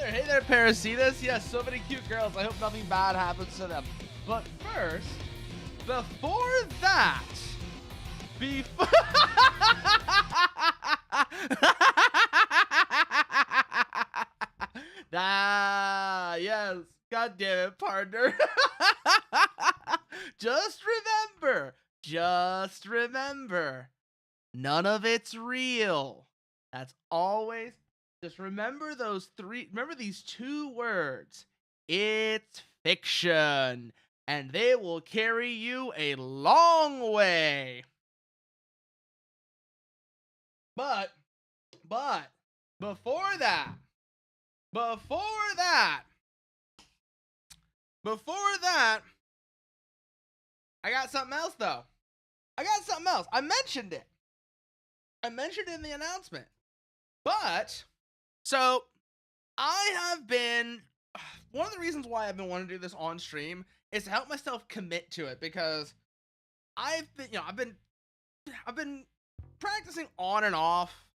Hey there, Parasitas. Yes, so many cute girls. I hope nothing bad happens to them. But first, before that, yes, god damn it, partner. Just remember, none of it's real. That's always. Just remember remember these two words. It's fiction, and they will carry you a long way. But, before that, I got something else, though. I mentioned it. In the announcement. But, so, one of the reasons why I've been wanting to do this on stream is to help myself commit to it, because I've been practicing on and off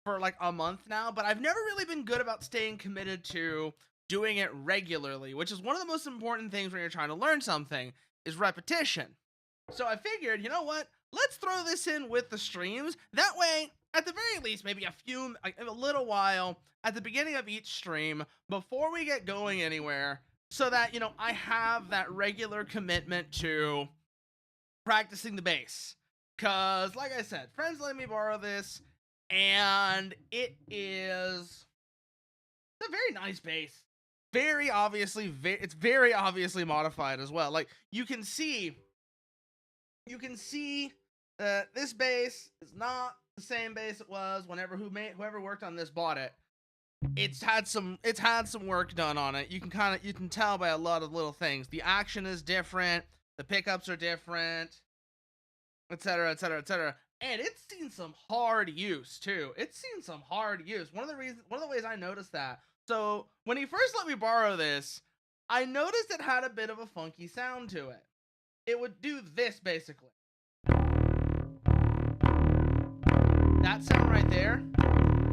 for like a month now, but I've never really been good about staying committed to doing it regularly, which is one of the most important things when you're trying to learn something, is repetition. So I figured, you know what? Let's throw this in with the streams. That way, at the very least, maybe a little while at the beginning of each stream before we get going anywhere, so that, you know, I have that regular commitment to practicing the bass. Cause, like I said, friends let me borrow this, and it's a very nice bass. It's very obviously modified as well. Like, you can see that this bass is not the same bass it was whoever worked on this bought it. It's had some work done on it. You can tell by a lot of little things. The action is different, the pickups are different, etc., etc., etc. And it's seen some hard use too. One of the ways I noticed that. So when he first let me borrow this, I noticed it had a bit of a funky sound to it. It would do this basically. That sound right there,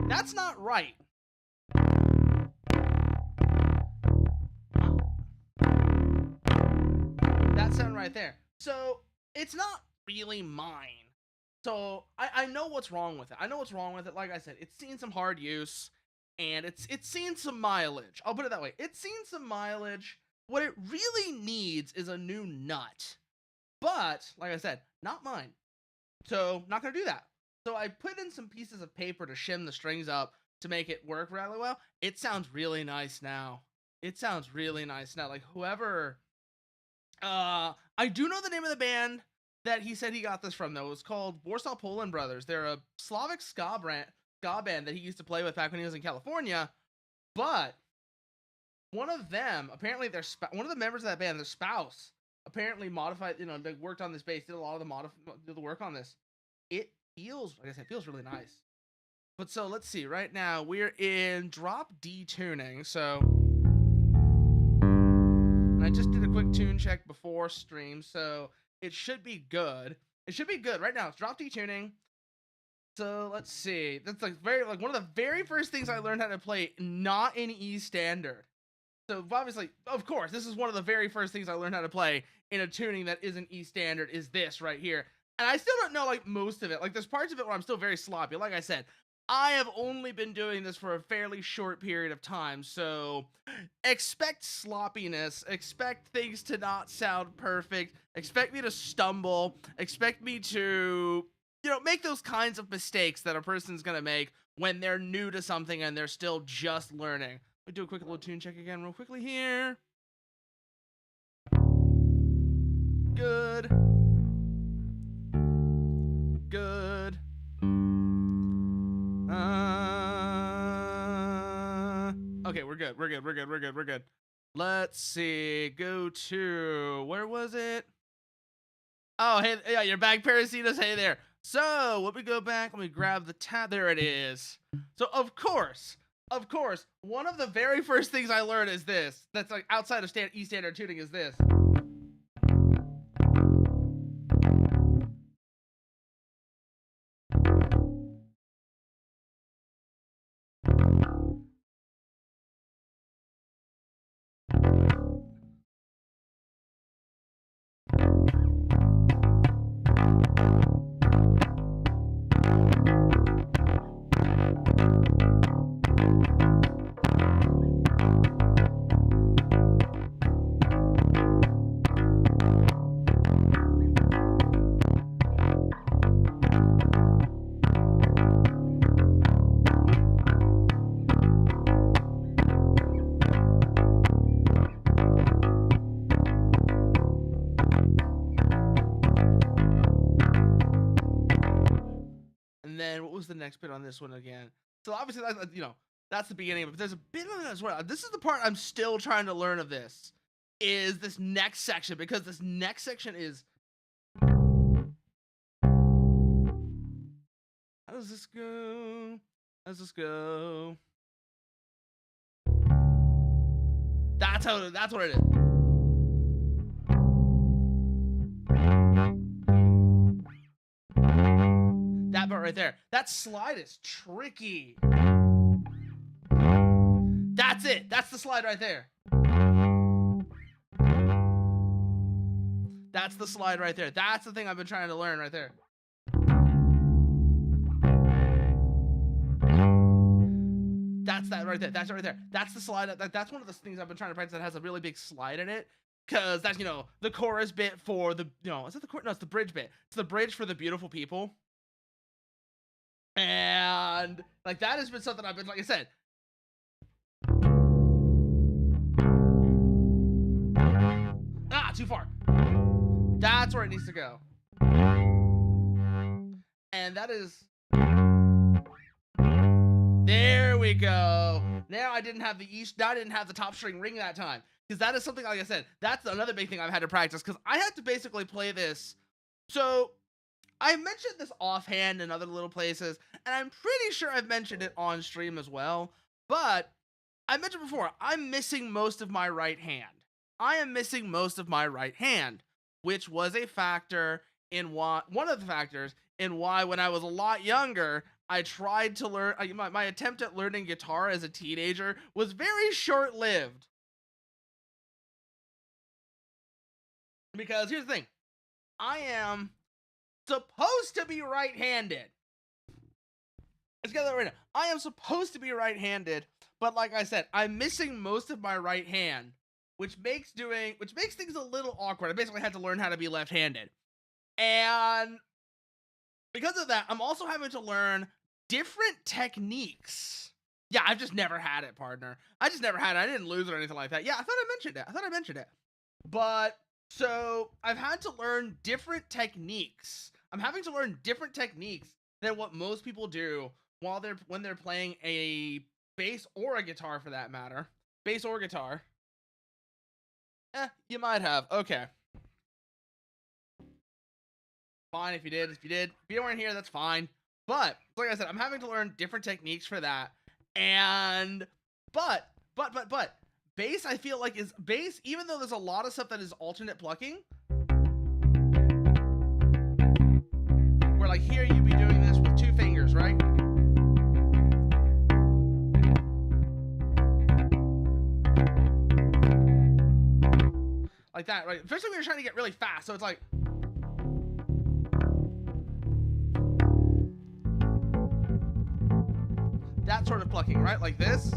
that's not right. That sound right there. So it's not really mine. So I know what's wrong with it. Like I said, it's seen some hard use, and it's seen some mileage. I'll put it that way. It's seen some mileage. What it really needs is a new nut. But, like I said, not mine. So, not gonna do that. So I put in some pieces of paper to shim the strings up to make it work really well. It sounds really nice now. It sounds really nice now. Like whoever I do know the name of the band that he said he got this from though. It was called Warsaw Poland Brothers. They're a Slavic ska band that he used to play with back when he was in California. But one of them, apparently one of the members of that band, their spouse, apparently modified, they worked on this bass, did a lot of did the work on this. It feels, like I said, it feels really nice. But so let's see, right now we're in drop D tuning. So, and I just did a quick tune check before stream, so it should be good. It should be good right now. It's drop D tuning. So let's see. That's like one of the very first things I learned how to play, not in E standard. So obviously, of course, this is one of the very first things I learned how to play in a tuning that isn't E standard, is this right here. And I still don't know like most of it. Like there's parts of it where I'm still very sloppy. Like I said, I have only been doing this for a fairly short period of time, so expect sloppiness, expect things to not sound perfect, expect me to stumble, expect me to, make those kinds of mistakes that a person's gonna make when they're new to something and they're still just learning. We do a quick little tune check again real quickly here. Good. Good. Okay, we're good. We're good. Let's see. Go to, where was it? Oh, hey, yeah, you're back, Parasitas. Hey there. So, let me go back. Let me grab the tab. There it is. So, of course, one of the very first things I learned is this. That's like outside of E standard tuning is this. And then what was the next bit on this one again? So obviously that's the beginning of it. But there's a bit of it as well. This is the part I'm still trying to learn of this. Is this next section, because this next section is, how does this go? That's what it is. That part right there. That slide is tricky. That's it. That's the slide right there. That's the slide right there. That's the thing I've been trying to learn right there. That's that right there. That's it right there. That's the slide. That's one of the things I've been trying to practice that has a really big slide in it. Because that's, the chorus bit for the, is that the chorus? No, it's the bridge bit. It's the bridge for the beautiful people. And, like, that has been something I've been, like I said. Ah, too far. That's where it needs to go. And that is... There we go. Now I didn't have the top string ring that time. Because that is something, like I said, that's another big thing I've had to practice. Because I had to basically play this. So, I mentioned this offhand in other little places. And I'm pretty sure I've mentioned it on stream as well. But, I mentioned before, I'm missing most of my right hand. I am missing most of my right hand. Which was a factor in one of the factors in why, when I was a lot younger, I tried to learn. My attempt at learning guitar as a teenager was very short-lived. Because here's the thing, I am supposed to be right-handed. Let's get that right now. I am supposed to be right-handed, but like I said, I'm missing most of my right hand, which makes things a little awkward. I basically had to learn how to be left-handed. And because of that, I'm also having to learn different techniques Yeah, I've just never had it, partner. I just never had it. I didn't lose it or anything like that. Yeah, I thought I mentioned it. I thought I mentioned it. But so I've had to learn different techniques. I'm having to learn different techniques than what most people do while they're playing a bass or a guitar for that matter. Bass or guitar. You might have. Okay. Fine if you did. If you weren't here, that's fine. But like I said, I'm having to learn different techniques for that. And but bass I feel like is bass, even though there's a lot of stuff that is alternate plucking, where like here you'd be doing this with 2 fingers, right? Like that, right? Especially when you're trying to get really fast. So it's like that sort of plucking, right? Like this.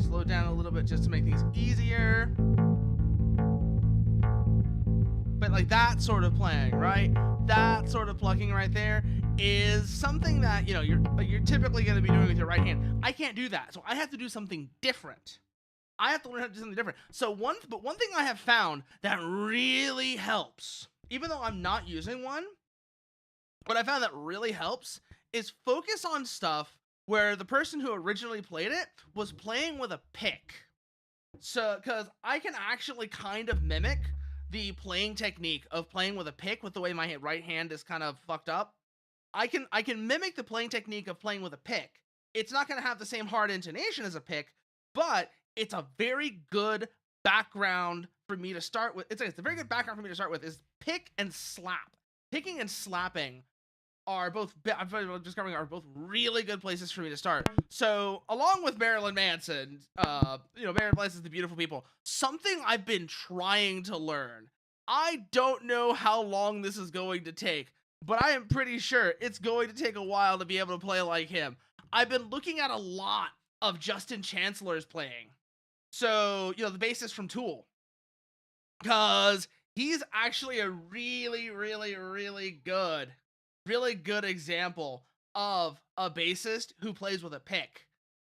Slow down a little bit just to make things easier. But like that sort of playing, right? That sort of plucking right there is something that, you know, you're typically going to be doing with your right hand. I can't do that. So I have to do something different. I have to learn how to do something different. So one thing I have found that really helps, even though I'm not using one, what I found that really helps is focus on stuff where the person who originally played it was playing with a pick. So, because I can actually kind of mimic the playing technique of playing with a pick with the way my right hand is kind of fucked up. I can mimic the playing technique of playing with a pick. It's not going to have the same hard intonation as a pick, but it's a very good background for me to start with. It's a very good background for me to start with is pick and slap. Picking and slapping are both, I'm discovering, are both really good places for me to start. So, along with Marilyn Manson, Marilyn Manson, The Beautiful People, something I've been trying to learn. I don't know how long this is going to take, but I am pretty sure it's going to take a while to be able to play like him. I've been looking at a lot of Justin Chancellor's playing. So, the bassist from Tool. Because he's actually a really, really, really good example of a bassist who plays with a pick.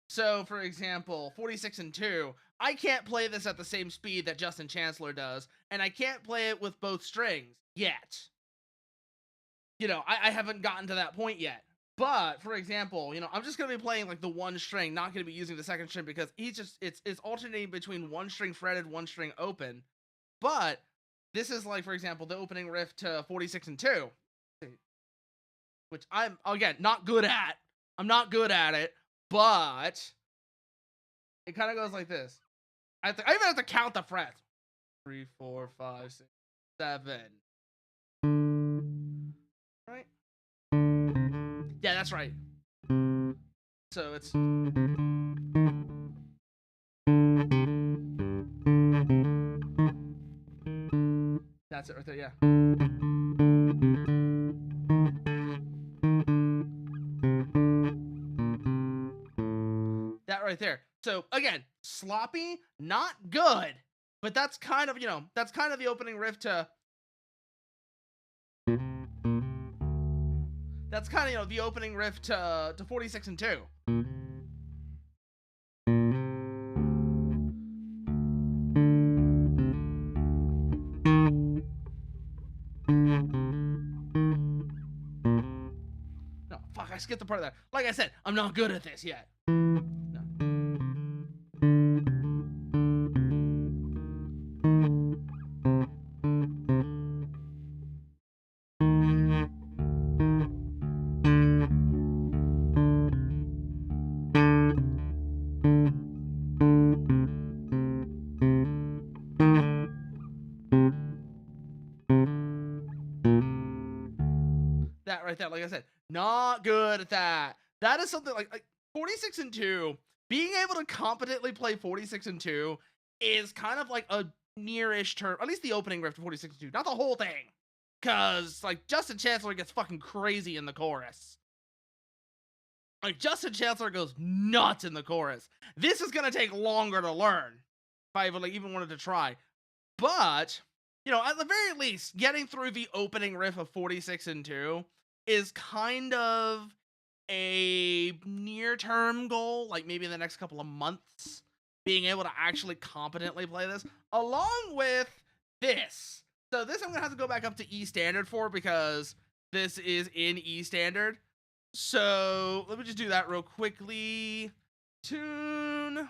So, for example, 46 and 2, I can't play this at the same speed that Justin Chancellor does, and I can't play it with both strings yet. I haven't gotten to that point yet. But, for example, I'm just going to be playing like the one string, not going to be using the second string because it's alternating between one string fretted, one string open. But this is like, for example, the opening riff to 46 and 2. Which I'm, again, not good at. I'm not good at it, but it kind of goes like this. I even have to count the frets. 3, 4, 5, 6, 7. Right? Yeah, that's right. So it's... That's it right there, yeah. That right there. So again, sloppy, not good, but that's kind of, that's kind of the opening riff to... That's kind of, the opening riff to 46 and 2. No, fuck, I skipped the part of that. Like I said, I'm not good at this yet. No. That right there, like I said, not good at that. That is something like 46 and 2, being able to competently play 46 and 2 is kind of like a near-ish term, at least the opening riff to 46 and 2, not the whole thing. Cause like Justin Chancellor gets fucking crazy in the chorus. Like Justin Chancellor goes nuts in the chorus. This is gonna take longer to learn. If I even wanted to try. But you know, at the very least, getting through the opening riff of 46 and 2 is kind of a near-term goal, like maybe in the next couple of months, being able to actually competently play this, along with this. So this I'm gonna have to go back up to E standard for, because this is in E standard. So let me just do that real quickly. Tune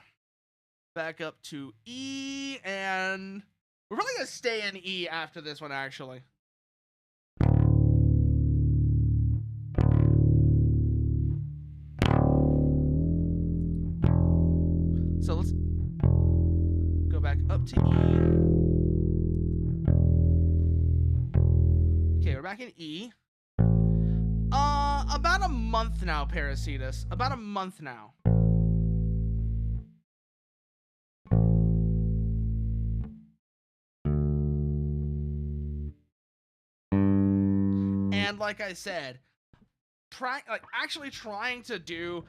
back up to E, and we're probably gonna stay in E after this one, actually. So let's go back up to E. Okay, we're back in E. About a month now, Parasitus. About a month now. And like I said, actually trying to do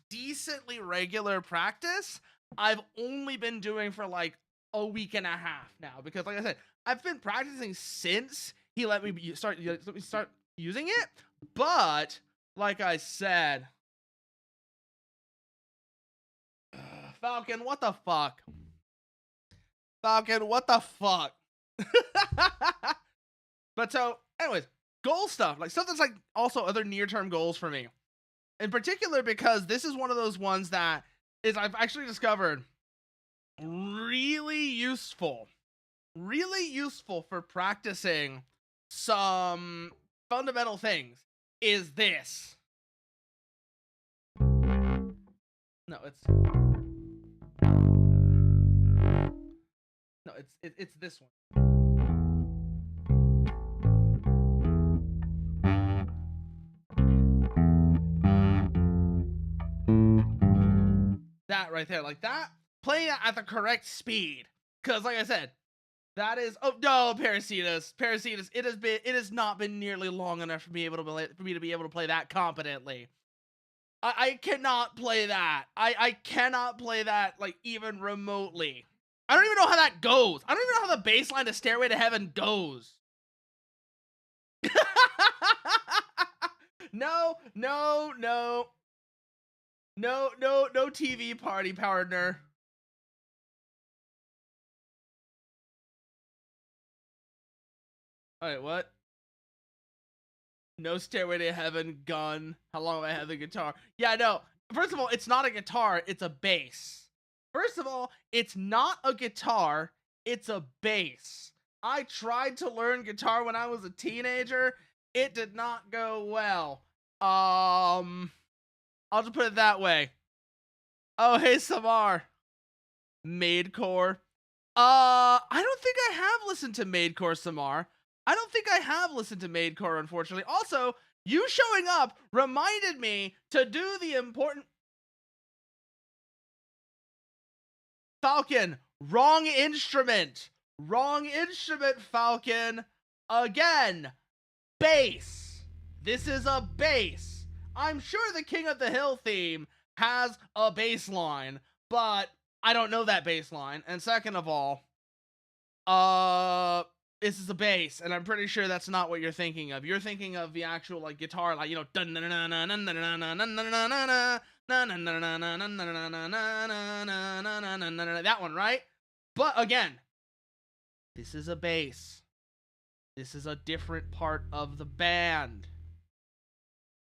decently regular practice, I've only been doing for like a week and a half now, because like I said, I've been practicing since he let me start using it. But like I said, Falcon, what the fuck? Falcon, what the fuck? But so, anyways, goal stuff, like stuff that's like also other near-term goals for me. In particular, because this is one of those ones that is, I've actually discovered, really useful for practicing some fundamental things, is this. No, it's this one. That right there, like that, playing it at the correct speed, because like I said, that is, oh no, Parasitus, it has not been nearly long enough for me to be able to play that competently. I cannot play that. I cannot play that, like, even remotely. I don't even know how that goes. I don't even know how the bass line to Stairway to Heaven goes. No TV party, partner. Alright, what? No Stairway to Heaven gun. How long have I had the guitar? Yeah, no. First of all, it's not a guitar, it's a bass. First of all, it's not a guitar, it's a bass. I tried to learn guitar when I was a teenager. It did not go well. I'll just put it that way. Oh, hey, Samar. Maidcore. I don't think I have listened to Maidcore, Samar. I don't think I have listened to Maidcore, unfortunately. Also, you showing up reminded me to do the important... Falcon, wrong instrument. Wrong instrument, Falcon. Again, bass. This is a bass. I'm sure the King of the Hill theme has a bass line, but I don't know that bass line. And second of all, this is a bass, and I'm pretty sure that's not what you're thinking of. You're thinking of the actual, like, guitar, like, you know, that one, right? But again, this is a bass. This is a different part of the band.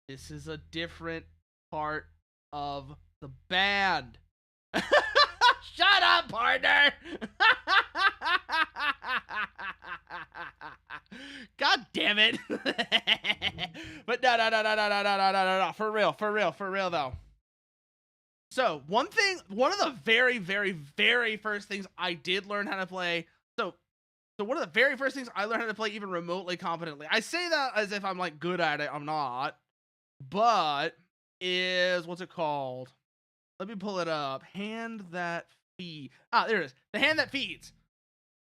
This is a different part of the band. Shut up, partner! God damn it. But no. For real though. So, one of the very first things I did learn how to play, so one of the very first things I learned how to play even remotely competently, I say that as if I'm, like, good at it, I'm not, but is, what's it called? Let me pull it up. Hand that feed. Ah, there it is. The hand that feeds.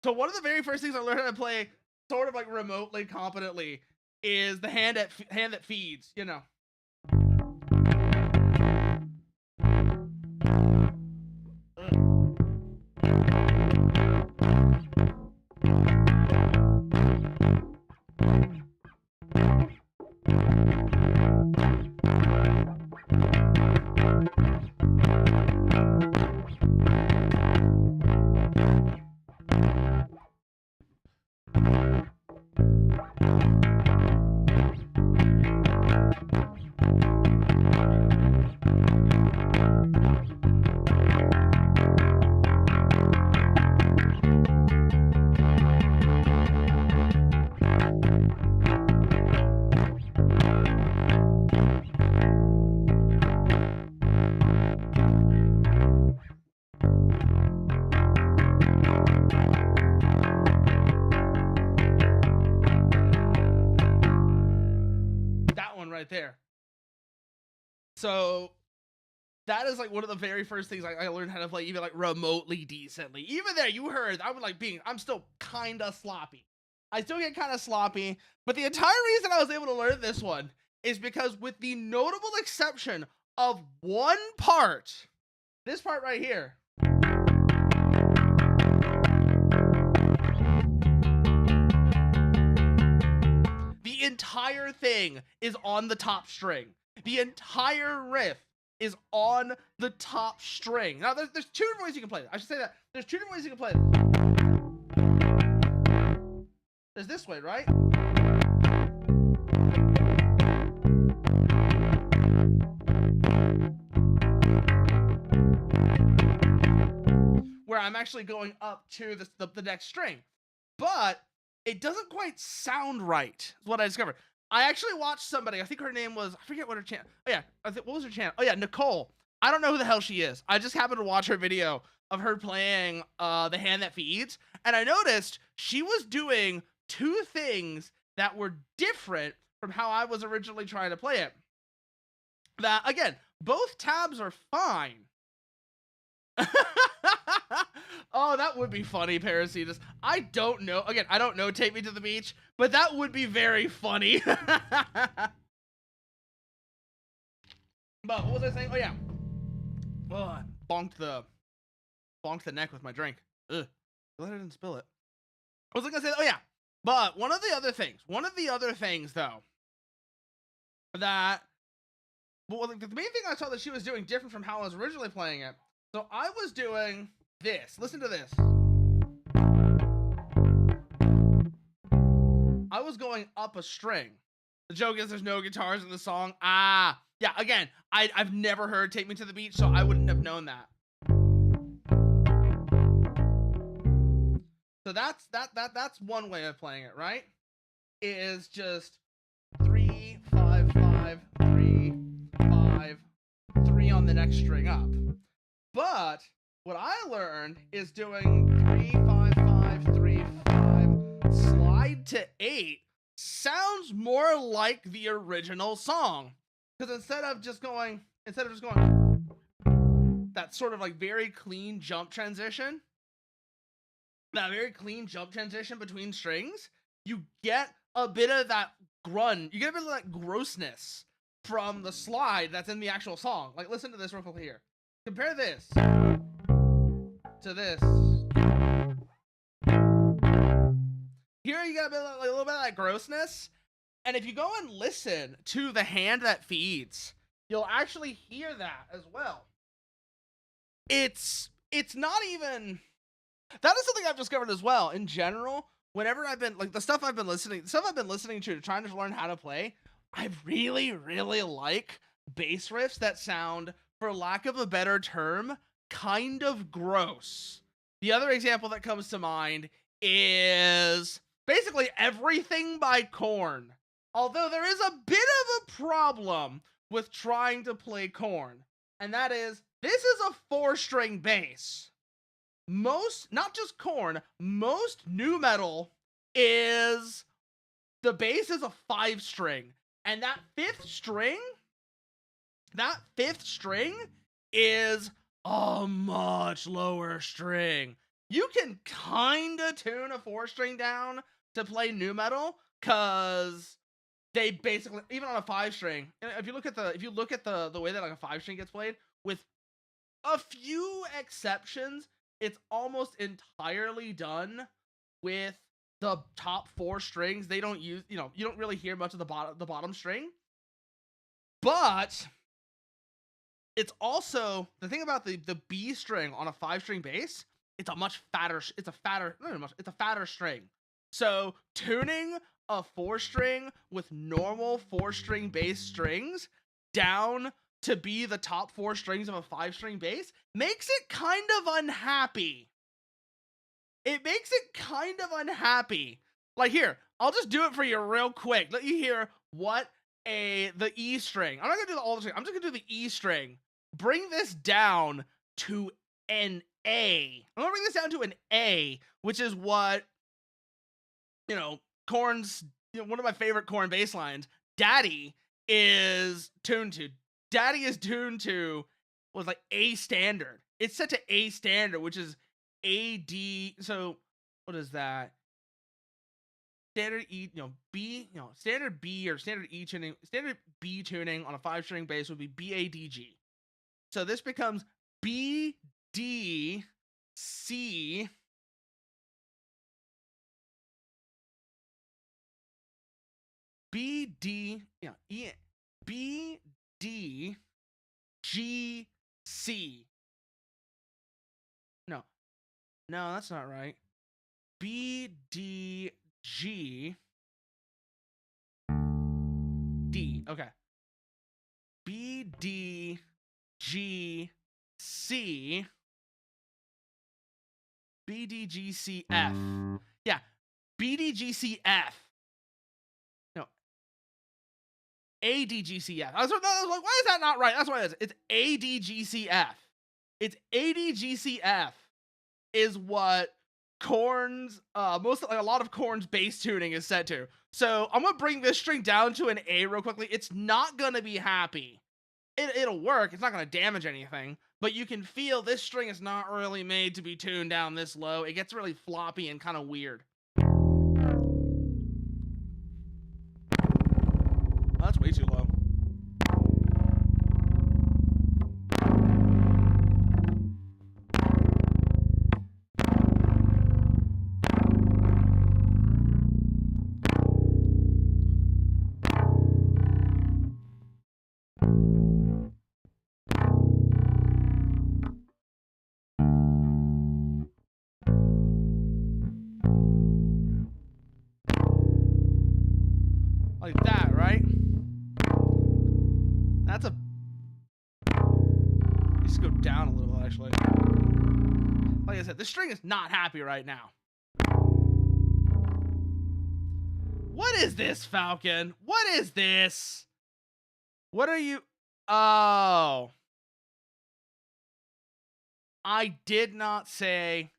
So one of the very first things I learned how to play, sort of like remotely competently, is the hand that feeds. You know. right there. So that is like one of the very first things I learned how to play even like remotely decently. Even there, you heard I was like I'm still kind of sloppy. I still get kind of sloppy, but the entire reason I was able to learn this one is because, with the notable exception of one part, this part right here. The entire thing is on the top string. The entire riff is on the top string. Now, there's two different ways you can play it. I should say that. There's two different ways you can play it. There's this way, right? Where I'm actually going up to the next string. But it doesn't quite sound right, is what I discovered. I actually watched somebody, I think her name was, I forget what her channel, oh yeah, what was her channel? Oh yeah, Nicole. I don't know who the hell she is. I just happened to watch her video of her playing The Hand That Feeds, and I noticed she was doing two things that were different from how I was originally trying to play it. That, again, both tabs are fine. Oh, that would be funny, Parasitas. I don't know. Again, I don't know Take Me to the Beach, but that would be very funny. But what was I saying? Oh, yeah. Oh, I bonked the neck with my drink. Ugh. Glad I didn't spill it. What was I gonna say? Oh, yeah. But one of the other things, though, that, well, the main thing I saw that she was doing different from how I was originally playing it. So I was doing this. Listen to this. I was going up a string. The joke is there's no guitars in the song. Ah, yeah, again, I've never heard Take Me to the Beach, so I wouldn't have known that. So that's one way of playing it, right? It is just 3, 5, 5, 3, 5, 3 on the next string up. But what I learned is doing 3, 5, 5, 3, 5, slide to 8 sounds more like the original song. Because instead of just going that sort of like very clean jump transition, between strings, you get a bit of that grunt, you get a bit of that grossness from the slide that's in the actual song. Like, listen to this real quick here. Compare this to this. Here you got a little bit of that grossness. And if you go and listen to The Hand That Feeds, you'll actually hear that as well. It's not even... That is something I've discovered as well. In general, whenever I've been, like, the stuff I've been listening to trying to learn how to play, I really, really like bass riffs that sound, for lack of a better term, kind of gross. The other example that comes to mind is basically Everything by Korn. Although there is a bit of a problem with trying to play Korn, and that is, this is a 4-string bass. Not just Korn, most nu metal is, the bass is a 5-string, and that fifth string is a much lower string. You can kinda tune a 4-string down to play nu metal, cause they basically, even on a 5-string, if you look at the way that like a 5-string gets played, with a few exceptions, it's almost entirely done with the top 4 strings. They don't use, you don't really hear much of the bottom string. But it's also, the thing about the B string on a 5-string bass, it's a fatter string. So tuning a 4-string with normal 4-string bass strings down to be the top 4 strings of a 5-string bass makes it kind of unhappy. Like, here, I'll just do it for you real quick. Let you hear what the E string. I'm not gonna do all the string. I'm just gonna do the E string. Bring this down to an A. I'm gonna bring this down to an A, which is what, Korn's, one of my favorite Korn bass lines, Daddy, is tuned to. Daddy is tuned to was like A standard. It's set to A standard, which is AD. So what is that? Standard E, B, standard B or standard E tuning, standard B tuning on a 5-string bass would be BADG. So this becomes BDC. BD, BDGC. No, that's not right. BDG D. Okay. BDGC. BDGCF. Yeah. BDGCF. No. ADGCF. I was like, why is that not right? That's what it is. It's ADGCF. It's ADGCF is what Korn's a lot of Korn's bass tuning is set to. So I'm gonna bring this string down to an A real quickly. It's not gonna be happy. It'll work. It's not gonna damage anything, but you can feel this string is not really made to be tuned down this low. It gets really floppy and kind of weird. Oh, that's way too low. Like that, right? That's a... Let's go down a little, actually. Like I said, this string is not happy right now. What is this, Falcon? What is this? What are you... Oh. I did not say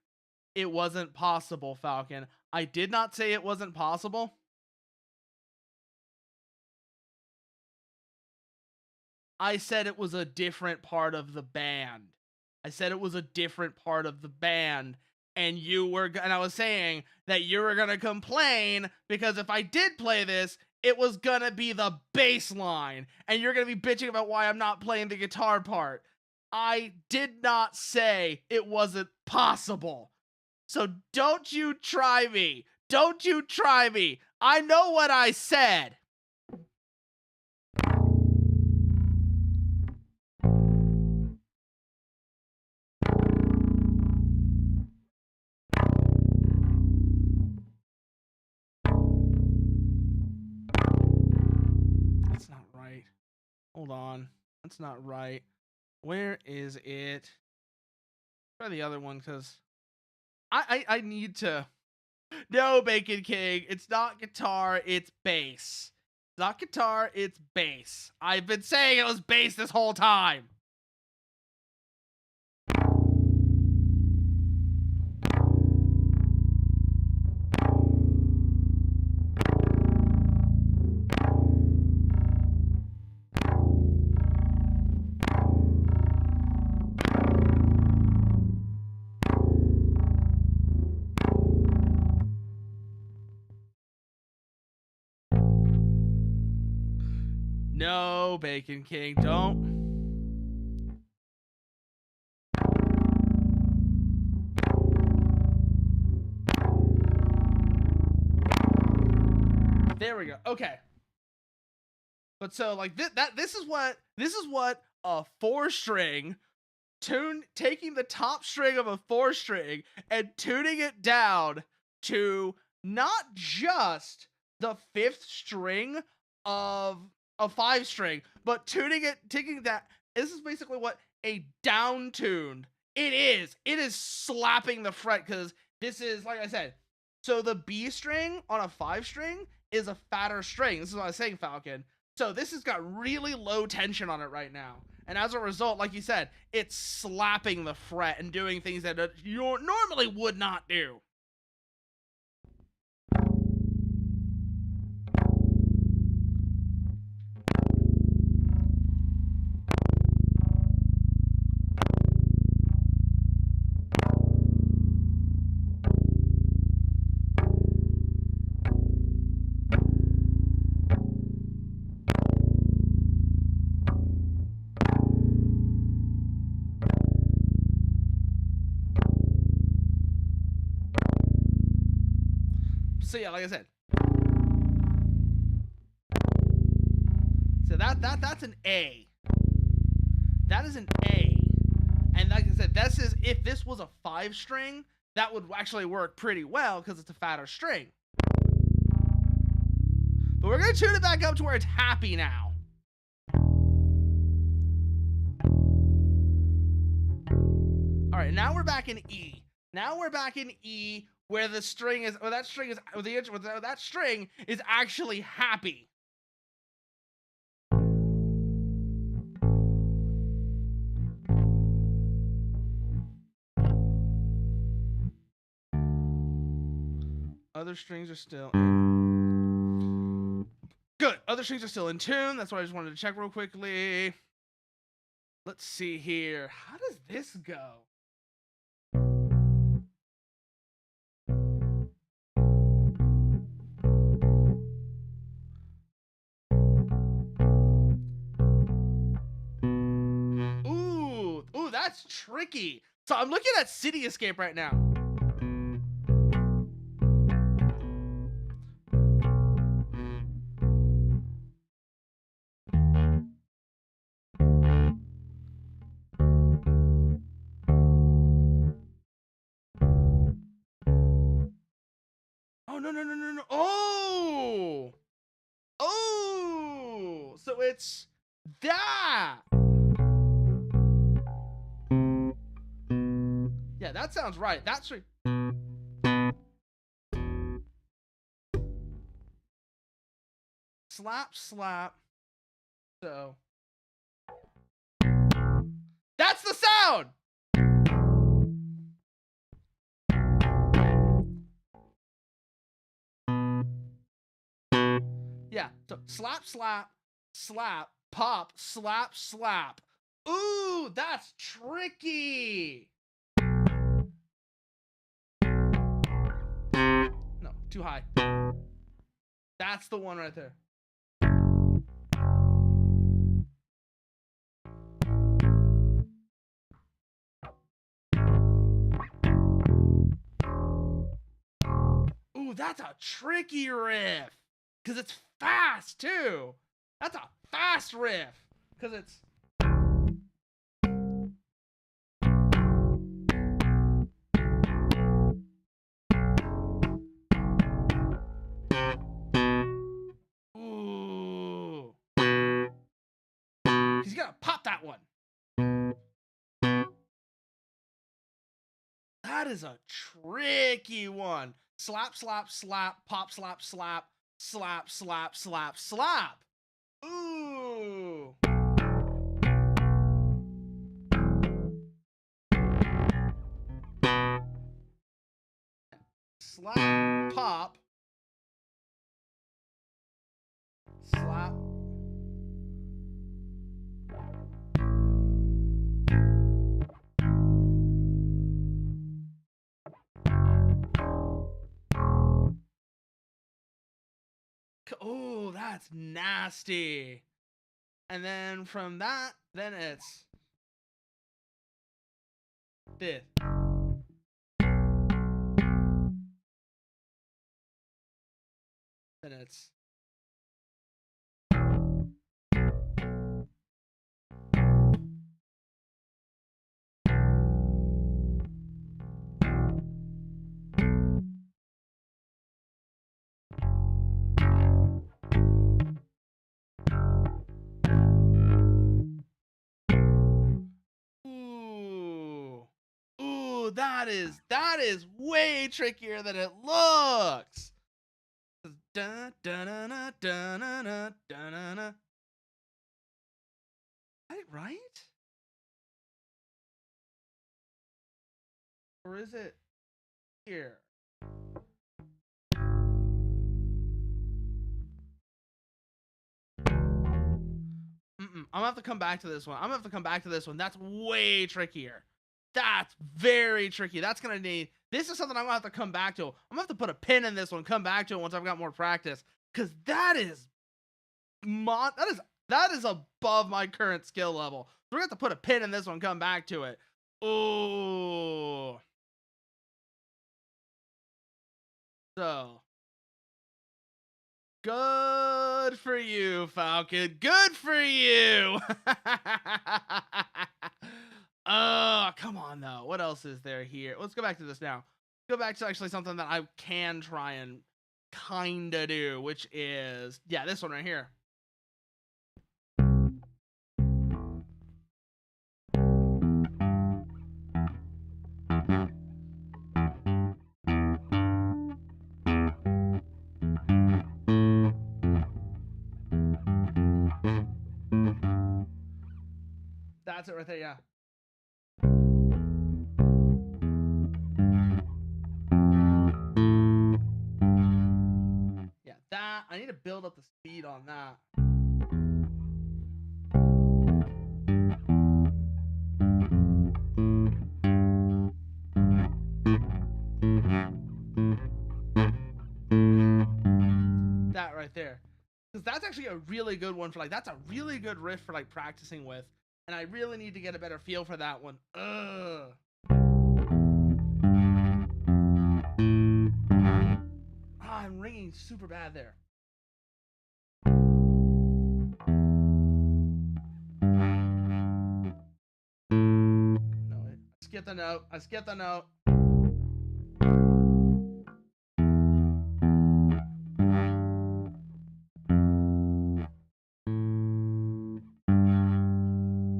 it wasn't possible, Falcon. I did not say it wasn't possible. I said it was a different part of the band. I said it was a different part of the band. And I was saying that you were gonna complain because if I did play this, it was gonna be the bass line. And you're gonna be bitching about why I'm not playing the guitar part. I did not say it wasn't possible. So don't you try me. Don't you try me. I know what I said. That's not right. Hold on. That's not right. Where is it? Try the other one, because I need to... No, Bacon King. It's not guitar, it's bass. It's not guitar, it's bass. I've been saying it was bass this whole time. No, Bacon King, don't. There we go. Okay. But so like this is what a 4-string taking the top string of a 4-string and tuning it down to not just the 5th string of a 5-string, but taking that. This is basically what a down tuned it is. It is slapping the fret, because this is, like I said, so the B string on a 5-string is a fatter string. This is what I was saying, Falcon. So this has got really low tension on it right now. And as a result, like you said, it's slapping the fret and doing things that you normally would not do. So yeah, like I said. So that's an A. That is an A. And like I said, this is, if this was a 5-string, that would actually work pretty well because it's a fatter string. But we're gonna tune it back up to where it's happy now. All right, now we're back in E. Now we're back in E, where the string is, or that string is, or that string is actually happy. Other strings are still in. Good. Other strings are still in tune. That's what I just wanted to check real quickly. Let's see here. How does this go? Ooh, that's tricky. So I'm looking at City Escape right now. Oh, no. Oh, so it's that. Yeah, that sounds right. That's right. Slap. So that's the sound. Yeah, so slap, pop, slap. Ooh, that's tricky. No, too high. That's the one right there. Ooh, that's a tricky riff. Because it's fast, too. That's a fast riff. Because it's... Ooh. Because you gotta pop that one. That is a tricky one. Slap, pop, slap. Ooh. Slap, pop, slap. Oh, that's nasty. And then from that, then it's fifth. Then it's that is way trickier than it looks. Dun, dun, dun, dun, dun, dun, dun, dun. Right? Or is it here? I'm gonna have to come back to this one. That's way trickier. That's very tricky. That's gonna need. This is something I'm gonna have to come back to. I'm gonna have to put a pin in this one. Come back to it once I've got more practice, because that is above my current skill level. So we're gonna have to put a pin in this one. Come back to it. Ooh. So Good for you, Falcon. Good for you. Oh, come on though. What else is there here? Let's go back to this now. Go back to actually something that I can try and kinda do, which is, yeah, this one right here. That's it right there, yeah. Yeah, that, I need to build up the speed on that. That right there. Because that's actually a really good one for, like, that's a really good riff for, like, practicing with. And I really need to get a better feel for that one. Ugh. Ah, I'm ringing super bad there. No, I skipped the note. I skipped the note.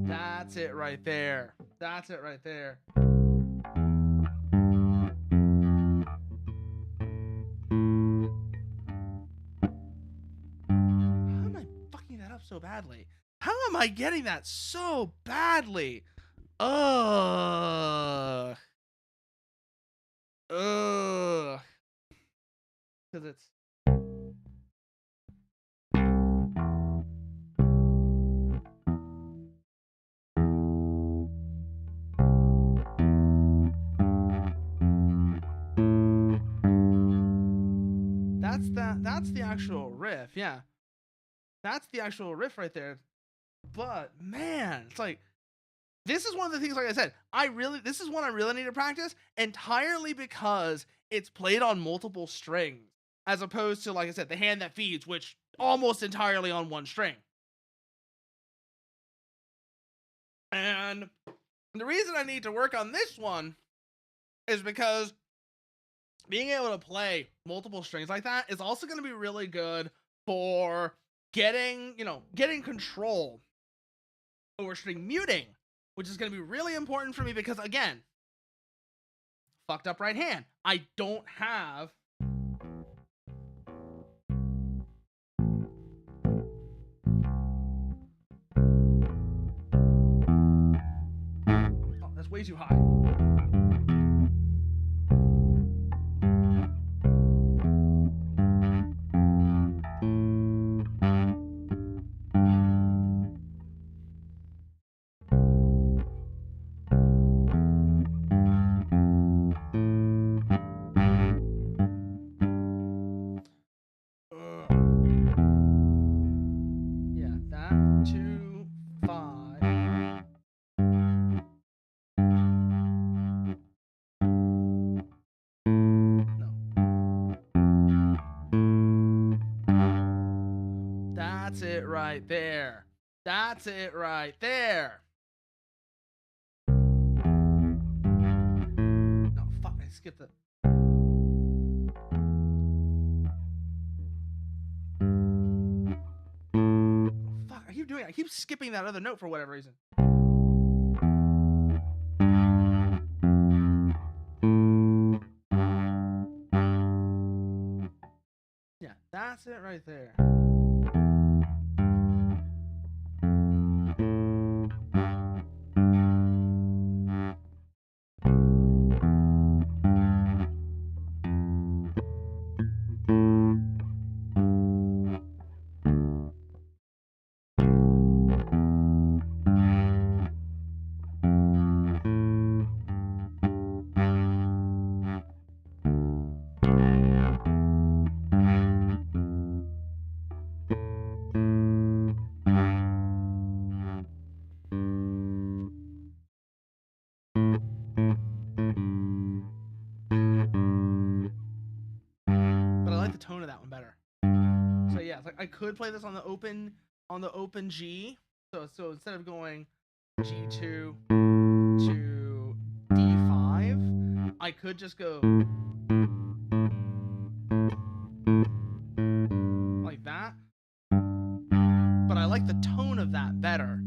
That's it right there. That's it right there. How am I fucking that up so badly? How am I getting that so badly? Ugh. Ugh. Because it's... That's the actual riff, yeah. That's the actual riff right there. But man, it's like, this is one of the things, like I said, this is one I really need to practice entirely because it's played on multiple strings, as opposed to, like I said, the hand that feeds, which almost entirely on one string. And the reason I need to work on this one is because being able to play multiple strings like that is also going to be really good for getting control over string muting, which is going to be really important for me because, again, fucked up right hand. I don't have oh, that's way too high. Yeah, that 2, 5. No. That's it right there. That's it right there. No, fuck, I skipped it. Fuck, I keep skipping that other note for whatever reason. Yeah, that's it right there. could play this on the open G. So instead of going G2 to D5, I could just go like that. But I like the tone of that better,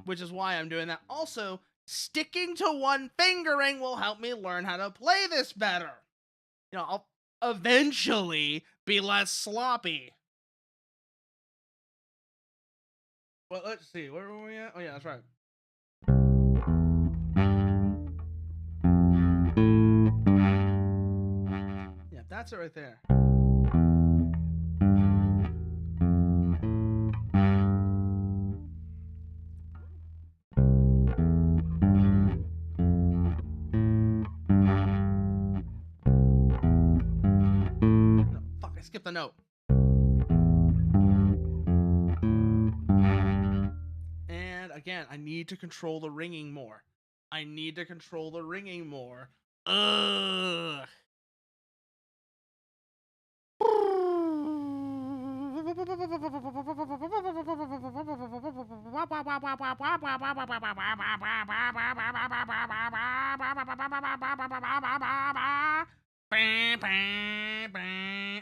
which is why I'm doing that. Also, sticking to one fingering will help me learn how to play this better. You know, I'll eventually be less sloppy. Well, let's see. Where were we at? Oh, yeah, that's right. Yeah, that's it right there. No, fuck, I skipped the note. And again, I need to control the ringing more. I need to control the ringing more. Ugh.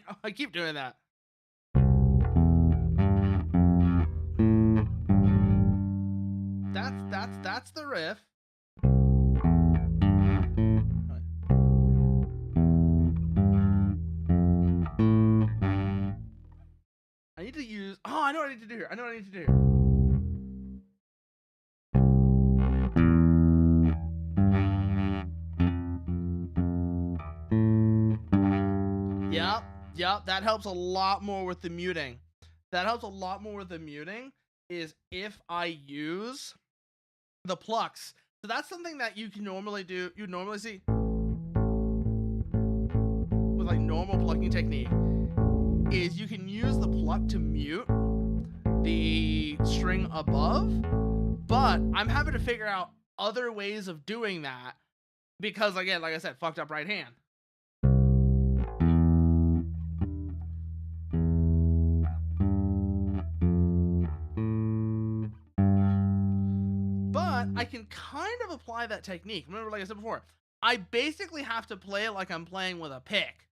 Oh, I keep doing that. That's the riff. I need to use. Oh, I know what I need to do here. I know what I need to do here. Yep, that helps a lot more with the muting. That helps a lot more with the muting is if I use the plucks. So that's something that you can normally do. You normally see with like normal plucking technique is you can use the pluck to mute the string above, but I'm having to figure out other ways of doing that because again, like I said, fucked up right hand. But I can kind of apply that technique. Remember, like I said before, I basically have to play it like I'm playing with a pick.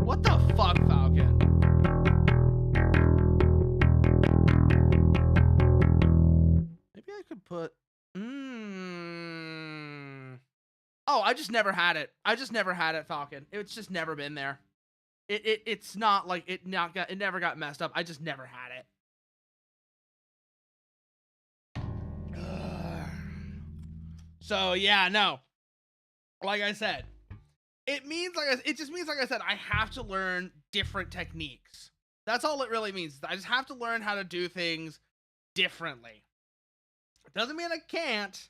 What the fuck, Falcon? Maybe I could put... Oh, I just never had it. I just never had it, Falcon. It's just never been there. It's not like it never got messed up. I just never had it. So yeah, no. Like I said, it just means like I said, I have to learn different techniques. That's all it really means. I just have to learn how to do things differently. It doesn't mean I can't,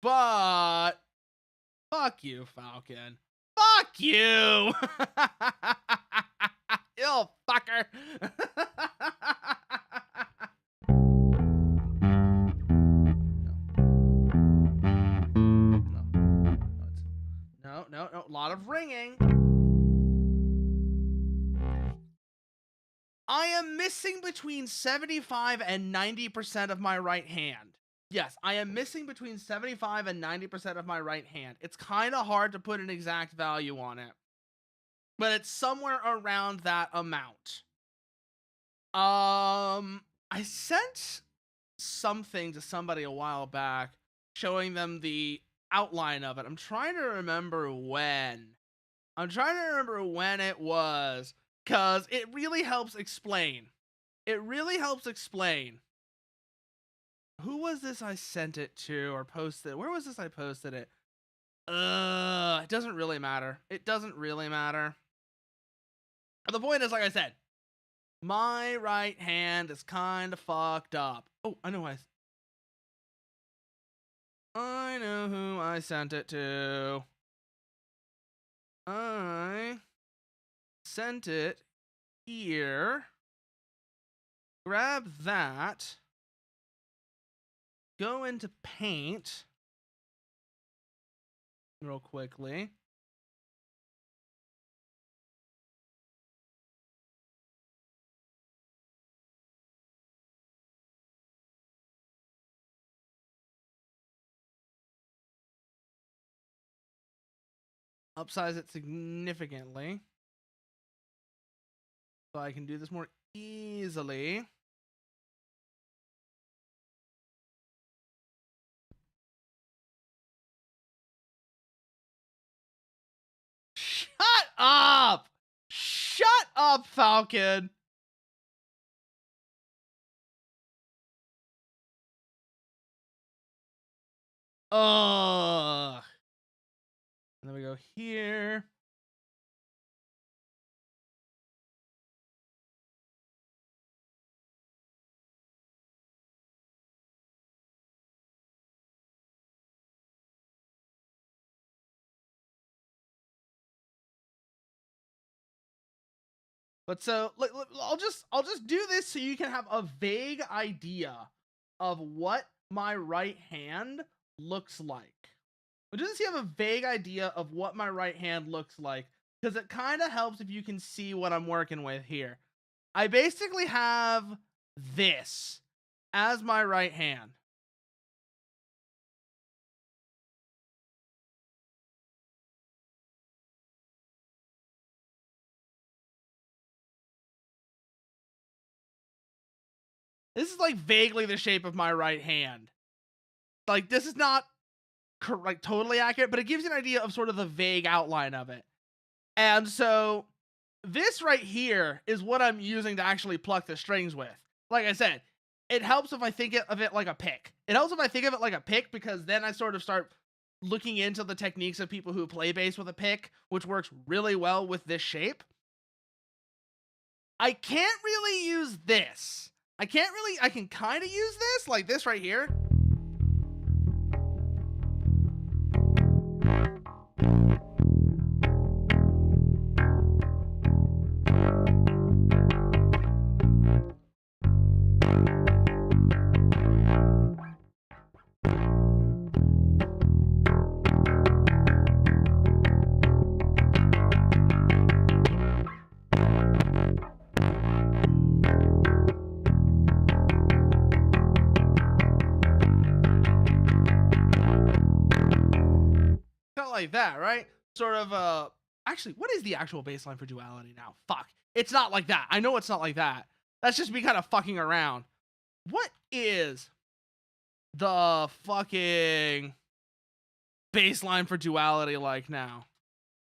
but fuck you, Falcon. Fuck you! You fucker! No, a lot of ringing. I am missing between 75 and 90% of my right hand. Yes, I am missing between 75 and 90% of my right hand. It's kind of hard to put an exact value on it, but it's somewhere around that amount. I sent something to somebody a while back showing them the outline of it. I'm trying to remember when. It was, because it really helps explain. Who was this I sent it to or posted? Where was this I posted it? It doesn't really matter. The point is, like I said, my right hand is kind of fucked up. Oh, I know who I sent it to. I sent it here. Grab that. Go into Paint real quickly. Upsize it significantly so I can do this more easily. Shut up! Shut up, Falcon! Ugh. And then we go here. But so I'll just do this so you can have a vague idea of what my right hand looks like. Just so you have a vague idea of what my right hand looks like, because it kind of helps if you can see what I'm working with here. I basically have this as my right hand. This is like vaguely the shape of my right hand. Like, this is not like totally accurate, but it gives you an idea of sort of the vague outline of it. And so this right here is what I'm using to actually pluck the strings with. Like I said, it helps if I think of it like a pick. It helps if I think of it like a pick, because then I sort of start looking into the techniques of people who play bass with a pick, which works really well with this shape. I can't really use this. I can kind of use this, like this right here. Like that, right? Sort of actually, what is the actual baseline for duality now? Fuck. It's not like that. I know it's not like that. That's just me kind of fucking around. What is the fucking baseline for duality like now?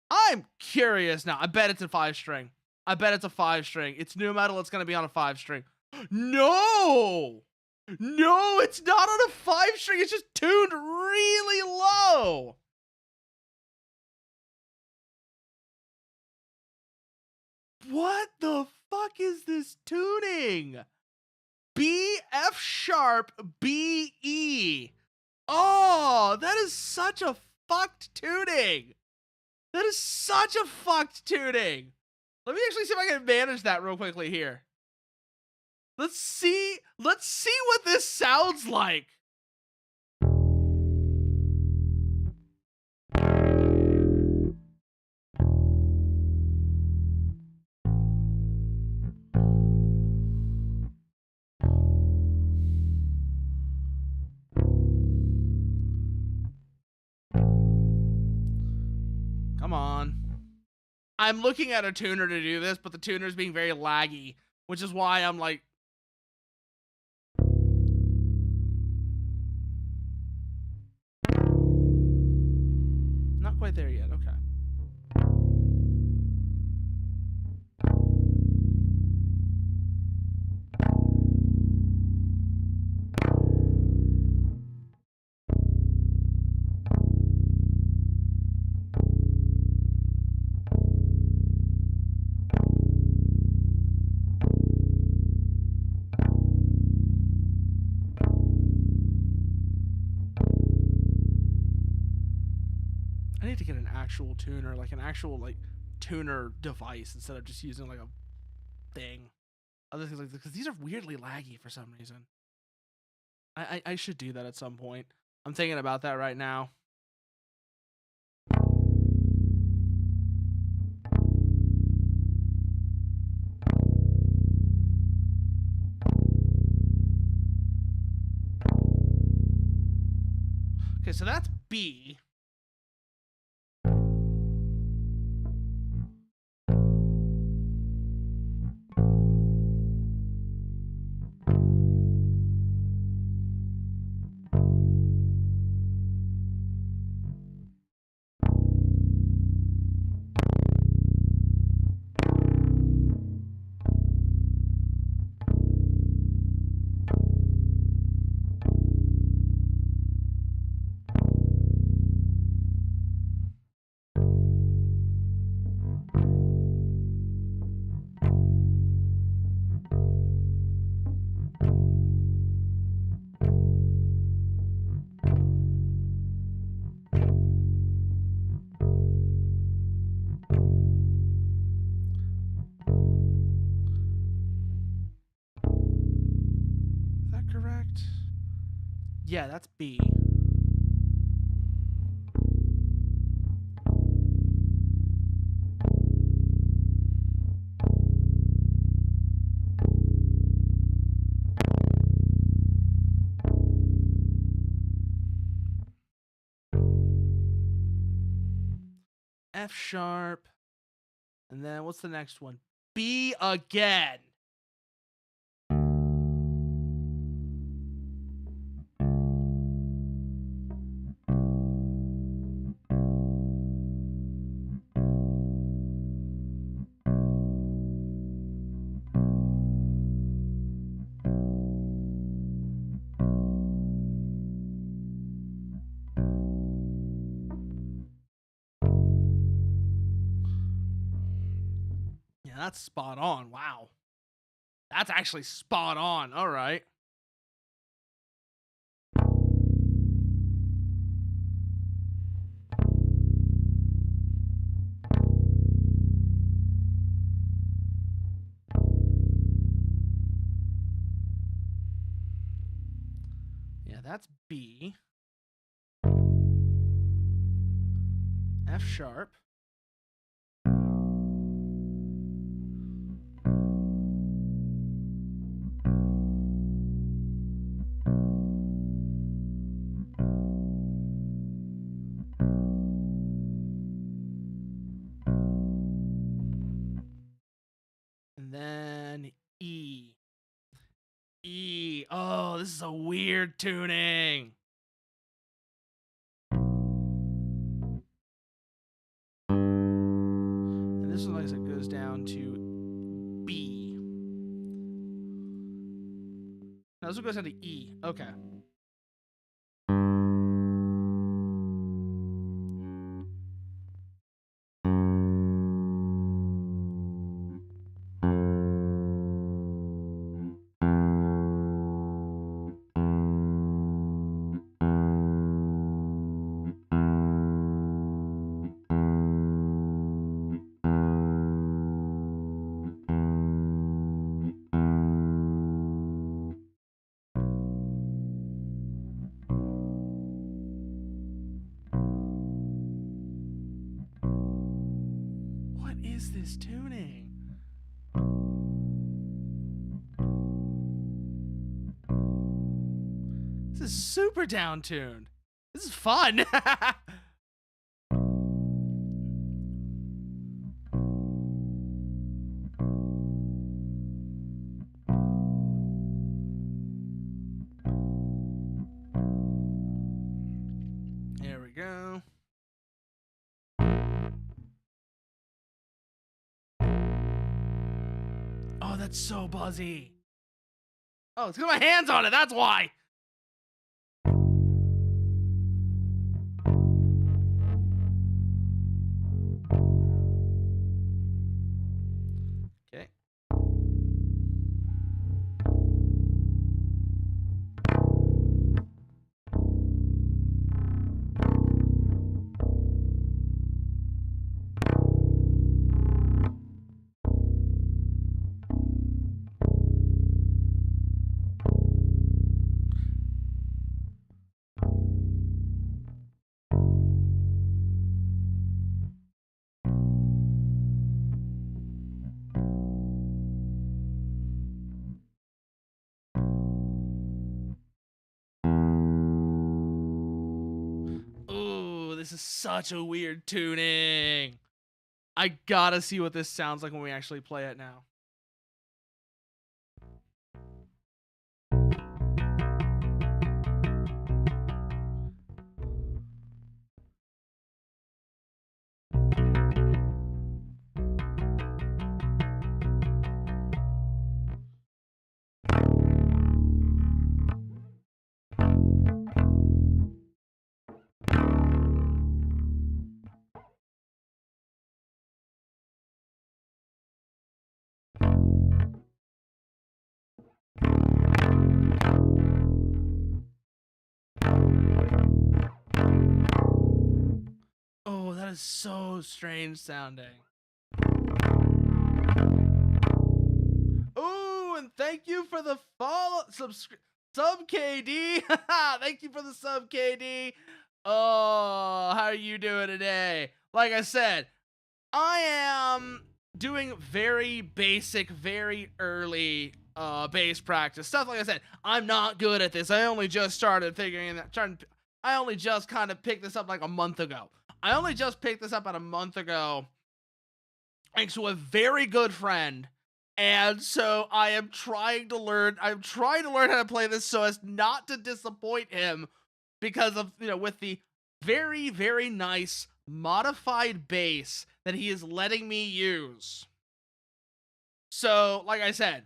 I'm curious now. I bet it's a 5-string. I bet it's a 5-string. It's new metal. It's gonna be on a 5-string. No! No, it's not on a 5-string. It's just tuned really low. What the fuck is this tuning? B, F sharp, B, E. Oh, that is such a fucked tuning. That is such a fucked tuning. Let me actually see if I can manage that real quickly here. Let's see what this sounds like. Come on. I'm looking at a tuner to do this, but the tuner is being very laggy, which is why I'm like... Not quite there yet, okay. I need to get an actual tuner, like an actual like tuner device instead of just using like a thing. Other things like this, because these are weirdly laggy for some reason. I should do that at some point. I'm thinking about that right now. Okay, so that's B. Is that correct? Yeah, that's B. F sharp. And then what's the next one? B again. Yeah, that's spot on. Wow. That's actually spot on. All right. Yeah, that's B. F sharp. And then E. E. Oh, this is a weird tuning. And this one, like I said, goes down to B. No, this one goes down to E. Okay. What is this tuning? This is super down tuned. This is fun. There we go. Oh, that's so buzzy. Oh, it's got my hands on it. That's why. Okay. this is such a weird tuning. I gotta see what this sounds like when we actually play it now. Oh, that is so strange sounding. Ooh, and thank you for the follow sub KD. Thank you for the sub KD. Oh, how are you doing today? Like I said, I am doing very basic, very early bass practice stuff. Like I said, I'm not good at this. I only just started figuring that. I only just kind of picked this up like a month ago. I only just picked this up about a month ago, thanks to a very good friend. And so I am trying to learn. I'm trying to learn how to play this so as not to disappoint him, because of, with the very, very nice modified bass that he is letting me use. So, like I said,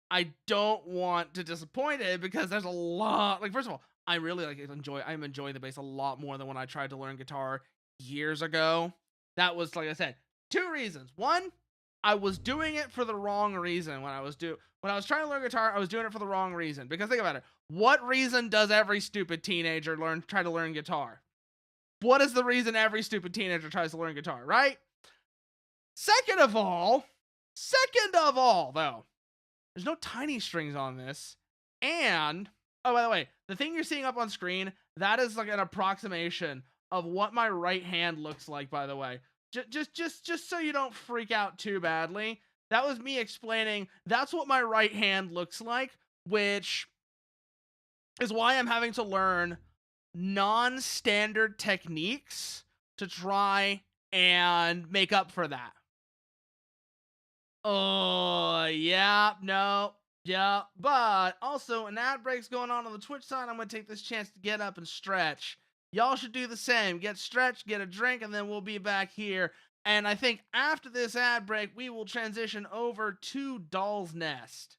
I don't want to disappoint him, because there's a lot. Like, first of all, I really I'm enjoying the bass a lot more than when I tried to learn guitar years ago. That was, like I said, two reasons. One, I was doing it for the wrong reason. When I was trying to learn guitar, I was doing it for the wrong reason. Because think about it. What reason does every stupid teenager try to learn guitar? What is the reason every stupid teenager tries to learn guitar, right? Second of all, though, there's no tiny strings on this. And, oh, by the way, the thing you're seeing up on screen, that is like an approximation of what my right hand looks like, by the way. Just so you don't freak out too badly. That was me explaining that's what my right hand looks like, which is why I'm having to learn non-standard techniques to try and make up for that. Oh, yeah, no, yeah, but also an ad break's going on the Twitch side. I'm gonna take this chance to get up and stretch. Y'all should do the same. Get stretched, get a drink, and then we'll be back here. And I think after this ad break, we will transition over to Doll's Nest.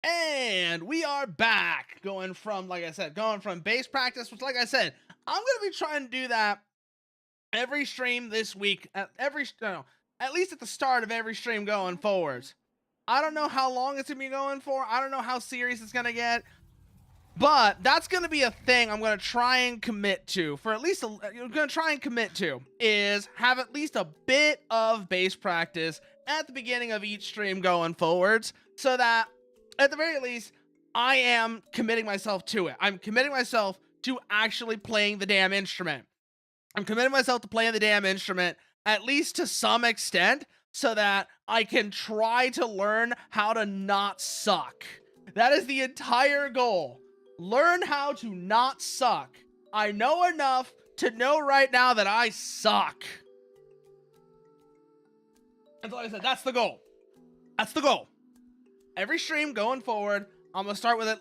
And we are back, going from, like I said, going from base practice, which, like I said, I'm gonna be trying to do that every stream this week, at least at the start of every stream going forwards. I don't know how long it's gonna be going for. I don't know how serious it's gonna get, but that's gonna be a thing I'm gonna try and commit to for at least. I'm gonna try and commit to is have at least a bit of base practice at the beginning of each stream going forwards, so that at the very least I am committing myself to it. I'm committing myself to actually playing the damn instrument. I'm committing myself to playing the damn instrument, at least to some extent, so that I can try to learn how to not suck. That is the entire goal. Learn how to not suck. I know enough to know right now that I suck. And so like I said, that's the goal. That's the goal. Every stream going forward, I'm gonna start with it.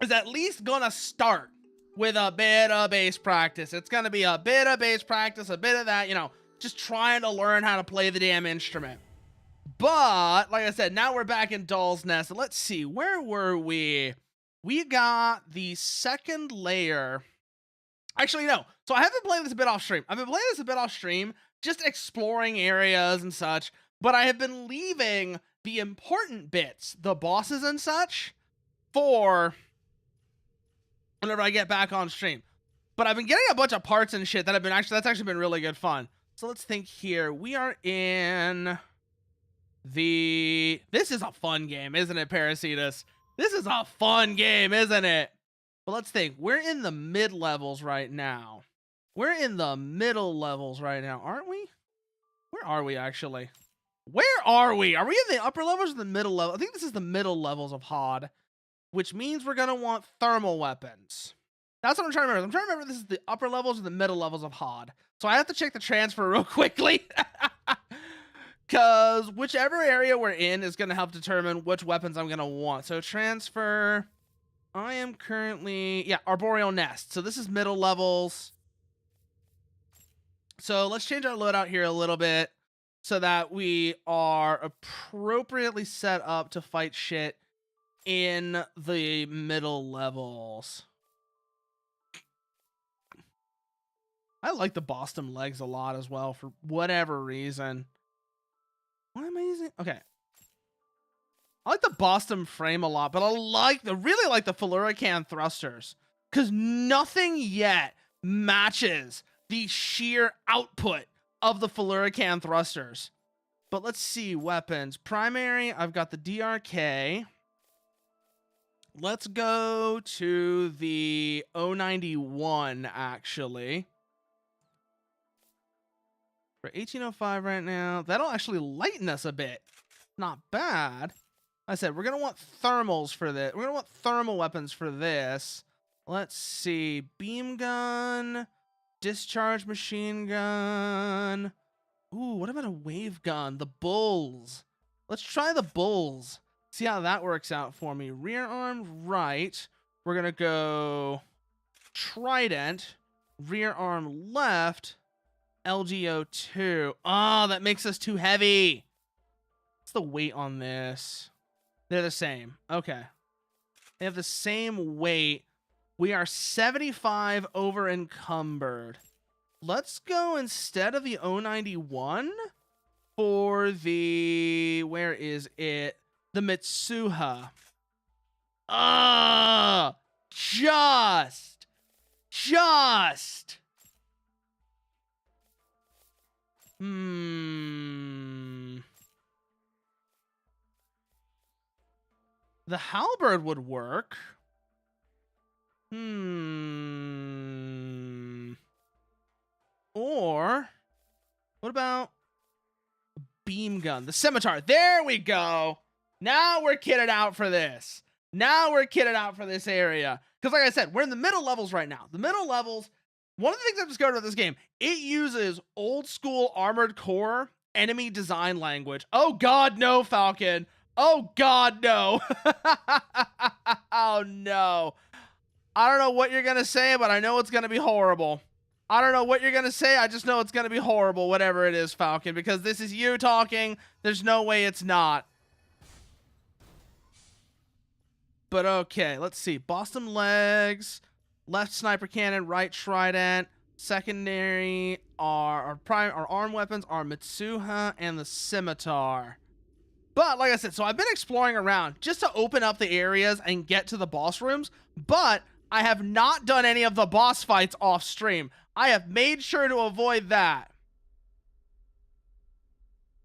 Is at least gonna start with a bit of base practice. It's gonna be a bit of base practice, a bit of that, just trying to learn how to play the damn instrument. But, like I said, now we're back in Doll's Nest. Let's see, where were we? We got the second layer. Actually, no. So I have been playing this a bit off stream. Just exploring areas and such. But I have been leaving the important bits, the bosses and such, for whenever I get back on stream. But I've been getting a bunch of parts and shit that that's actually been really good fun. So let's think here. We are in this is a fun game, isn't it, Parasitus? This is a fun game, isn't it? But let's think. We're in the mid levels right now. We're in the middle levels right now, aren't we? Where are we actually? Where are we? Are we in the upper levels or the middle level? I think this is the middle levels of HOD, which means we're gonna want thermal weapons. That's what I'm trying to remember. I'm trying to remember if this is the upper levels or the middle levels of HOD. So I have to check the transfer real quickly. Because whichever area we're in is going to help determine which weapons I'm going to want. So transfer. I am currently, Arboreal Nest. So this is middle levels. So let's change our loadout here a little bit so that we are appropriately set up to fight shit in the middle levels. I like the Boston legs a lot as well for whatever reason. What am I using? Okay. I like the Boston frame a lot, but I really like the Fluorican thrusters, because nothing yet matches the sheer output of the Fluorican thrusters. But let's see, weapons. Primary, I've got the DRK. Let's go to the 091, actually. For 1805 right now. That'll actually lighten us a bit. Not bad. I said, we're going to want thermals for this. We're going to want thermal weapons for this. Let's see. Beam gun. Discharge machine gun. Ooh, what about a wave gun? The bulls. Let's try the bulls. See how that works out for me. Rear arm right. We're going to go trident. Rear arm left. LGO2. Oh, that makes us too heavy. What's the weight on this? They're the same. Okay. They have the same weight. We are 75 over encumbered. Let's go instead of the 091 for the... Where is it? The Mitsuha. Just. The halberd would work. Or what about a beam gun? The scimitar. There we go. Now we're kitted out for this. Now we're kitted out for this area. Because like I said, we're in the middle levels right now. The middle levels, one of the things I've discovered about this game, it uses old school Armored Core enemy design language. Oh God, no, Falcon. Oh God, no. Oh no. I don't know what you're going to say, but I know it's going to be horrible. I don't know what you're going to say. I just know it's going to be horrible, whatever it is, Falcon, because this is you talking. There's no way it's not. But okay, let's see. Boston legs, left sniper cannon, right trident. Secondary our arm weapons are Mitsuha and the scimitar. But like I said, so I've been exploring around just to open up the areas and get to the boss rooms, but I have not done any of the boss fights off stream. I have made sure to avoid that.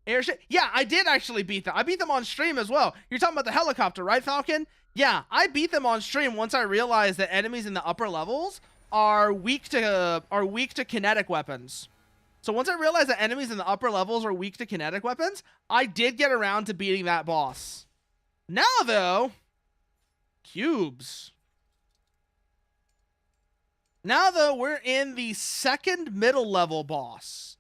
Airship? Yeah, I did actually beat them. I beat them on stream as well. You're talking about the helicopter, right, Falcon? Yeah, I beat them on stream once I realized that enemies in the upper levels are weak to kinetic weapons. So once I realized that enemies in the upper levels are weak to kinetic weapons, I did get around to beating that boss. Now though, cubes. Now though, we're in the second middle level boss.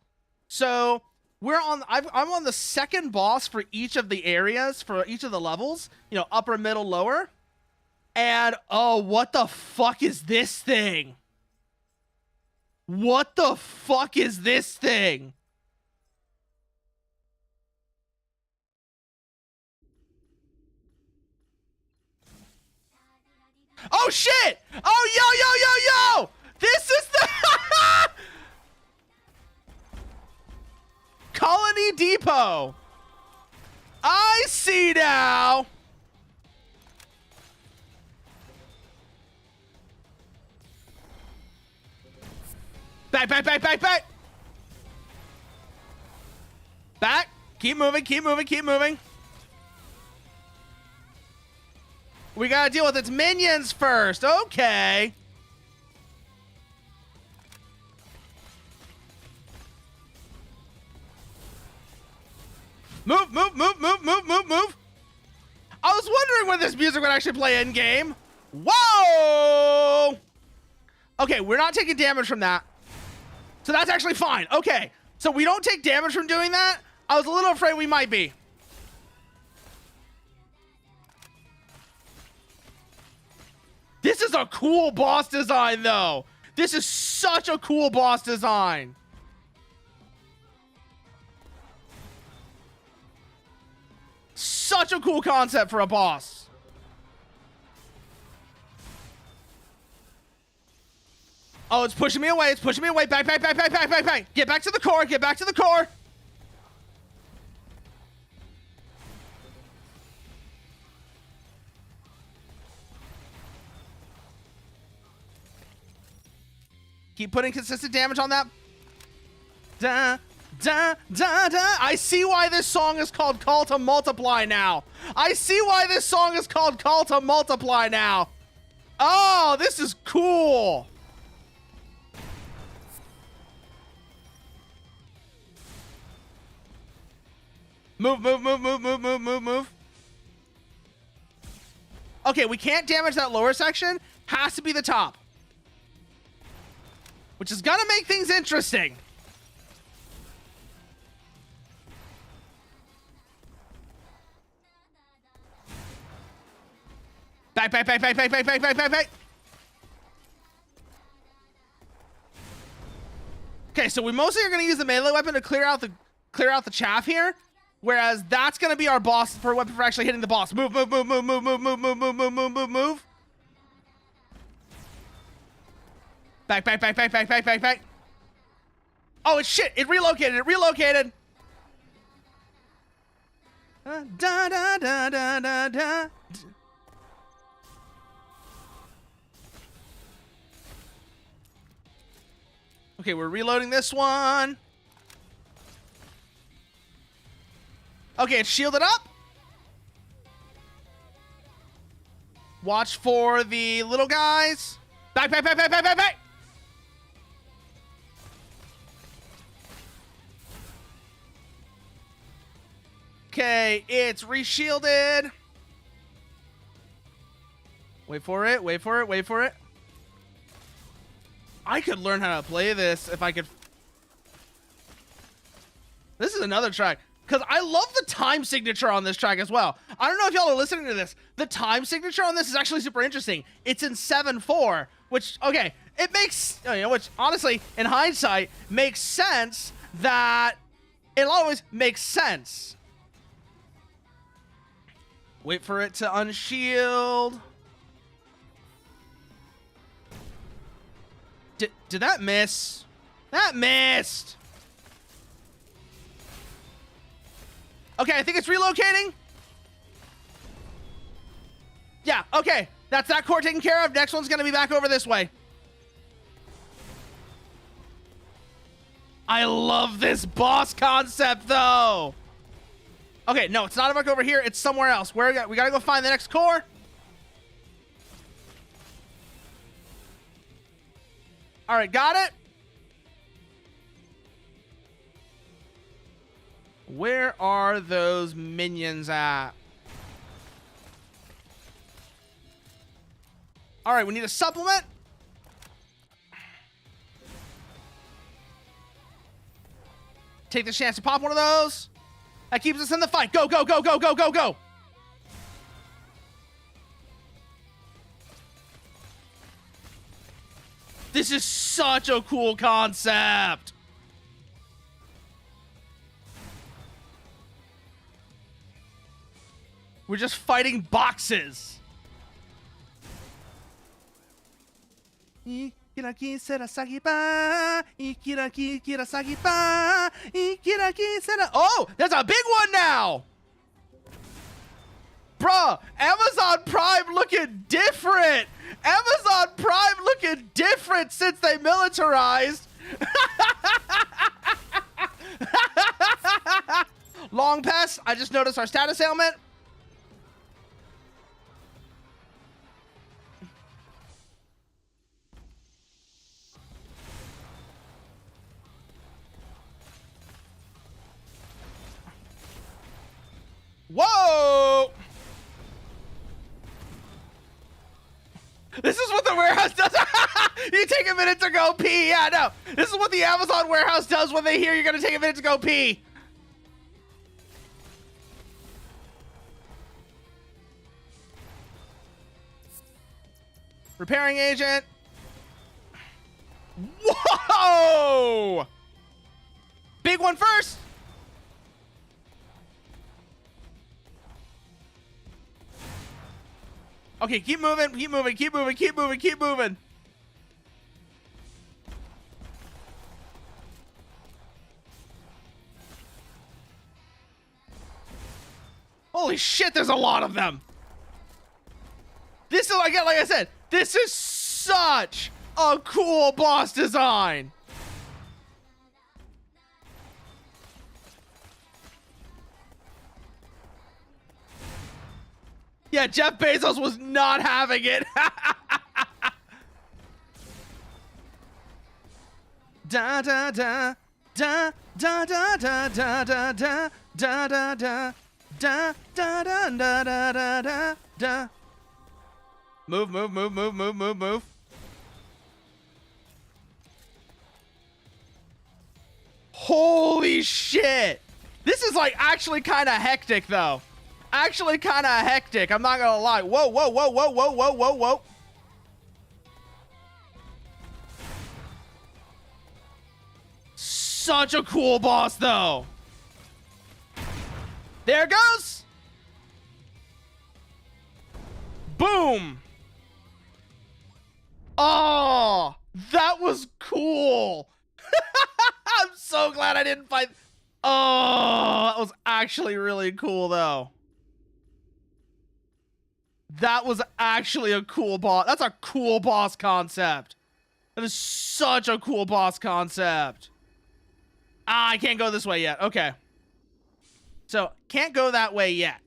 So I'm on the second boss for each of the areas, for each of the levels, you know, upper, middle, lower. And oh, what the fuck is this thing? What the fuck is this thing? Oh shit! Oh yo! This is the Colony Depot. I see now. Back. Back. Keep moving. We gotta deal with its minions first. Okay. Move. I was wondering when this music would actually play in game. Whoa! Okay, we're not taking damage from that. So that's actually fine. Okay, so we don't take damage from doing that. I was a little afraid we might be. This is a cool boss design, though. This is such a cool boss design. Such a cool concept for a boss. Oh, it's pushing me away. Back. Get back to the core. Keep putting consistent damage on that. Da. I see why this song is called Call to Multiply now. Oh, this is cool. Move. Okay, we can't damage that lower section. Has to be the top. Which is gonna make things interesting. Back. Okay, so we mostly are gonna use the melee weapon to clear out the chaff here. Whereas that's gonna be our boss for weapon for actually hitting the boss. Move. Back. Oh, it's shit. It relocated. Da. Okay, we're reloading this one. Okay, it's shielded up. Watch for the little guys. Back. Okay, it's reshielded. Wait for it. I could learn how to play this if I could. This is another track. Because I love the time signature on this track as well. I don't know if y'all are listening to this. The time signature on this is actually super interesting. It's in 7/4, which, okay, it makes, which honestly, in hindsight, makes sense that it always makes sense. Wait for it to unshield. Did that miss? That missed! Okay, I think it's relocating. Yeah, okay. That's that core taken care of. Next one's gonna be back over this way. I love this boss concept, though. Okay, no, it's not back over here. It's somewhere else. We gotta go find the next core. All right, got it. Where are those minions at? All right, we need a supplement. Take the chance to pop one of those. That keeps us in the fight. Go, go, go, go, go, go, go. This is such a cool concept. We're just fighting boxes. Oh, there's a big one now. Bruh, Amazon Prime looking different. Amazon Prime looking different since they militarized. Long pass. I just noticed our status ailment. Whoa! This is what the warehouse does. You take a minute to go pee. Yeah, no. This is what the Amazon warehouse does when they hear you're going to take a minute to go pee. Repairing agent. Whoa! Big one first. Okay, keep moving, keep moving, keep moving, keep moving, keep moving. Holy shit, there's a lot of them. This is, like I said, this is such a cool boss design. Yeah, Jeff Bezos was not having it. Da da da da da da da da da da da da da da da da da da da da. Move, move, move, move, move, move, move. Holy shit! This is like actually kind of hectic though. Actually kind of hectic, I'm not gonna lie. Whoa, whoa, whoa, whoa, whoa, whoa, whoa, whoa. Such a cool boss, though. There it goes. Boom. Oh, that was cool. I'm so glad I didn't fight. Oh, that was actually really cool, though. That was actually a cool boss. That's a cool boss concept. That is such a cool boss concept. Ah, I can't go this way yet. Okay. So, can't go that way yet.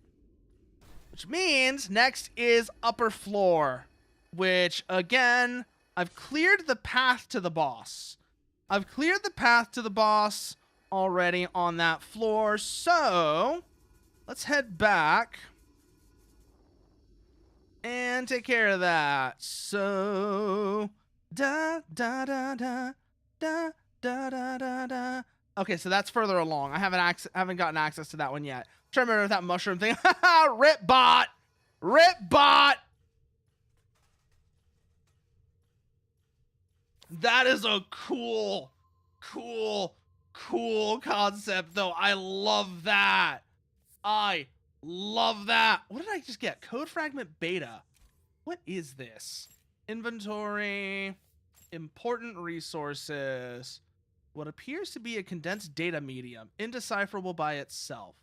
Which means next is upper floor. Which, again, I've cleared the path to the boss. I've cleared the path to the boss already on that floor. So, let's head back and take care of that. So, da da da da da da da da da. Okay, so that's further along. I haven't gotten access to that one yet. I'm trying to remember that mushroom thing. Rip bot, rip bot. That is a cool concept, though. I love that. I love that. What did I just get? Code fragment beta. What is this? Inventory. Important resources. What appears to be a condensed data medium, indecipherable by itself.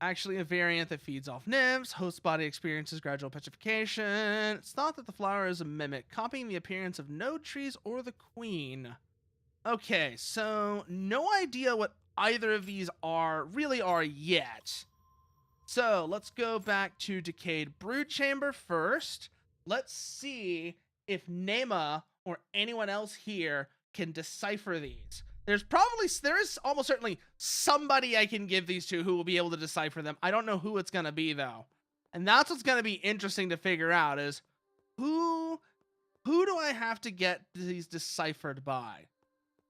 Actually a variant that feeds off nymphs. Host body experiences gradual petrification. It's thought that the flower is a mimic, copying the appearance of node trees or the queen. Okay, so no idea what either of these really are yet. So let's go back to Decayed Brood Chamber first. Let's see if Nema or anyone else here can decipher these. There is almost certainly somebody I can give these to who will be able to decipher them. I don't know who it's going to be, though. And that's what's going to be interesting to figure out is who do I have to get these deciphered by?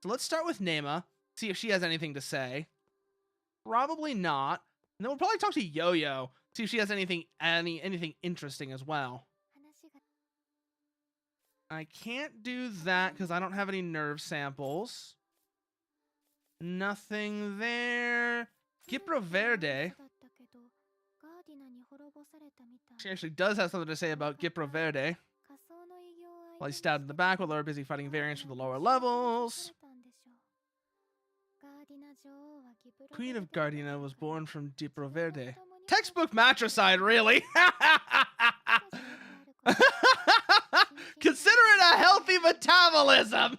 So let's start with Nema, see if she has anything to say. Probably not. And then we'll probably talk to Yo-Yo, see if she has anything interesting as well. I can't do that because I don't have any nerve samples. Nothing there. Gipro Verde. She actually does have something to say about Gipro Verde. While he's stabbed in the back while they're busy fighting variants from the lower levels. Queen of Gardena was born from Gipro Verde. Textbook matricide, really? Consider it a healthy metabolism.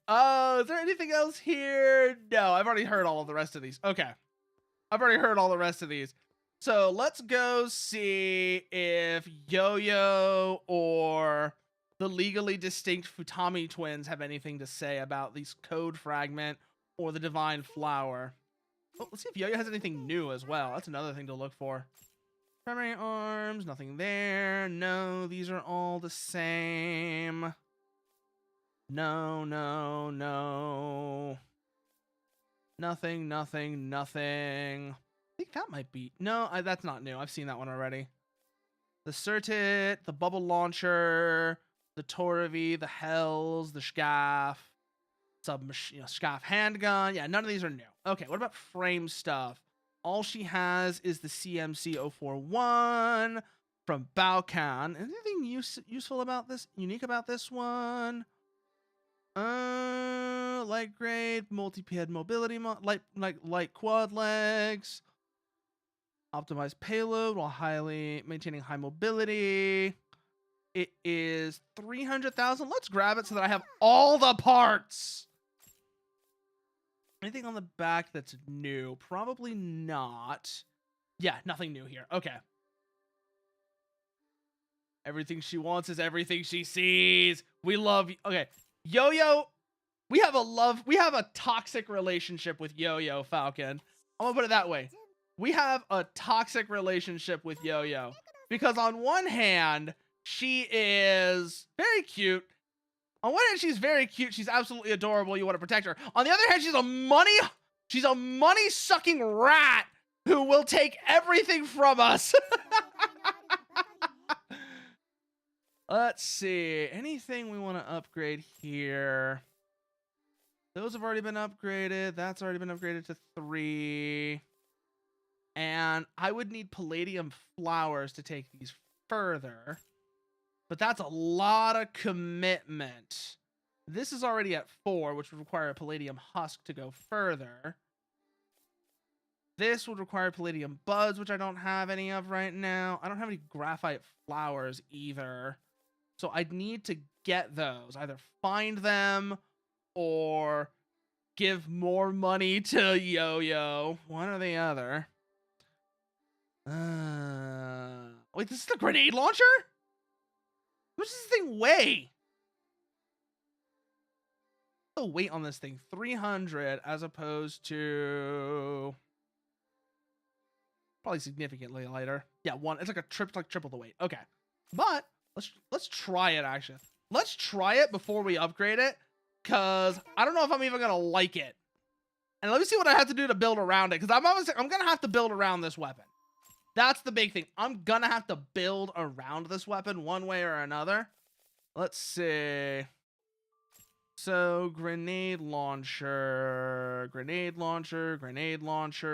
Oh, is there anything else here? No, I've already heard all of the rest of these. Okay. I've already heard all the rest of these. So let's go see if Yo-Yo or the legally distinct Futami twins have anything to say about these code fragment or the divine flower. Oh, let's see if Yo-Yo has anything new as well. That's another thing to look for. Primary arms, nothing there. No, these are all the same. No. Nothing. I think that might be... No, that's not new. I've seen that one already. The Certit, the Bubble Launcher, the Toravi, the Hells, the Scaff, Scaff Handgun. Yeah, none of these are new. Okay, what about frame stuff? All she has is the CMC 041 from Balkan. Anything useful about this? Unique about this one? Light grade, multi-pad mobility, light quad legs, optimized payload while maintaining high mobility. It is 300,000. Let's grab it so that I have all the parts. Anything on the back that's new? Probably not. Yeah, nothing new here. Okay. Everything she wants is everything she sees. We love... Okay. Yo-Yo, we have a toxic relationship with Yo-Yo, Falcon. I'm gonna put it that way. We have a toxic relationship with Yo-Yo. Because on one hand, she is very cute. On one hand, she's very cute. She's absolutely adorable. You want to protect her. On the other hand, she's a money-sucking rat who will take everything from us. Let's see. Anything we want to upgrade here? Those have already been upgraded. That's already been upgraded to 3. And I would need palladium flowers to take these further. But that's a lot of commitment. This is already at 4, which would require a palladium husk to go further. This would require palladium buds, which I don't have any of right now. I don't have any graphite flowers either. So I'd need to get those. Either find them or give more money to Yo-Yo. One or the other. Wait, this is the grenade launcher? How much does this thing weigh? The weight on this thing, 300 as opposed to probably significantly lighter. Yeah, it's like triple the weight. Okay. But let's try it actually. Let's try it before we upgrade it, cuz I don't know if I'm even going to like it. And let me see what I have to do to build around it, cuz I'm going to have to build around this weapon. That's the big thing. I'm going to have to build around this weapon one way or another. Let's see. So, grenade launcher.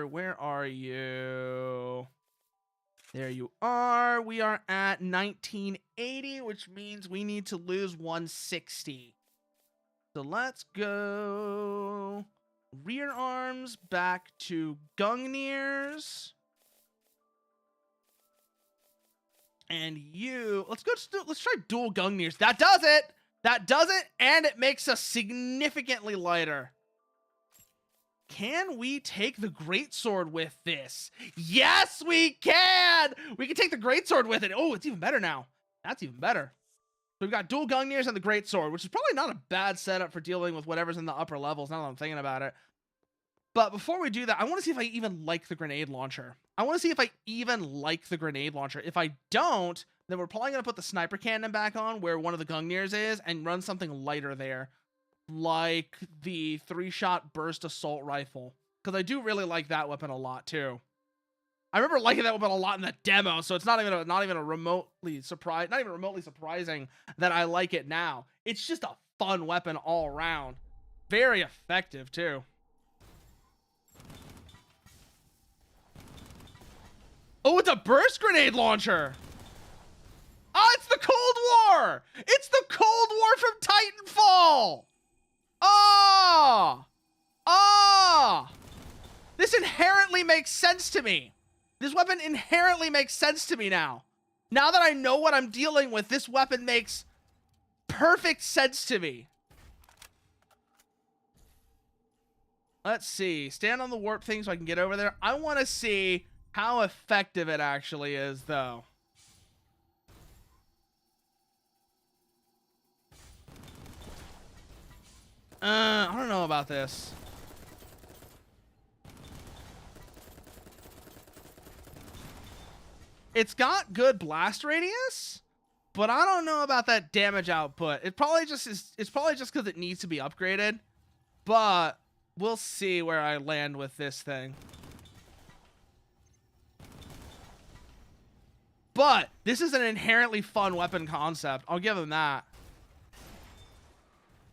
Where are you? There you are. We are at 1980, which means we need to lose 160. So let's go rear arms back to Gungnir's. And you, let's try dual Gungnir's. That does it. That does it, and it makes us significantly lighter. Can we take the greatsword with this? Yes, we can! We can take the greatsword with it. Oh, it's even better now. That's even better. So we've got dual Gungnir's and the greatsword, which is probably not a bad setup for dealing with whatever's in the upper levels, now that I'm thinking about it. But before we do that, I want to see if I even like the grenade launcher. If I don't, then we're probably going to put the sniper cannon back on where one of the Gungnir's is and run something lighter there, like the 3-shot burst assault rifle, because I do really like that weapon a lot too. I remember liking that weapon a lot in the demo, so it's not even remotely surprising that I like it now. It's just a fun weapon all around. Very effective too. Oh, it's a burst grenade launcher. Oh, it's the Cold War. It's the Cold War from Titanfall. This inherently makes sense to me. This weapon inherently makes sense to me now. Now that I know what I'm dealing with, this weapon makes perfect sense to me. Let's see. Stand on the warp thing so I can get over there. I want to see how effective it actually is, though. I don't know about this. It's got good blast radius, but I don't know about that damage output. It probably just is. It's probably just because it needs to be upgraded, but we'll see where I land with this thing. But this is an inherently fun weapon concept. I'll give them that.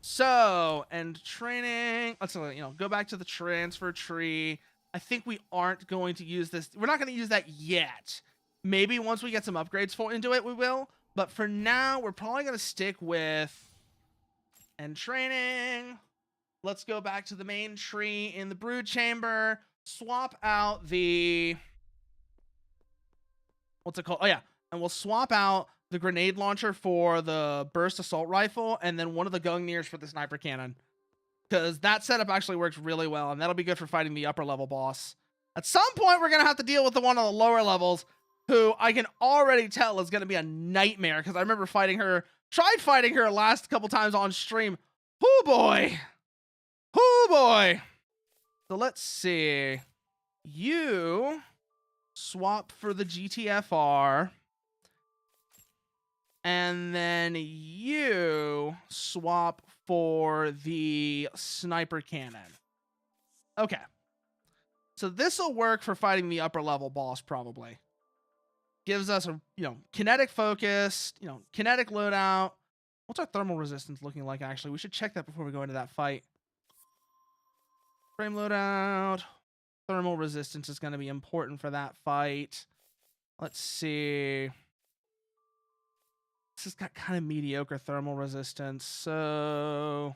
So, and training. Let's go back to the transfer tree. I think we aren't going to use this. We're not going to use that yet. Maybe once we get some upgrades into it, we will. But for now, we're probably going to stick with and training. Let's go back to the main tree in the brood chamber. Swap out the... What's it called? Oh, yeah. And we'll swap out the grenade launcher for the burst assault rifle, and then one of the Gungnir's for the sniper cannon. Because that setup actually works really well, and that'll be good for fighting the upper level boss. At some point, we're going to have to deal with the one on the lower levels, who I can already tell is going to be a nightmare, because I remember tried fighting her last couple times on stream. Oh boy. Oh boy. So let's see. You swap for the GTFR. And then you swap for the sniper cannon. Okay. So this will work for fighting the upper level boss, probably. Gives us a, kinetic focus, kinetic loadout. What's our thermal resistance looking like, actually? We should check that before we go into that fight. Frame loadout. Thermal resistance is going to be important for that fight. Let's see. This has got kind of mediocre thermal resistance. So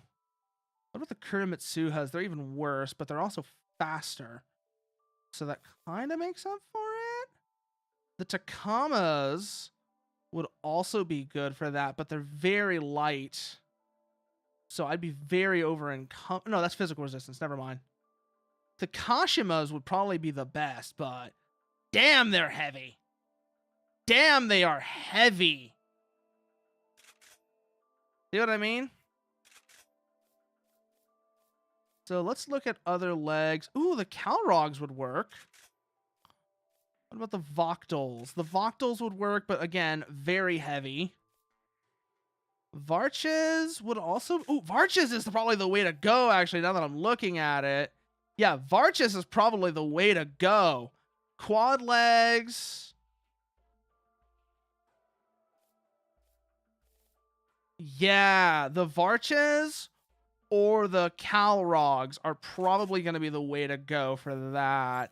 what about the Kurimitsu has? They're even worse, but they're also faster. So that kind of makes up for it. The Takamas would also be good for that, but they're very light. So I'd be very over-encumbered. No, that's physical resistance. Never mind. The Kashimas would probably be the best, but damn, they're heavy. Damn, they are heavy. See what I mean? So let's look at other legs. Ooh, the Kalrogs would work. What about the Voctals? The Voctals would work, but again, very heavy. Varches would also... Ooh, Varches is probably the way to go, actually, now that I'm looking at it. Yeah, Varches is probably the way to go. Quad legs... Yeah, the Varches or the Kalrogs are probably going to be the way to go for that.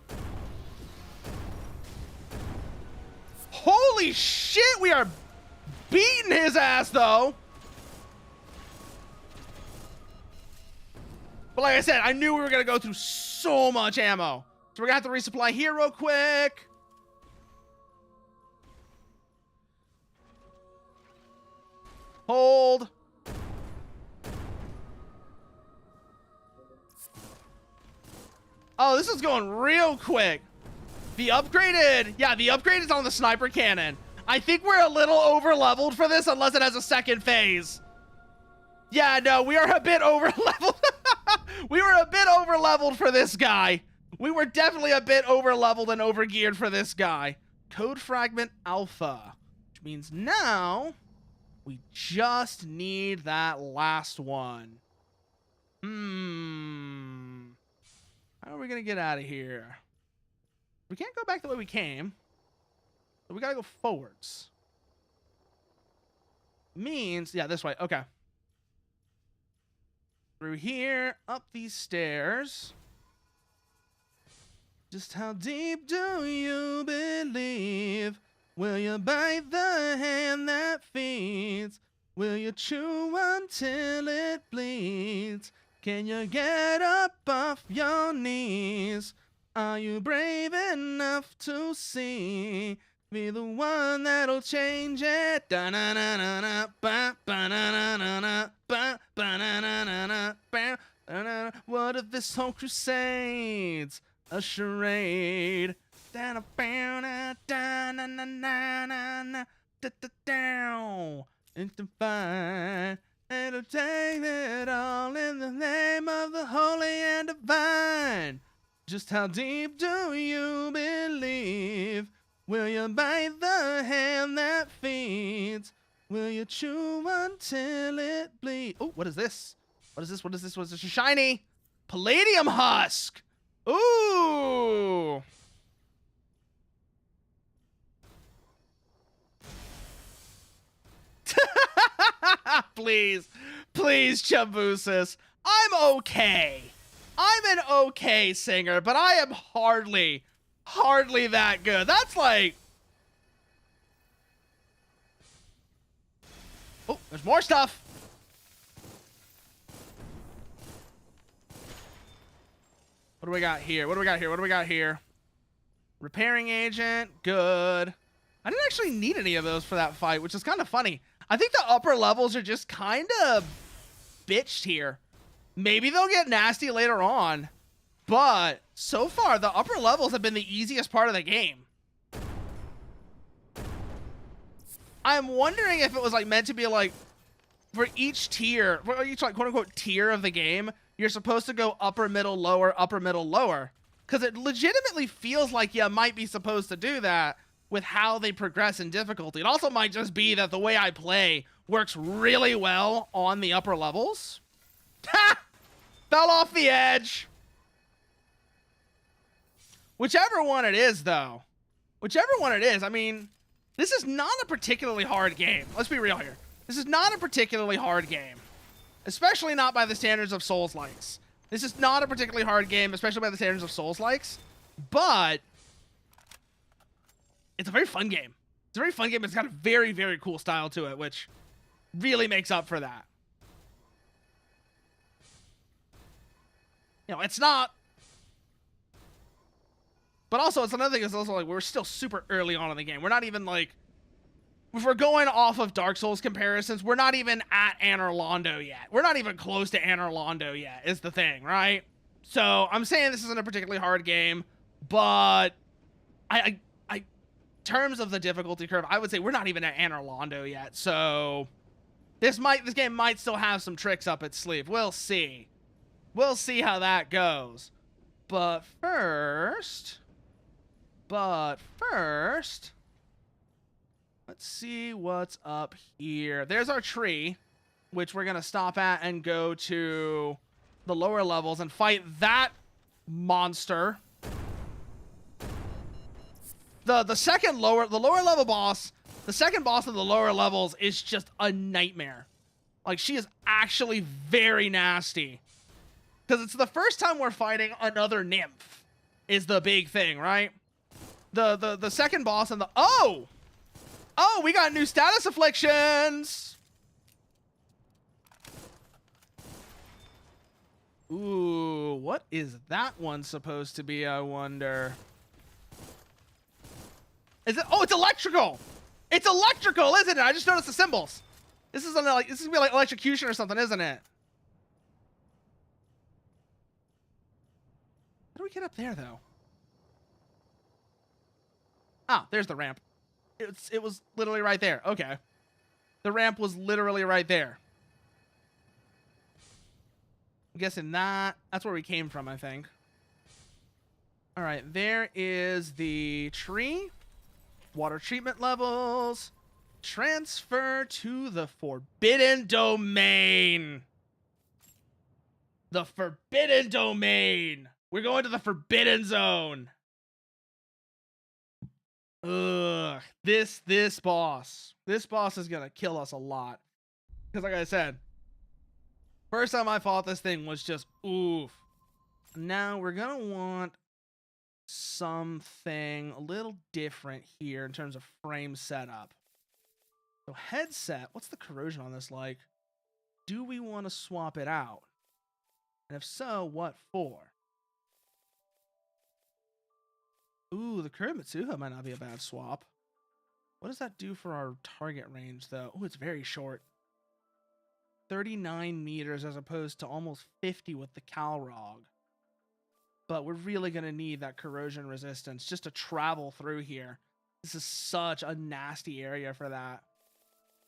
Holy shit, we are beating his ass, though. But like I said, I knew we were going to go through so much ammo. So we're going to have to resupply here real quick. Hold. Oh, this is going real quick. The upgraded, yeah, the upgrade is on the sniper cannon. I think we're a little over leveled for this unless it has a second phase. Yeah, no, we are a bit over leveled. We were a bit over leveled for this guy. We were definitely a bit over leveled and over geared for this guy. Code fragment alpha, which means now we just need that last one. How are we gonna get out of here? We can't go back the way we came. So we gotta go forwards. Means, yeah, this way. Okay. Through here, up these stairs. Just how deep do you believe? Will you bite the hand that feeds? Will you chew until it bleeds? Can you get up off your knees? Are you brave enough to see? Be the one that'll change it. What if this whole crusade's a charade? Down. Into fine. It'll take it all in the name of the holy and divine. Just how deep do you believe? Will you bite the hand that feeds? Will you chew until it bleeds? Oh, what is this? What is this? What is this? What is this? Shiny palladium husk. Ooh. Please, please, Chambusis. I'm okay. I'm an okay singer, but I am hardly that good. That's like... Oh, there's more stuff. What do we got here? What do we got here? What do we got here? Repairing agent. Good. I didn't actually need any of those for that fight, which is kind of funny. I think the upper levels are just kind of bitched here. Maybe they'll get nasty later on. But so far, the upper levels have been the easiest part of the game. I'm wondering if it was like meant to be like for each tier, for each like quote unquote tier of the game, you're supposed to go upper, middle, lower, upper, middle, lower. Because it legitimately feels like you might be supposed to do that with how they progress in difficulty. It also might just be that the way I play works really well on the upper levels. Ha! Fell off the edge. Whichever one it is, though. Whichever one it is, I mean, this is not a particularly hard game. Let's be real here. This is not a particularly hard game. Especially not by the standards of Souls-likes. This is not a particularly hard game, especially by the standards of Souls-likes. But it's a very fun game. It's a very fun game. It's got a very, very cool style to it, which really makes up for that. You know, it's not... But also, it's another thing is also like, we're still super early on in the game. We're not even like... If we're going off of Dark Souls comparisons, we're not even at Anor Londo yet. We're not even close to Anor Londo yet, is the thing, right? So, I'm saying this isn't a particularly hard game, but... in terms of the difficulty curve, I would say we're not even at Anor Londo yet, so... This game might still have some tricks up its sleeve. We'll see. We'll see how that goes. But first... let's see what's up here. There's our tree, which we're going to stop at and go to the lower levels and fight that monster. The lower level boss, the second boss of the lower levels is just a nightmare. Like, she is actually very nasty. Because it's the first time we're fighting another nymph is the big thing, right? The second boss and the... Oh! Oh, we got new status afflictions. Ooh, what is that one supposed to be, I wonder? Is it? Oh, it's electrical. It's electrical, isn't it? I just noticed the symbols. This is like, this is gonna be like electrocution or something, isn't it? How do we get up there, though? Ah, there's the ramp. It was literally right there. Okay. The ramp was literally right there. I'm guessing that's where we came from, I think. All right, there is the tree. Water treatment levels. Transfer to the Forbidden Domain. The Forbidden Domain. We're going to the Forbidden Zone. Ugh. This boss. This boss is gonna kill us a lot. Because like I said, first time I fought this thing was just oof. Now we're gonna want something a little different here in terms of frame setup. So headset, what's the corrosion on this like? Do we want to swap it out? And if so, what for? Ooh, the current Mitsuha might not be a bad swap. What does that do for our target range, though? Oh, it's very short. 39 meters as opposed to almost 50 with the Calrog. But we're really going to need that corrosion resistance just to travel through here. This is such a nasty area for that.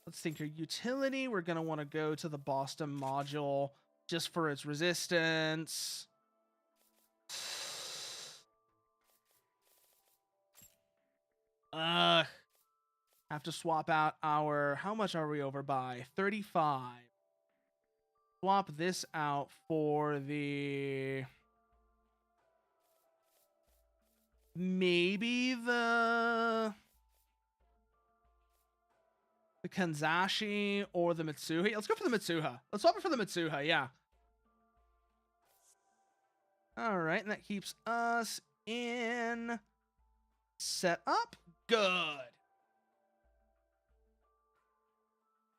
Let's think your utility. We're going to want to go to the Boston module just for its resistance. Have to swap out our... How much are we over by? 35. Swap this out for the... Maybe the Kanzashi or the Mitsuha. Let's go for the Mitsuha. Let's swap it for the Mitsuha, yeah. All right, and that keeps us in set up. Good.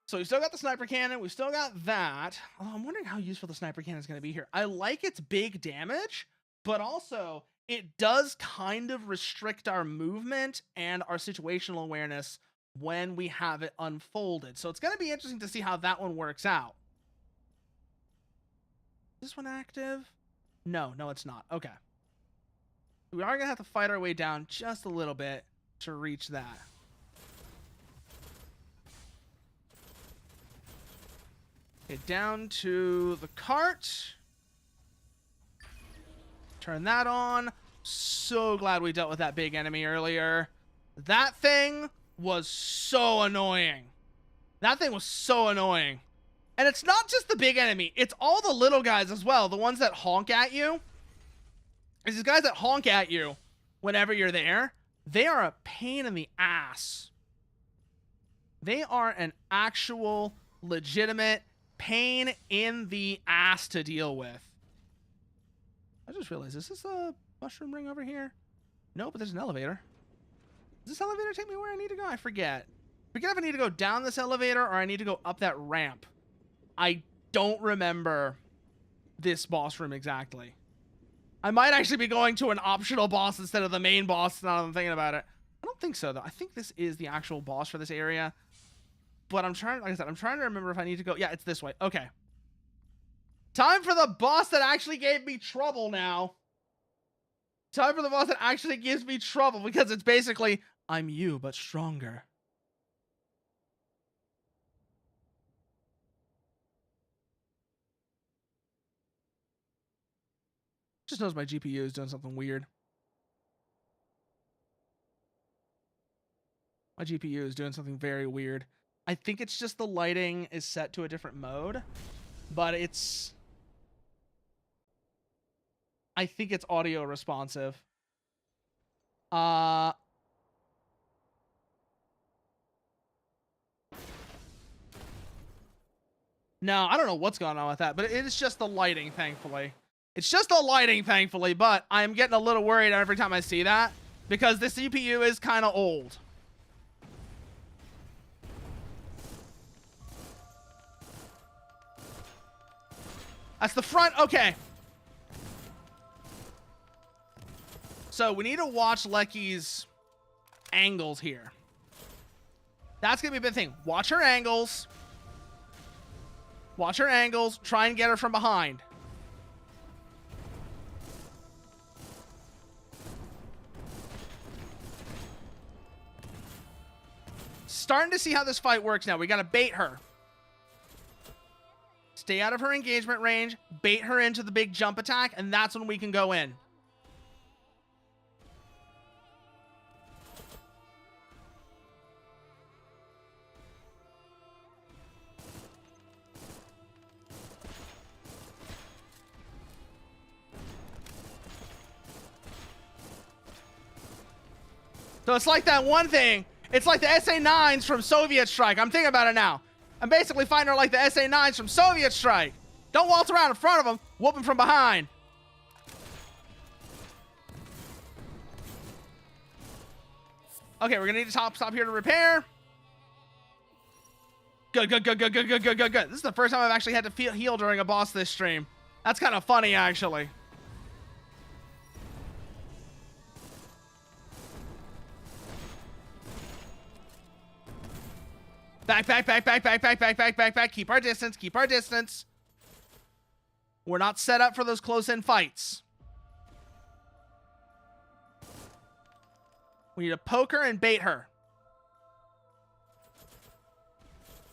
So we still got the sniper cannon. We still got that. Although I'm wondering how useful the sniper cannon is going to be here. I like its big damage, but also it does kind of restrict our movement and our situational awareness when we have it unfolded. So it's going to be interesting to see how that one works out. Is this one active? No, it's not. Okay. We are going to have to fight our way down just a little bit to reach that. Okay, down to the cart. Turn that on. So glad we dealt with that big enemy earlier. That thing was so annoying. That thing was so annoying. And it's not just the big enemy. It's all the little guys as well. The ones that honk at you. These guys that honk at you whenever you're there. They are a pain in the ass. They are an actual, legitimate pain in the ass to deal with. I just realized, is this a mushroom ring over here? No, but there's an elevator. Does this elevator take me where I need to go? I forget. Forget if I need to go down this elevator or I need to go up that ramp. I don't remember this boss room exactly. I might actually be going to an optional boss instead of the main boss now that I'm thinking about it. I don't think so, though. I think this is the actual boss for this area. But I'm trying, like I said, I'm trying to remember if I need to go. Yeah, it's this way. Okay. Time for the boss that actually gave me trouble now. Time for the boss that actually gives me trouble because it's basically, I'm you, but stronger. Just knows my GPU is doing something weird. My GPU is doing something very weird. I think it's just the lighting is set to a different mode, but it's... I think it's audio responsive. No, I don't know what's going on with that, but it is just the lighting, thankfully. It's just the lighting, thankfully, but I'm getting a little worried every time I see that because this CPU is kind of old. That's the front. Okay. So we need to watch Lecky's angles here. That's going to be a big thing. Watch her angles. Watch her angles. Try and get her from behind. Starting to see how this fight works now. We got to bait her. Stay out of her engagement range. Bait her into the big jump attack, and that's when we can go in. So it's like that one thing. It's like the SA-9s from Soviet Strike. I'm thinking about it now. I'm basically fighting her like the SA-9s from Soviet Strike. Don't waltz around in front of them. Whoop them from behind. Okay, we're going to need to stop here to repair. Good. This is the first time I've actually had to heal during a boss this stream. That's kind of funny, actually. Back. Keep our distance. We're not set up for those close-in fights. We need to poke her and bait her.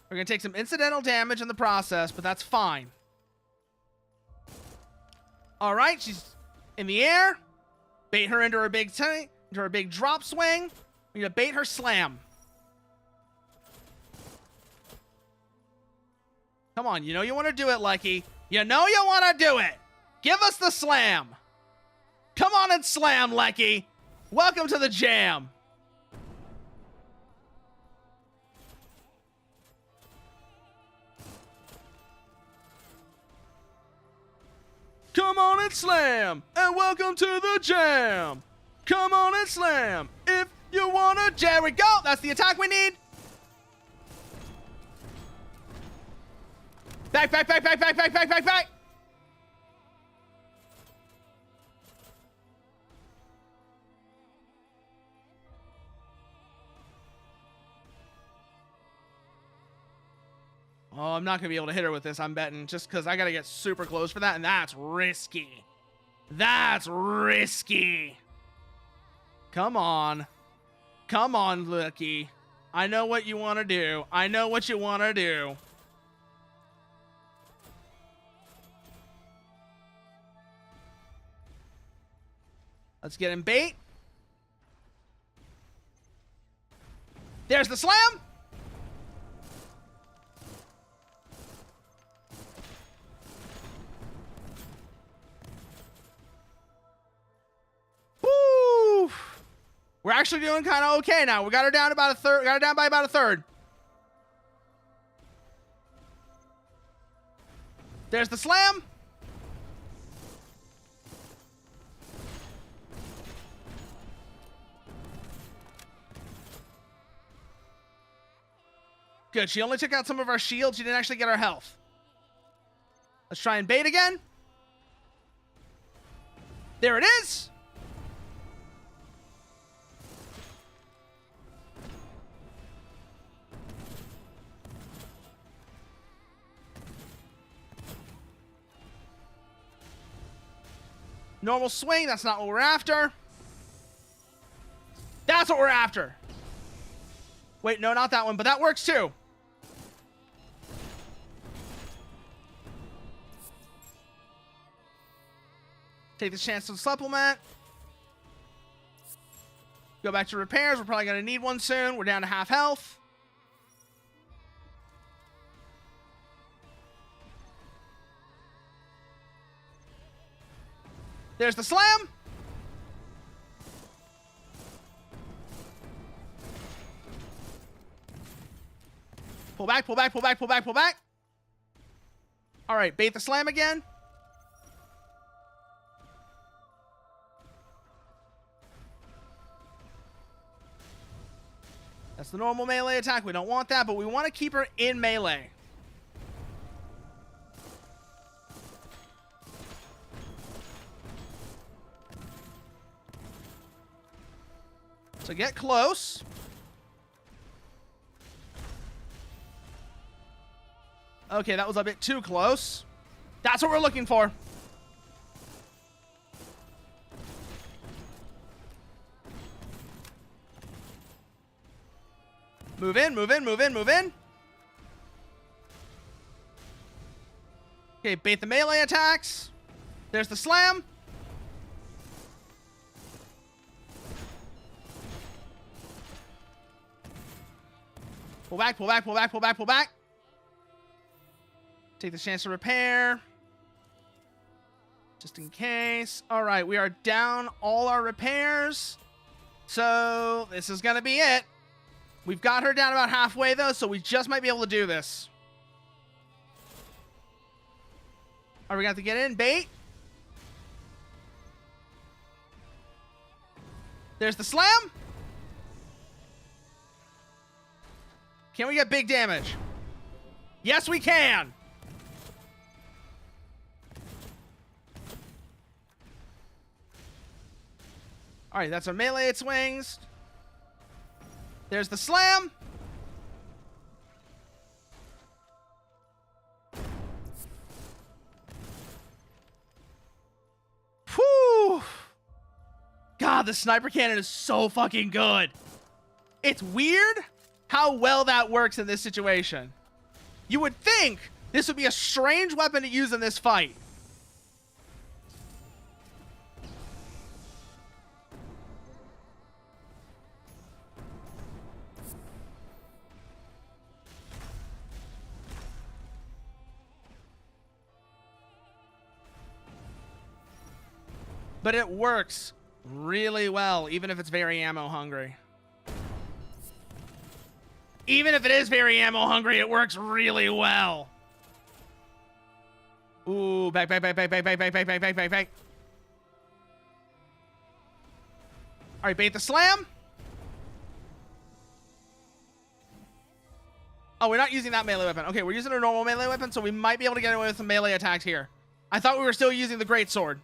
We're going to take some incidental damage in the process, but that's fine. All right, she's in the air. Bait her into her big drop swing. We need to bait her slam. Come on, you know you want to do it, Lecky. You know you want to do it. Give us the slam. Come on and slam, Lecky. Welcome to the jam. Come on and slam. And welcome to the jam. Come on and slam. If you want to jam. There we go. That's the attack we need. Back. Oh, I'm not going to be able to hit her with this, I'm betting, just because I got to get super close for that, and that's risky. That's risky. Come on. Come on, Lucky. I know what you want to do. Let's get him bait. There's the slam. Woo! We're actually doing kind of okay now. We got her down about a third. Got her down by about a third. There's the slam. Good. She only took out some of our shields. She didn't actually get our health. Let's try and bait again. There it is. Normal swing. That's not what we're after. That's what we're after. Wait, no, not that one, but that works too. Take this chance to supplement. Go back to repairs. We're probably going to need one soon. We're down to half health. There's the slam. Pull back. All right, bait the slam again. That's the normal melee attack. We don't want that, but we want to keep her in melee. So get close. Okay, that was a bit too close. That's what we're looking for. Move in, move in, move in, move in. Okay, bait the melee attacks. There's the slam. Pull back, pull back, pull back, pull back, pull back. Take the chance to repair. Just in case. All right, we are down all our repairs. So this is going to be it. We've got her down about halfway, though, so we just might be able to do this. Are we going to have to get in? Bait. There's the slam. Can we get big damage? Yes, we can. All right, that's our melee. It swings. There's the slam. Whew. God, the sniper cannon is so fucking good. It's weird how well that works in this situation. You would think this would be a strange weapon to use in this fight. But it works really well, even if it's very ammo hungry. Even if it is very ammo hungry, it works really well. Ooh, back, back, back, back, back, back, back, back, back, back, back, back. All right, bait the slam. Oh, we're not using that melee weapon. Okay, we're using a normal melee weapon, so we might be able to get away with some melee attacks here. I thought we were still using the greatsword.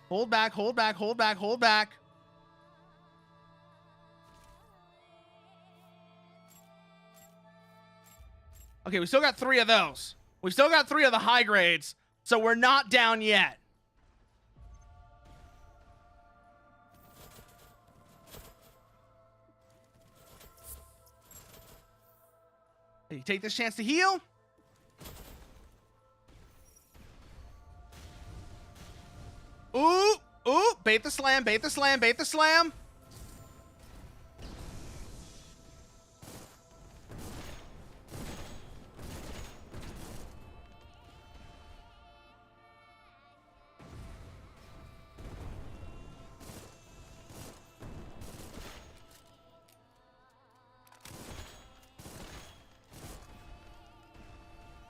Hold back, hold back, hold back, hold back. Okay, we still got 3 of those. We've still got 3 of the high grades, so we're not down yet. You take this chance to heal. Ooh, ooh, bait the slam, bait the slam, bait the slam.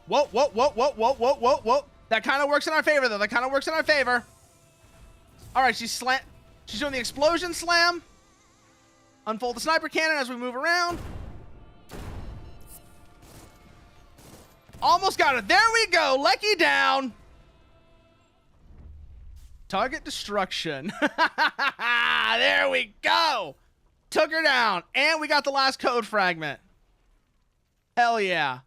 Whoa, whoa, whoa, whoa, whoa, whoa, whoa, whoa. That kind of works in our favor, though. That kind of works in our favor. All right, she's doing the explosion slam. Unfold the sniper cannon as we move around. Almost got it. There we go. Lecky down. Target destruction. There we go. Took her down. And we got the last code fragment. Hell yeah.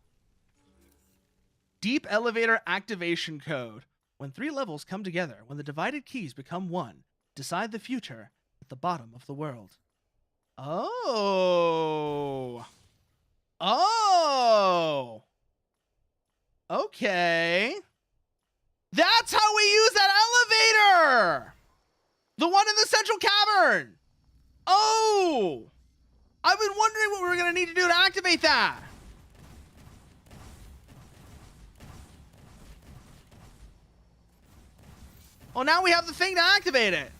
Deep elevator activation code. When 3 levels come together, when the divided keys become one, decide the future at the bottom of the world. Oh. Oh. Okay. That's how we use that elevator! The one in the central cavern! Oh! I've been wondering what we were going to need to do to activate that. Well, now we have the thing to activate it.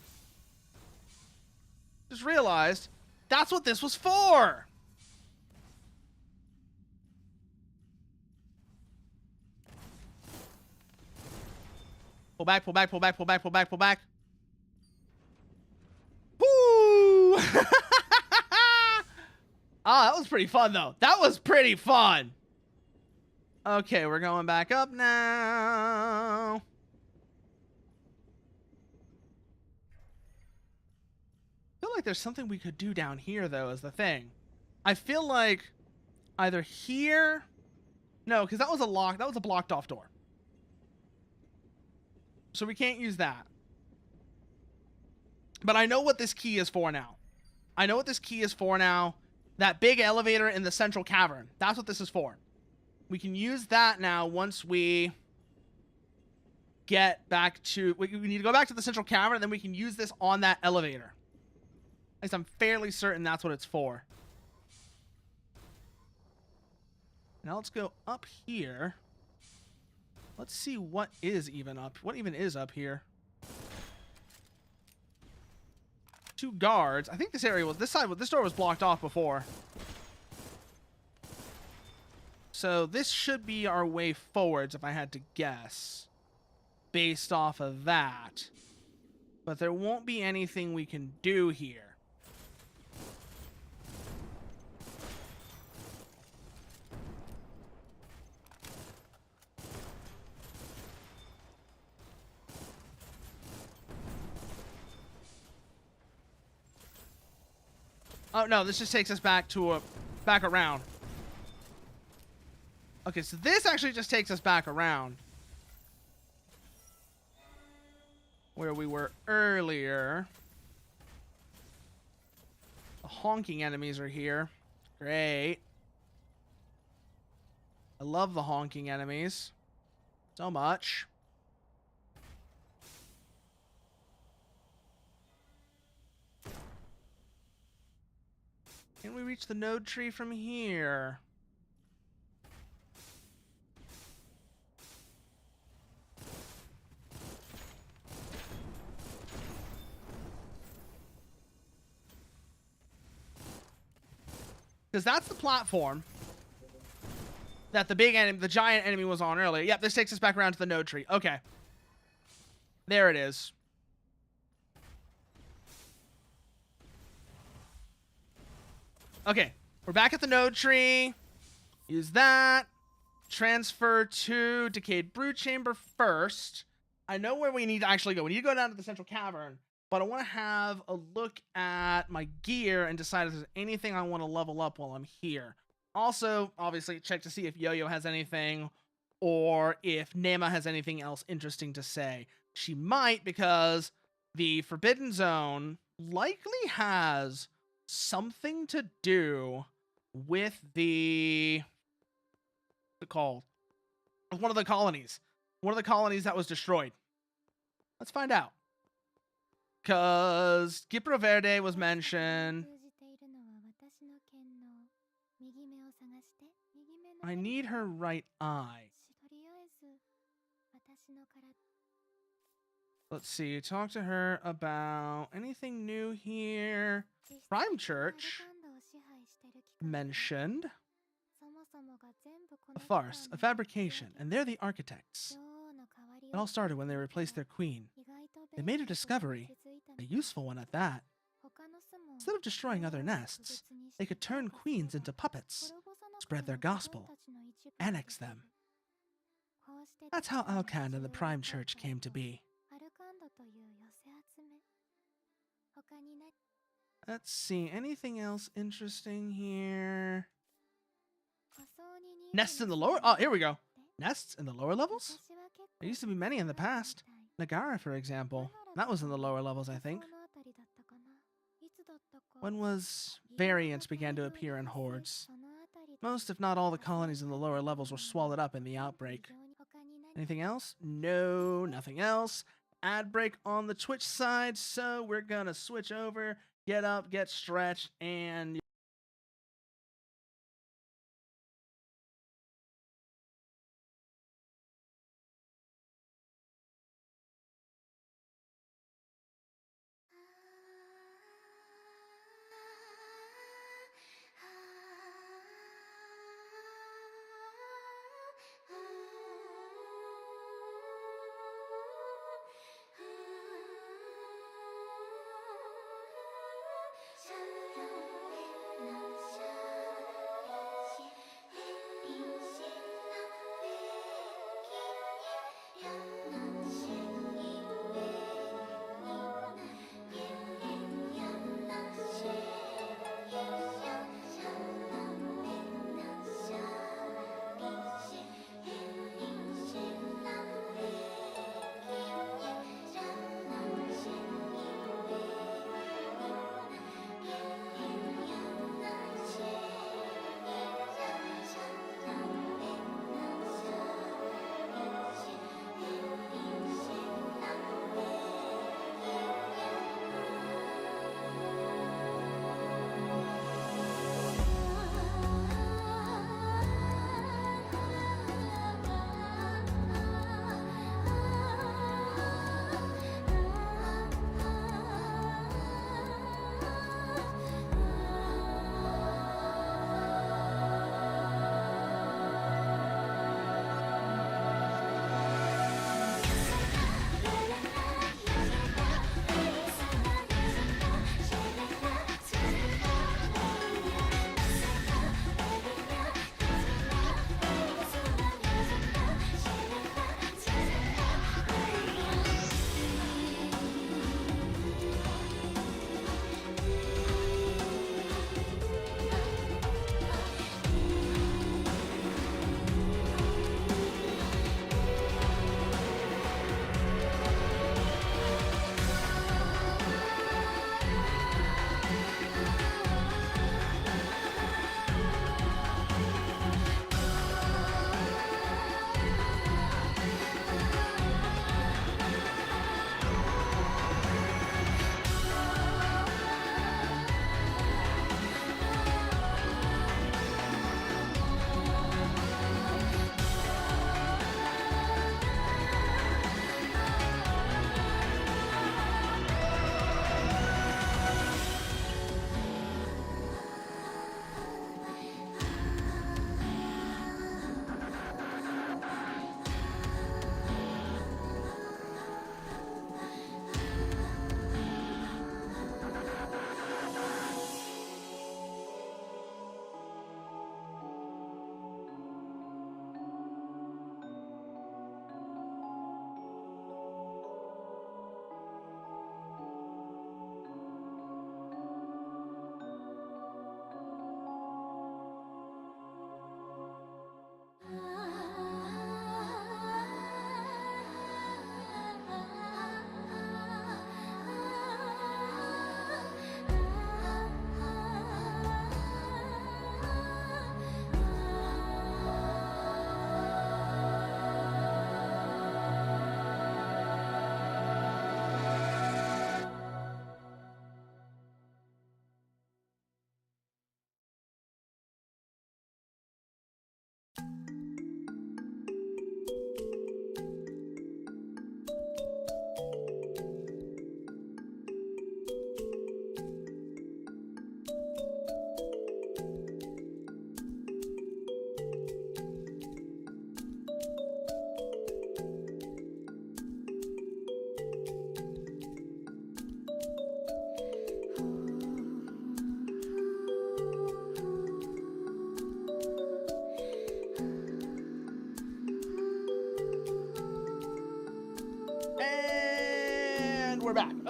Just realized that's what this was for. Pull back, pull back, pull back, pull back, pull back, pull back. Woo! Oh, that was pretty fun, though. That was pretty fun. Okay, we're going back up now. I feel like there's something we could do down here, though, is the thing. I feel like either here... No, because that was a lock. That was a blocked off door. So we can't use that. But I know what this key is for now. I know what this key is for now. That big elevator in the central cavern. That's what this is for. We can use that now once we get back to... We need to go back to the central cavern, and then we can use this on that elevator. At least I'm fairly certain that's what it's for. Now let's go up here. Let's see what is even up. What even is up here? 2 guards. I think this area was... This door was blocked off before. So this should be our way forwards, if I had to guess. Based off of that. But there won't be anything we can do here. Oh, no, this just takes us back to back around. Okay, so this actually just takes us back around. Where we were earlier. The honking enemies are here. Great. I love the honking enemies. So much. Can we reach the node tree from here? Because that's the platform that the big enemy, the giant enemy was on earlier. Yep, this takes us back around to the node tree. Okay. There it is. Okay, we're back at the node tree. Use that. Transfer to Decayed Brood Chamber first. I know where we need to actually go. We need to go down to the central cavern, but I want to have a look at my gear and decide if there's anything I want to level up while I'm here. Also, obviously, check to see if Yo-Yo has anything or if Nema has anything else interesting to say. She might, because the Forbidden Zone likely has something to do with what's it called? One of the colonies. One of the colonies that was destroyed. Let's find out. Because Gipro Verde was mentioned. I need her right eye. Let's see. Talk to her about anything new here. Prime Church mentioned a farce, a fabrication, and they're the architects. It all started when they replaced their queen. They made a discovery, a useful one at that. Instead of destroying other nests, they could turn queens into puppets, spread their gospel, annex them. That's how Alcan and the Prime Church came to be. Let's see, anything else interesting here? Nests in the lower... Oh, here we go. Nests in the lower levels? There used to be many in the past. Nagara, for example. That was in the lower levels, I think. When was variants began to appear in hordes? Most, if not all, the colonies in the lower levels were swallowed up in the outbreak. Anything else? No, nothing else. Ad break on the Twitch side, so we're gonna switch over, get up, get stretched, and...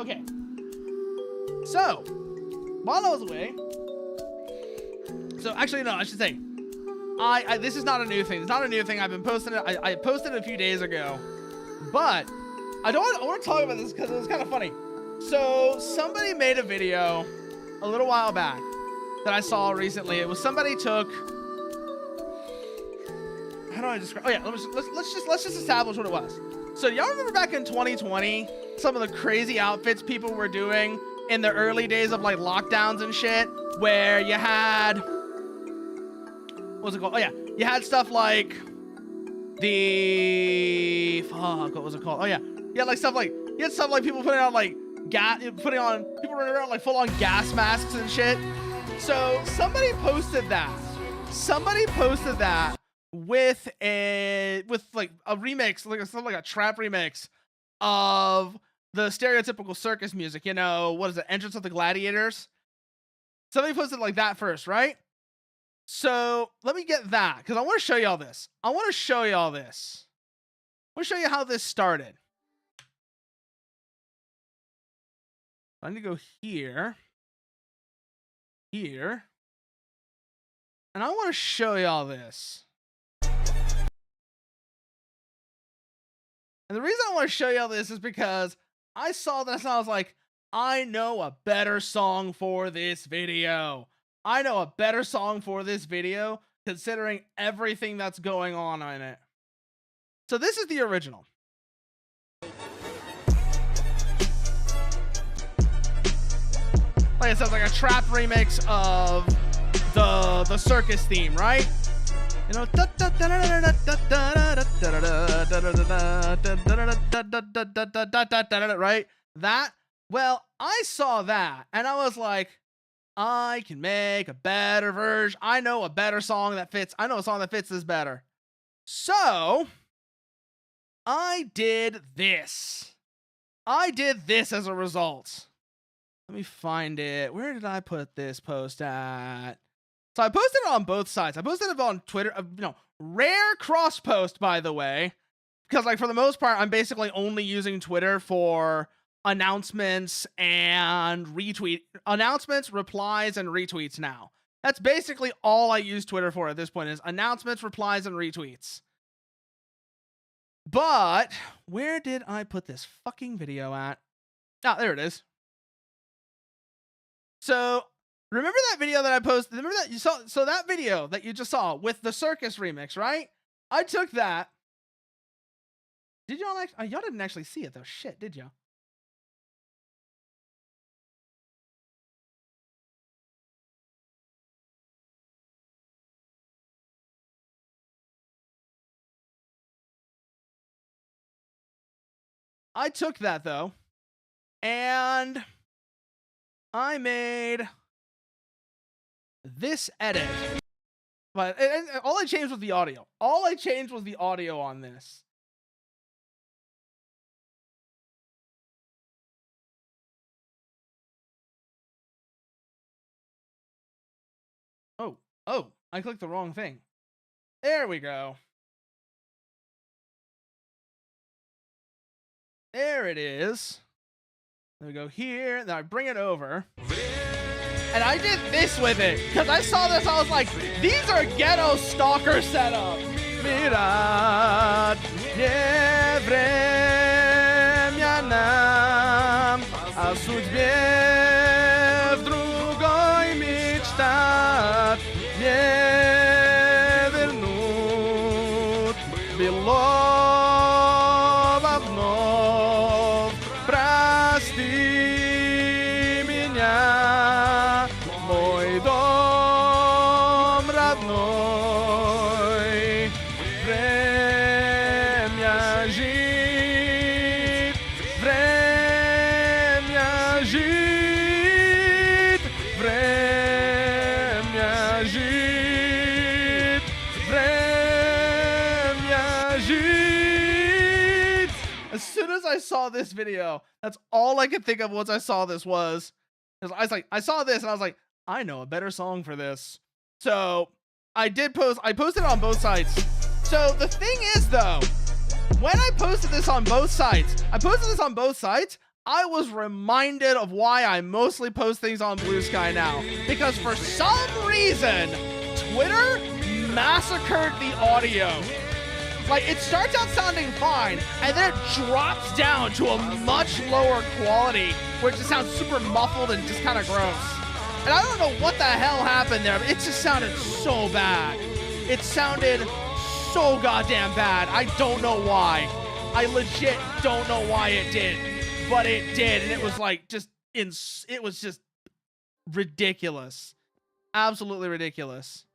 Okay. So, while I was away, so actually, no, I should say, this is not a new thing. It's not a new thing. I've been posting it. I posted it a few days ago, but I want to talk about this because it was kind of funny. So somebody made a video a little while back that I saw recently. It was somebody took, how do I describe? Oh yeah, let's just establish what it was. So y'all remember back in 2020, some of the crazy outfits people were doing in the early days of like lockdowns and shit, where you had, what was it called? Oh yeah, you had stuff like the, fuck, what was it called? Oh yeah, you had stuff like people putting on like people running around like full on gas masks and shit. So somebody posted that with like a remix, like a trap remix of the stereotypical circus music. You know, what is it? Entrance of the Gladiators. Somebody posted like that first, right? So let me get that, because I want to show y'all this. I want to show you how this started. I need to go here, and I want to show y'all this. And the reason I want to show y'all this is because I saw this and I was like, I know a better song for this video. Considering everything that's going on in it. So this is the original. Like it sounds like a trap remix of the circus theme, right? You know, right? That. Well, I saw that and I was like, I can make a better version. I know a better song that fits. I know a song that fits this better. So I did this. As a result. Let me find it. Where did I put this post at? So I posted it on both sides. I posted it on Twitter. Rare cross post, by the way, because like for the most part, I'm basically only using Twitter for announcements and announcements, replies, and retweets now. That's basically all I use Twitter for at this point, is announcements, replies, and retweets. But where did I put this fucking video at? Ah, there it is. So remember that video that I posted? Remember that you saw? So that video that you just saw with the circus remix, right? I took that. Did y'all actually? Y'all didn't actually see it though. Shit, did y'all? I took that though, and I made this edit. But all I changed was the audio. All I changed was the audio on this. Oh, I clicked the wrong thing. There we go. There it is. Then we go here, then I bring it over. And I did this with it, because I saw this, I was like, these are ghetto stalker setups. Mirad, nie vremia nam, a судьбе в другой мечтать не вернут былого вновь. Прости меня, мой дом родной. Время жить, время жить, время жить, время жить. As soon as I saw this video, that's all I could think of once I saw this was, because I was like, I saw this and I was like, I know a better song for this. So I posted it on both sides. So the thing is though, when I posted this on both sides, I was reminded of why I mostly post things on Blue Sky now. Because for some reason, Twitter massacred the audio. Like, it starts out sounding fine, and then it drops down to a much lower quality, where it just sounds super muffled and just kind of gross. And I don't know what the hell happened there, but it just sounded so bad. It sounded so goddamn bad. I don't know why. I legit don't know why it did. But it did, and it was like it was just ridiculous. Absolutely ridiculous.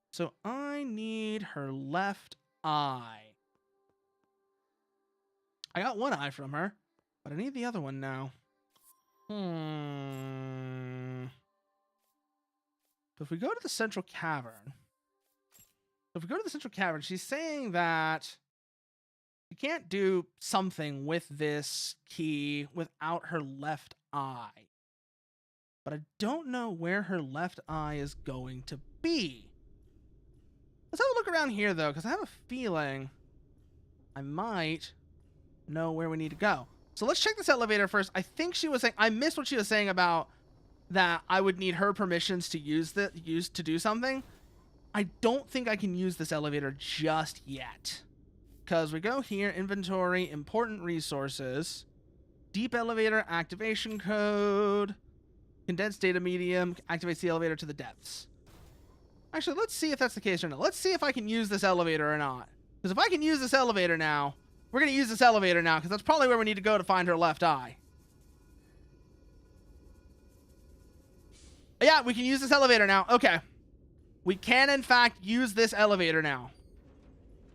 So I need her left eye. I got one eye from her, but I need the other one now. So if we go to the central cavern, she's saying that you can't do something with this key without her left eye. But I don't know where her left eye is going to be. Let's have a look around here, though, because I have a feeling I might know where we need to go. So let's check this elevator first. I think she was saying, I missed what she was saying about that I would need her permissions to to do something. I don't think I can use this elevator just yet. Because we go here, inventory, important resources, deep elevator, activation code, condensed data medium, activates the elevator to the depths. Actually, let's see if that's the case or not. Let's see if I can use this elevator or not. Because if I can use this elevator now, we're going to use this elevator now, because that's probably where we need to go to find her left eye. Yeah, we can use this elevator now. Okay. We can, in fact, use this elevator now.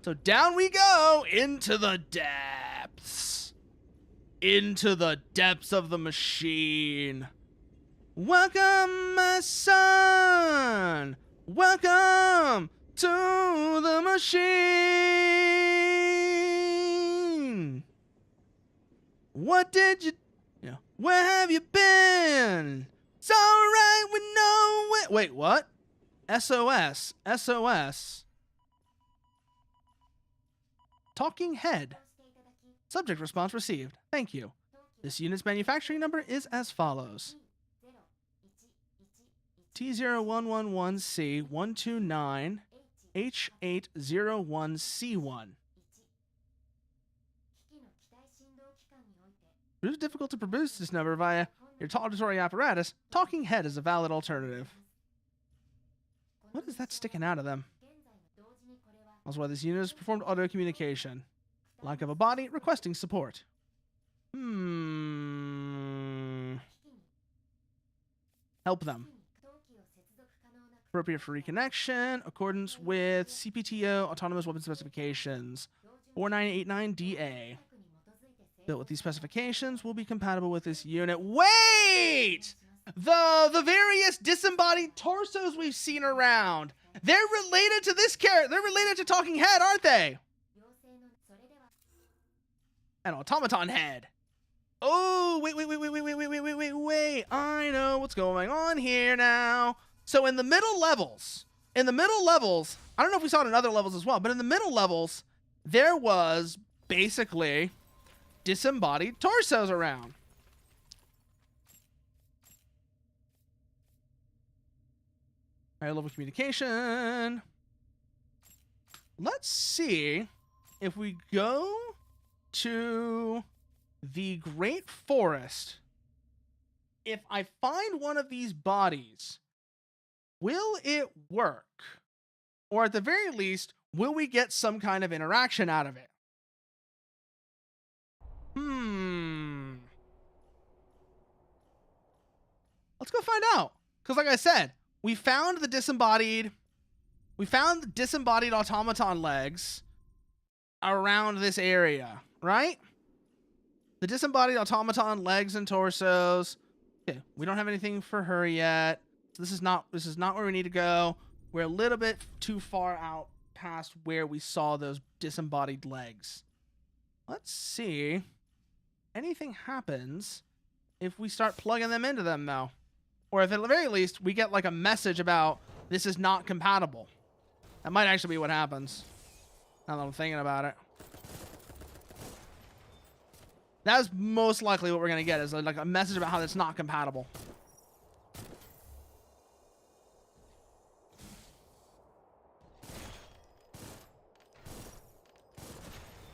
So down we go into the depths. Into the depths of the machine. Welcome, my son. Welcome to the machine. What did you... Yeah. Where have you been? It's alright, we know it. Wait, what? SOS. SOS. Talking head. Subject response received. Thank you. This unit's manufacturing number is as follows. T0111C129H801C1. It is difficult to produce this number via your auditory apparatus. Talking head is a valid alternative. What is that sticking out of them? Also, why this unit has performed audio communication. Lack of a body, requesting support. Help them. Appropriate for reconnection, accordance with CPTO Autonomous Weapon Specifications 4989DA. Built with these specifications, will be compatible with this unit. Wait! The various disembodied torsos we've seen around. They're related to this character. They're related to Talking Head, aren't they? An automaton head. Oh, wait. I know what's going on here now. So in the middle levels, I don't know if we saw it in other levels as well, but in the middle levels, there was basically disembodied torsos around. Higher level communication. Let's see if we go to the Great Forest. If I find one of these bodies, will it work? Or at the very least, will we get some kind of interaction out of it? Let's go find out. Because like I said, we found the disembodied automaton legs around this area, right? The disembodied automaton legs and torsos. Okay, we don't have anything for her yet. So this is not where we need to go. We're a little bit too far out past where we saw those disembodied legs. Let's see. Anything happens if we start plugging them into them, though. Or if at the very least, we get like a message about this is not compatible. That might actually be what happens. Now that I'm thinking about it. That's most likely what we're gonna get, is like a message about how that's not compatible.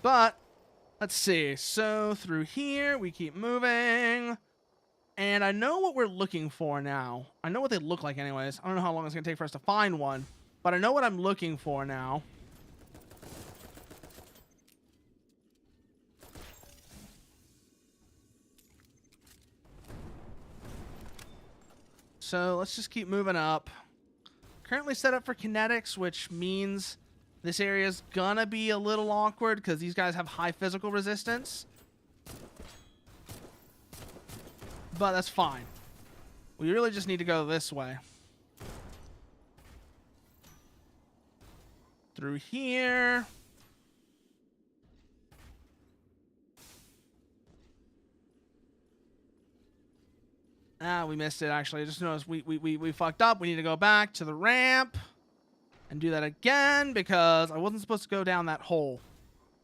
But let's see. So through here, we keep moving. And I know what we're looking for now. I know what they look like anyways. I don't know how long it's going to take for us to find one. But I know what I'm looking for now. So let's just keep moving up. Currently set up for kinetics, which means this area is going to be a little awkward because these guys have high physical resistance. But that's fine. We really just need to go this way. Through here. Ah, we missed it, actually. I just noticed we fucked up. We need to go back to the ramp and do that again because I wasn't supposed to go down that hole.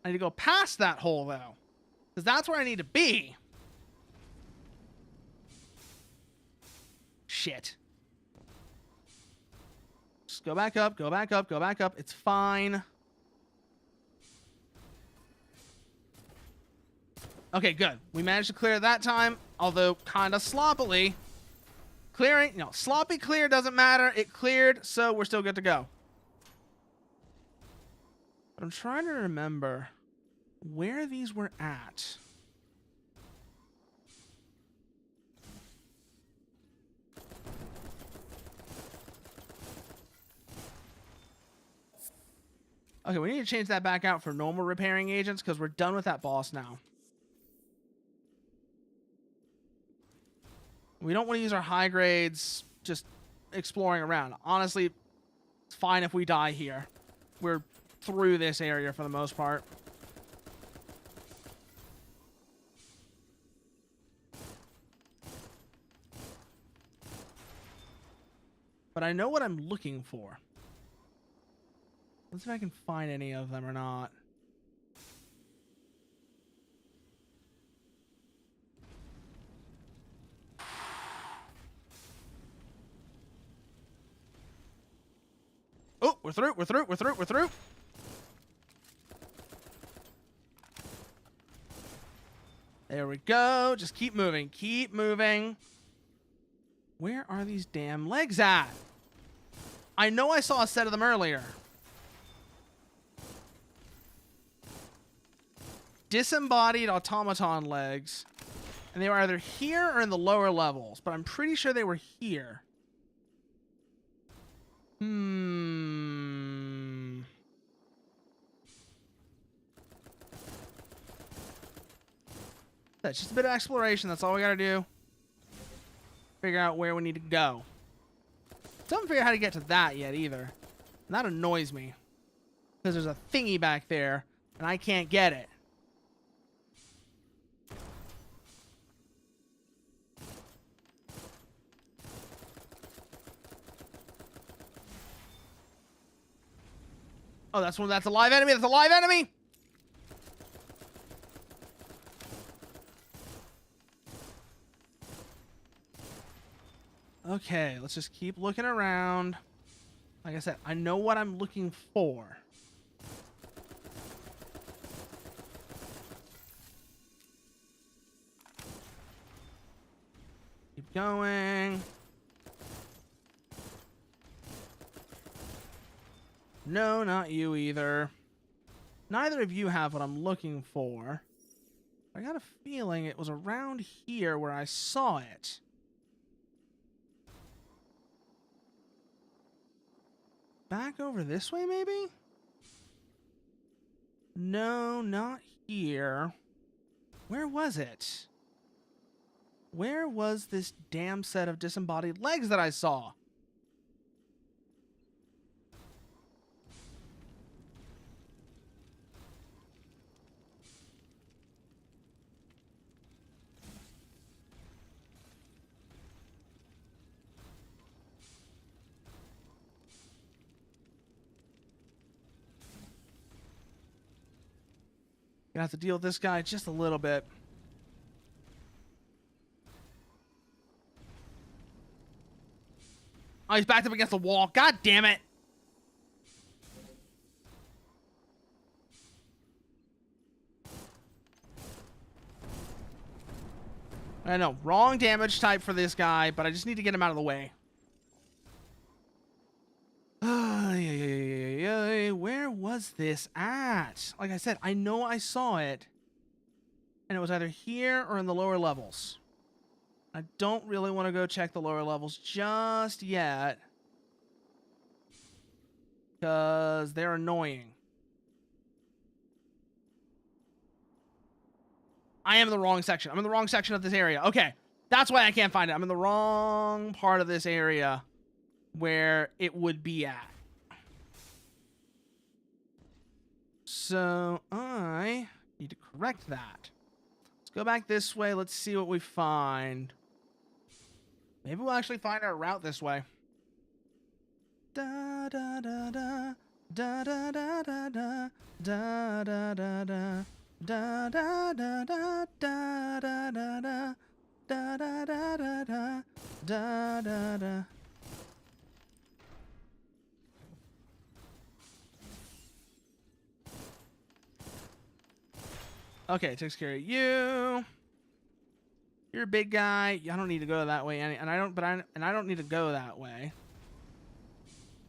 I need to go past that hole, though, because that's where I need to be. Shit. Just go back up, go back up, go back up. It's fine. Okay, good. We managed to clear it that time, although kind of sloppily. Clearing, sloppy clear doesn't matter. It cleared, so we're still good to go. But I'm trying to remember where these were at. Okay, we need to change that back out for normal repairing agents because we're done with that boss now. We don't want to use our high grades just exploring around. Honestly, it's fine if we die here. We're through this area for the most part. But I know what I'm looking for. Let's see if I can find any of them or not. Oh, we're through, we're through, we're through, we're through. There we go. Just keep moving, keep moving. Where are these damn legs at? I know I saw a set of them earlier. Disembodied automaton legs. And they were either here or in the lower levels, but I'm pretty sure they were here. That's just a bit of exploration. That's all we gotta do. Figure out where we need to go. Don't figure out how to get to that yet either. And that annoys me. Because there's a thingy back there, and I can't get it. Oh, that's a live enemy. That's a live enemy. Okay, let's just keep looking around. Like I said, I know what I'm looking for. Keep going. No, not you either. Neither of you have what I'm looking for. I got a feeling it was around here where I saw it. Back over this way, maybe? No, not here. Where was it? Where was this damn set of disembodied legs that I saw? Gonna have to deal with this guy just a little bit. Oh, he's backed up against the wall. God damn it. I know, wrong damage type for this guy, but I just need to get him out of the way. Where was this at? Like I said, I know I saw it. And it was either here or in the lower levels. I don't really want to go check the lower levels just yet. Because they're annoying. I am in the wrong section. I'm in the wrong section of this area. Okay. That's why I can't find it. I'm in the wrong part of this area where it would be at. So I need to correct that. Let's go back this way. Let's see what we find. Maybe we'll actually find our route this way. Da da da da da da da da da da da da da. Da da da da da da da da da da da da da da da. Okay, takes care of you. You're a big guy. I don't need to go that way, and I don't need to go that way.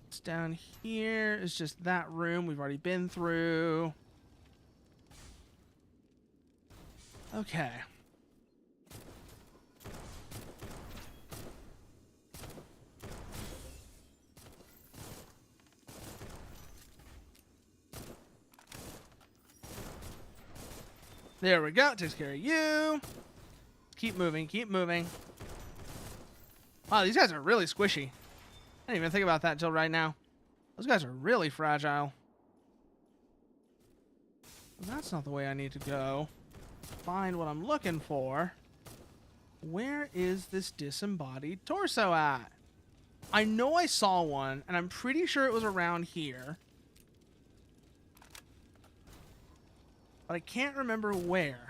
It's down here. It's just that room we've already been through. Okay. There we go. Takes care of you. Keep moving. Keep moving. Wow, these guys are really squishy. I didn't even think about that until right now. Those guys are really fragile. Well, that's not the way I need to go. Find what I'm looking for. Where is this disembodied torso at? I know I saw one, and I'm pretty sure it was around here. But I can't remember where.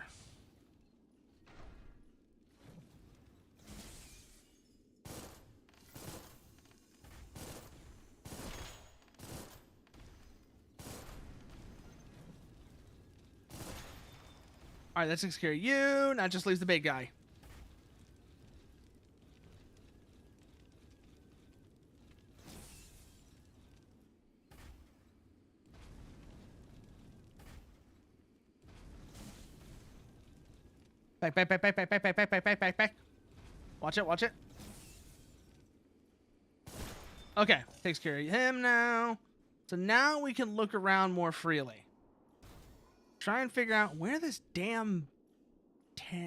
Alright, that takes care of you. Now it just leaves the big guy. Back, back, back, back, back, back, back, back, back, back, back, back. Watch it, watch it. Okay, takes care of him now. So now we can look around more freely. Try and figure out where this damn yeah.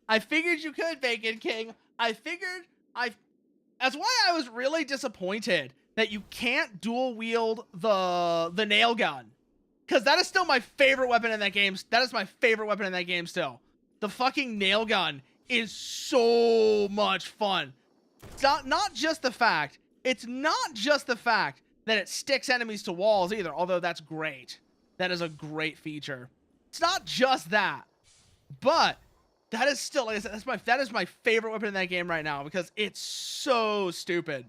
I figured you could, Bacon King. That's why I was really disappointed that you can't dual wield the nail gun. Because that is still my favorite weapon in that game. That is my favorite weapon in that game still. The fucking nail gun is so much fun. It's not just the fact that it sticks enemies to walls either, although that's great. That is a great feature. It's not just that, but that is still, like I said, that is my favorite weapon in that game right now because it's so stupid.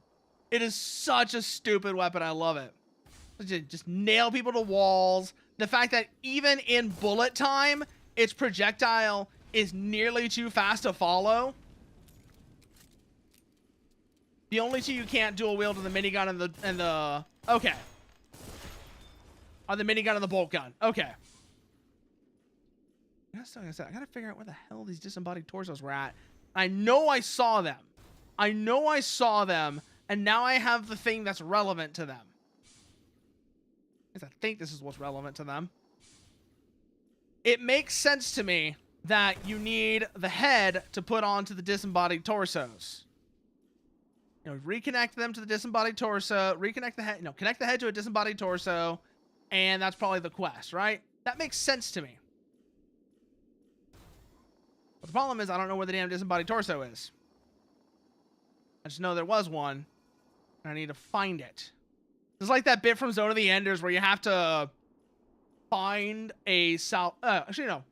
It is such a stupid weapon. I love it. Just nail people to walls. The fact that even in bullet time, its projectile is nearly too fast to follow. The only two you can't dual wield are the minigun and the okay. Are the minigun and the bolt gun. Okay. That's like I said, I gotta figure out where the hell these disembodied torsos were at. I know I saw them. And now I have the thing that's relevant to them. I think this is what's relevant to them. It makes sense to me that you need the head to put onto the disembodied torsos. You know, reconnect them to the disembodied torso, connect the head to a disembodied torso, and that's probably the quest, right? That makes sense to me. But the problem is I don't know where the damn disembodied torso is. I just know there was one, and I need to find it. It's like that bit from Zone of the Enders where you have to find a actually, no.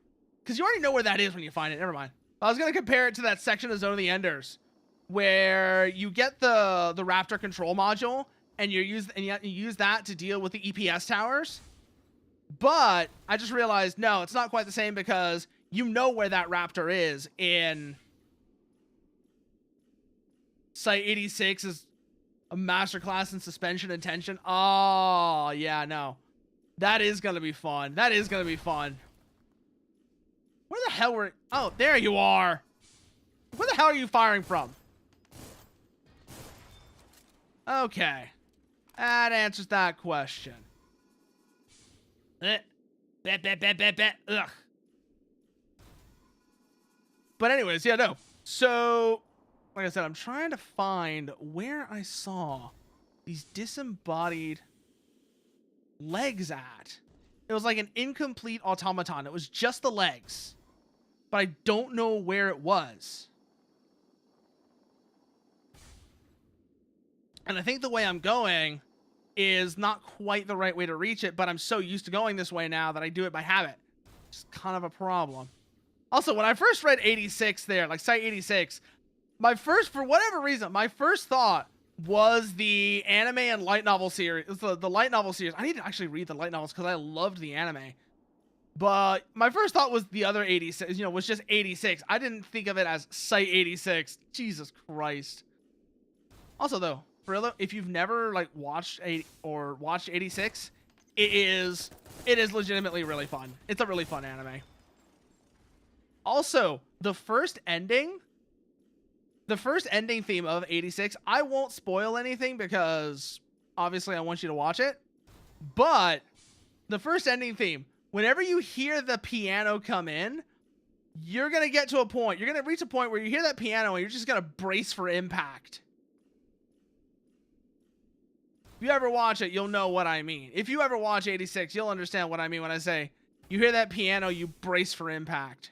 Because you already know where that is when you find it. Never mind. I was gonna compare it to that section of Zone of the Enders where you get the Raptor control module and you use that to deal with the EPS towers. But I just realized, no, it's not quite the same because you know where that Raptor is in Site 86 is a masterclass in suspension and tension. Oh, yeah, no. That is going to be fun. That is going to be fun. Where the hell were... Oh, there you are. Where the hell are you firing from? Okay. That answers that question. Ugh. But anyways, yeah, no. So, like I said, I'm trying to find where I saw these disembodied legs at. It was like an incomplete automaton. It was just the legs. But I don't know where it was. And I think the way I'm going is not quite the right way to reach it, but I'm so used to going this way now that I do it by habit. It's kind of a problem. Also, when I first read 86 there, like Site 86, for whatever reason, my first thought was the anime and light novel series. The light novel series. I need to actually read the light novels because I loved the anime. But my first thought was the other 86, was just 86. I didn't think of it as Site 86. Jesus Christ. Also, though, for real, if you've never watched 86, it is legitimately really fun. It's a really fun anime. Also, the first ending theme of 86, I won't spoil anything because obviously I want you to watch it. But the first ending theme, whenever you hear the piano come in, you're going to get to a point. You're going to reach a point where you hear that piano and you're just going to brace for impact. If you ever watch it, you'll know what I mean. If you ever watch 86, you'll understand what I mean when I say you hear that piano, you brace for impact.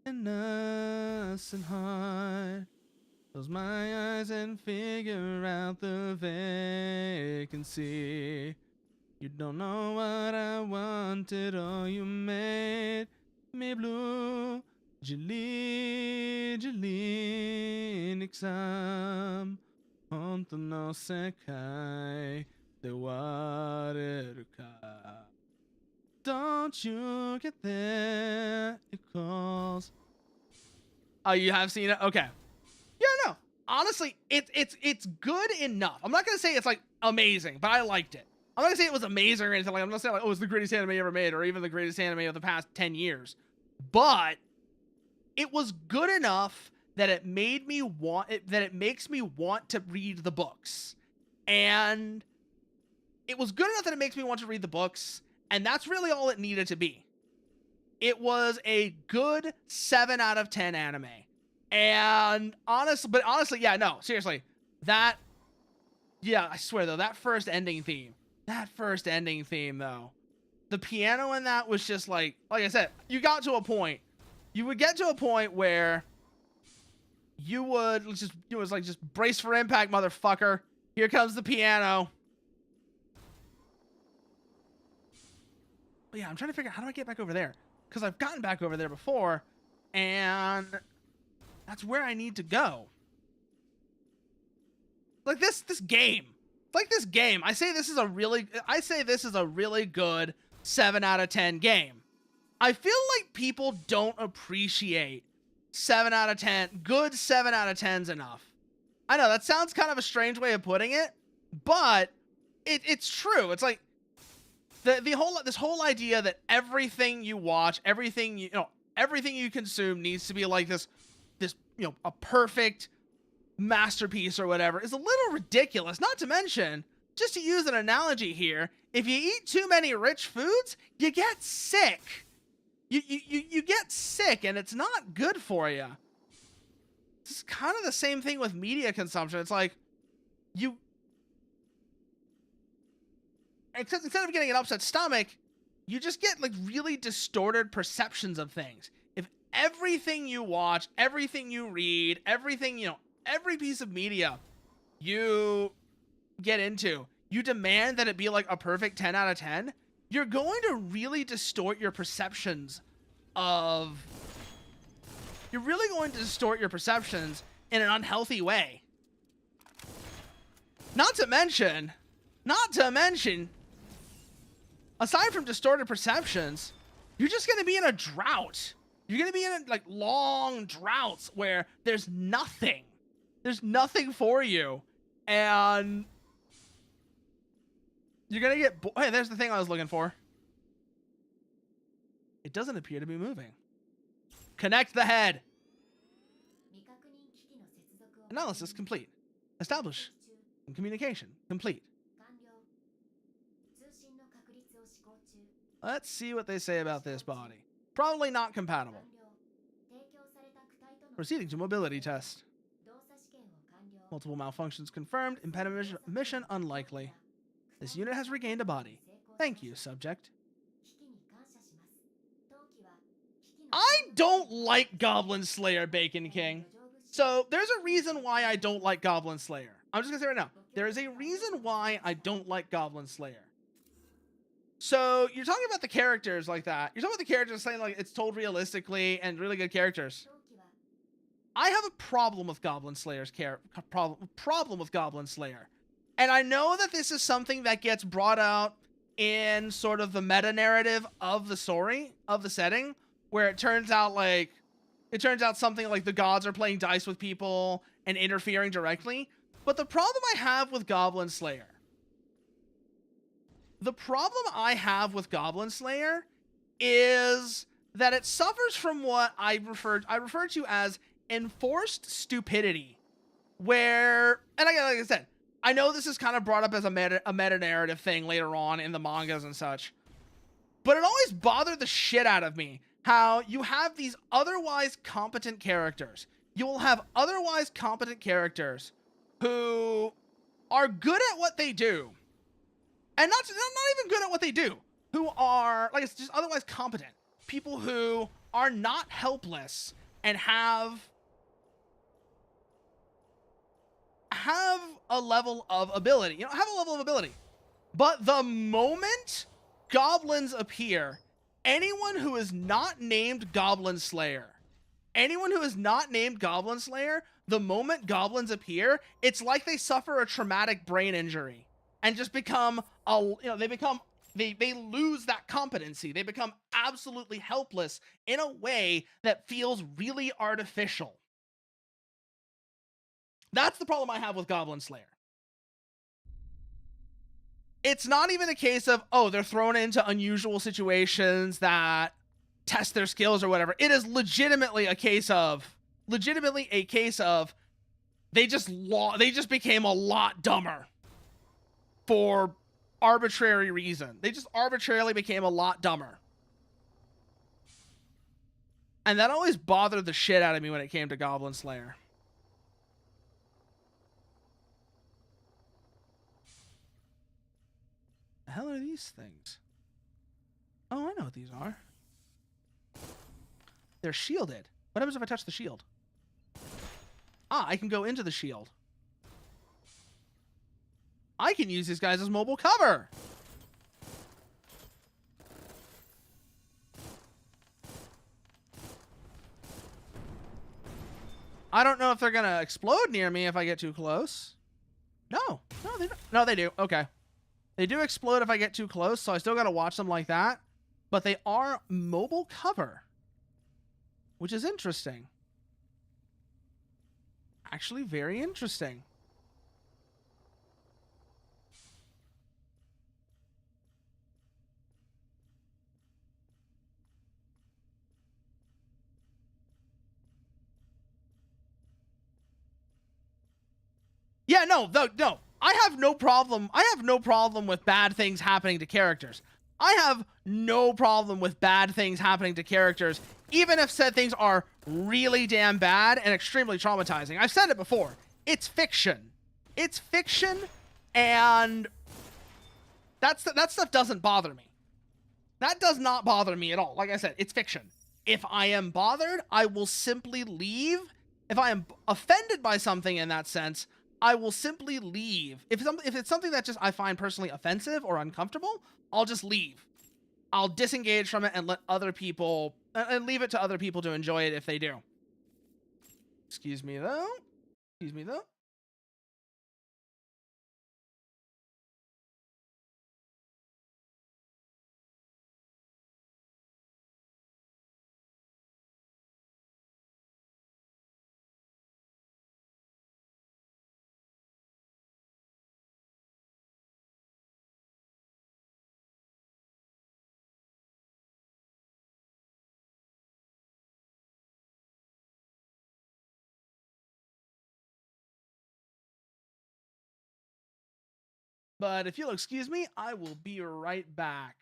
Innocent heart. Close my eyes and figure out the vacancy. You don't know what I wanted, or you made me blue. Jili, jili, niksam. Honto no sekai de wareru ka. Don't you get there? It calls. Oh, you have seen it? Okay. Yeah, no. Honestly, it's good enough. I'm not gonna say it's amazing, but I liked it. I'm not gonna say it was amazing or anything. I'm not saying it's the greatest anime ever made, or even the greatest anime of the past 10 years. But it was good enough that it made me want it. That it makes me want to read the books, and it was good enough that it makes me want to read the books. And that's really all it needed to be. It was a good 7 out of 10 anime. And honestly, yeah, no, seriously. I swear though, that first ending theme, though, the piano in that was just like I said, you would get to a point where you would just brace for impact, motherfucker. Here comes the piano. But yeah, I'm trying to figure out how do I get back over there? Because I've gotten back over there before, and that's where I need to go. Like this game. I say this is a really good 7 out of 10 game. I feel like people don't appreciate 7 out of 10, good 7 out of 10s enough. I know that sounds kind of a strange way of putting it, but it's true. It's like this whole idea that everything you watch, everything you consume needs to be like this a perfect masterpiece or whatever is a little ridiculous. Not to mention, just to use an analogy here, if you eat too many rich foods, you get sick. You get sick, and it's not good for you. It's kind of the same thing with media consumption. It's like except instead of getting an upset stomach, you just get like really distorted perceptions of things. If everything you watch, everything you read, everything, you know, every piece of media you get into, you demand that it be like a perfect 10 out of 10, you're going to really distort your perceptions of... You're really going to distort your perceptions in an unhealthy way. Not to mention, aside from distorted perceptions, you're just going to be in a drought. You're going to be in like long droughts where there's nothing. There's nothing for you. And you're going to get... Hey, there's the thing I was looking for. It doesn't appear to be moving. Connect the head. Analysis complete. Establish communication complete. Let's see what they say about this body. Probably not compatible. Proceeding to mobility test. Multiple malfunctions confirmed. Impediment mission unlikely. This unit has regained a body. Thank you, subject. I don't like Goblin Slayer, Bacon King. So there's a reason why I don't like Goblin Slayer. I'm just gonna say right now, there is a reason why I don't like Goblin Slayer. So you're talking about the characters like that. You're talking about the characters saying like it's told realistically and really good characters. I have a problem with Goblin Slayer's problem with Goblin Slayer. And I know that this is something that gets brought out in sort of the meta narrative of the story, of the setting, where it turns out something like the gods are playing dice with people and interfering directly. But the problem I have with Goblin Slayer is that it suffers from what I refer to as enforced stupidity, where, and again, like I said, I know this is kind of brought up as a meta narrative thing later on in the mangas and such, but it always bothered the shit out of me how you have these otherwise competent characters. You will have otherwise competent characters who are good at what they do, and not even good at what they do, who are like, it's just otherwise competent people who are not helpless and have a level of ability. But the moment goblins appear, anyone who is not named Goblin Slayer, the moment goblins appear, it's like they suffer a traumatic brain injury and just become they lose that competency. They become absolutely helpless in a way that feels really artificial. That's the problem I have with Goblin Slayer. It's not even a case of, oh, they're thrown into unusual situations that test their skills or whatever. It is legitimately a case of they just became a lot dumber for arbitrary reason. They just arbitrarily became a lot dumber. And that always bothered the shit out of me when it came to Goblin Slayer. The hell are these things? Oh, I know what these are. They're shielded. What happens if I touch the shield? Ah, I can go into the shield. I can use these guys as mobile cover. I don't know if they're gonna explode near me if I get too close. No, they don't. No, they do. Okay. They do explode if I get too close, so I still gotta watch them like that. But they are mobile cover, which is interesting. Actually, very interesting. Yeah, no. I have no problem with bad things happening to characters. I have no problem with bad things happening to characters, even if said things are really damn bad and extremely traumatizing. I've said it before. It's fiction. It's fiction, and That stuff doesn't bother me. That does not bother me at all. Like I said, it's fiction. If I am bothered, I will simply leave. If I am offended by something in that sense, I will simply leave. If it's something that just I find personally offensive or uncomfortable, I'll just leave. I'll disengage from it and let other people and leave it to other people to enjoy it if they do. Excuse me though. Excuse me though. But if you'll excuse me, I will be right back.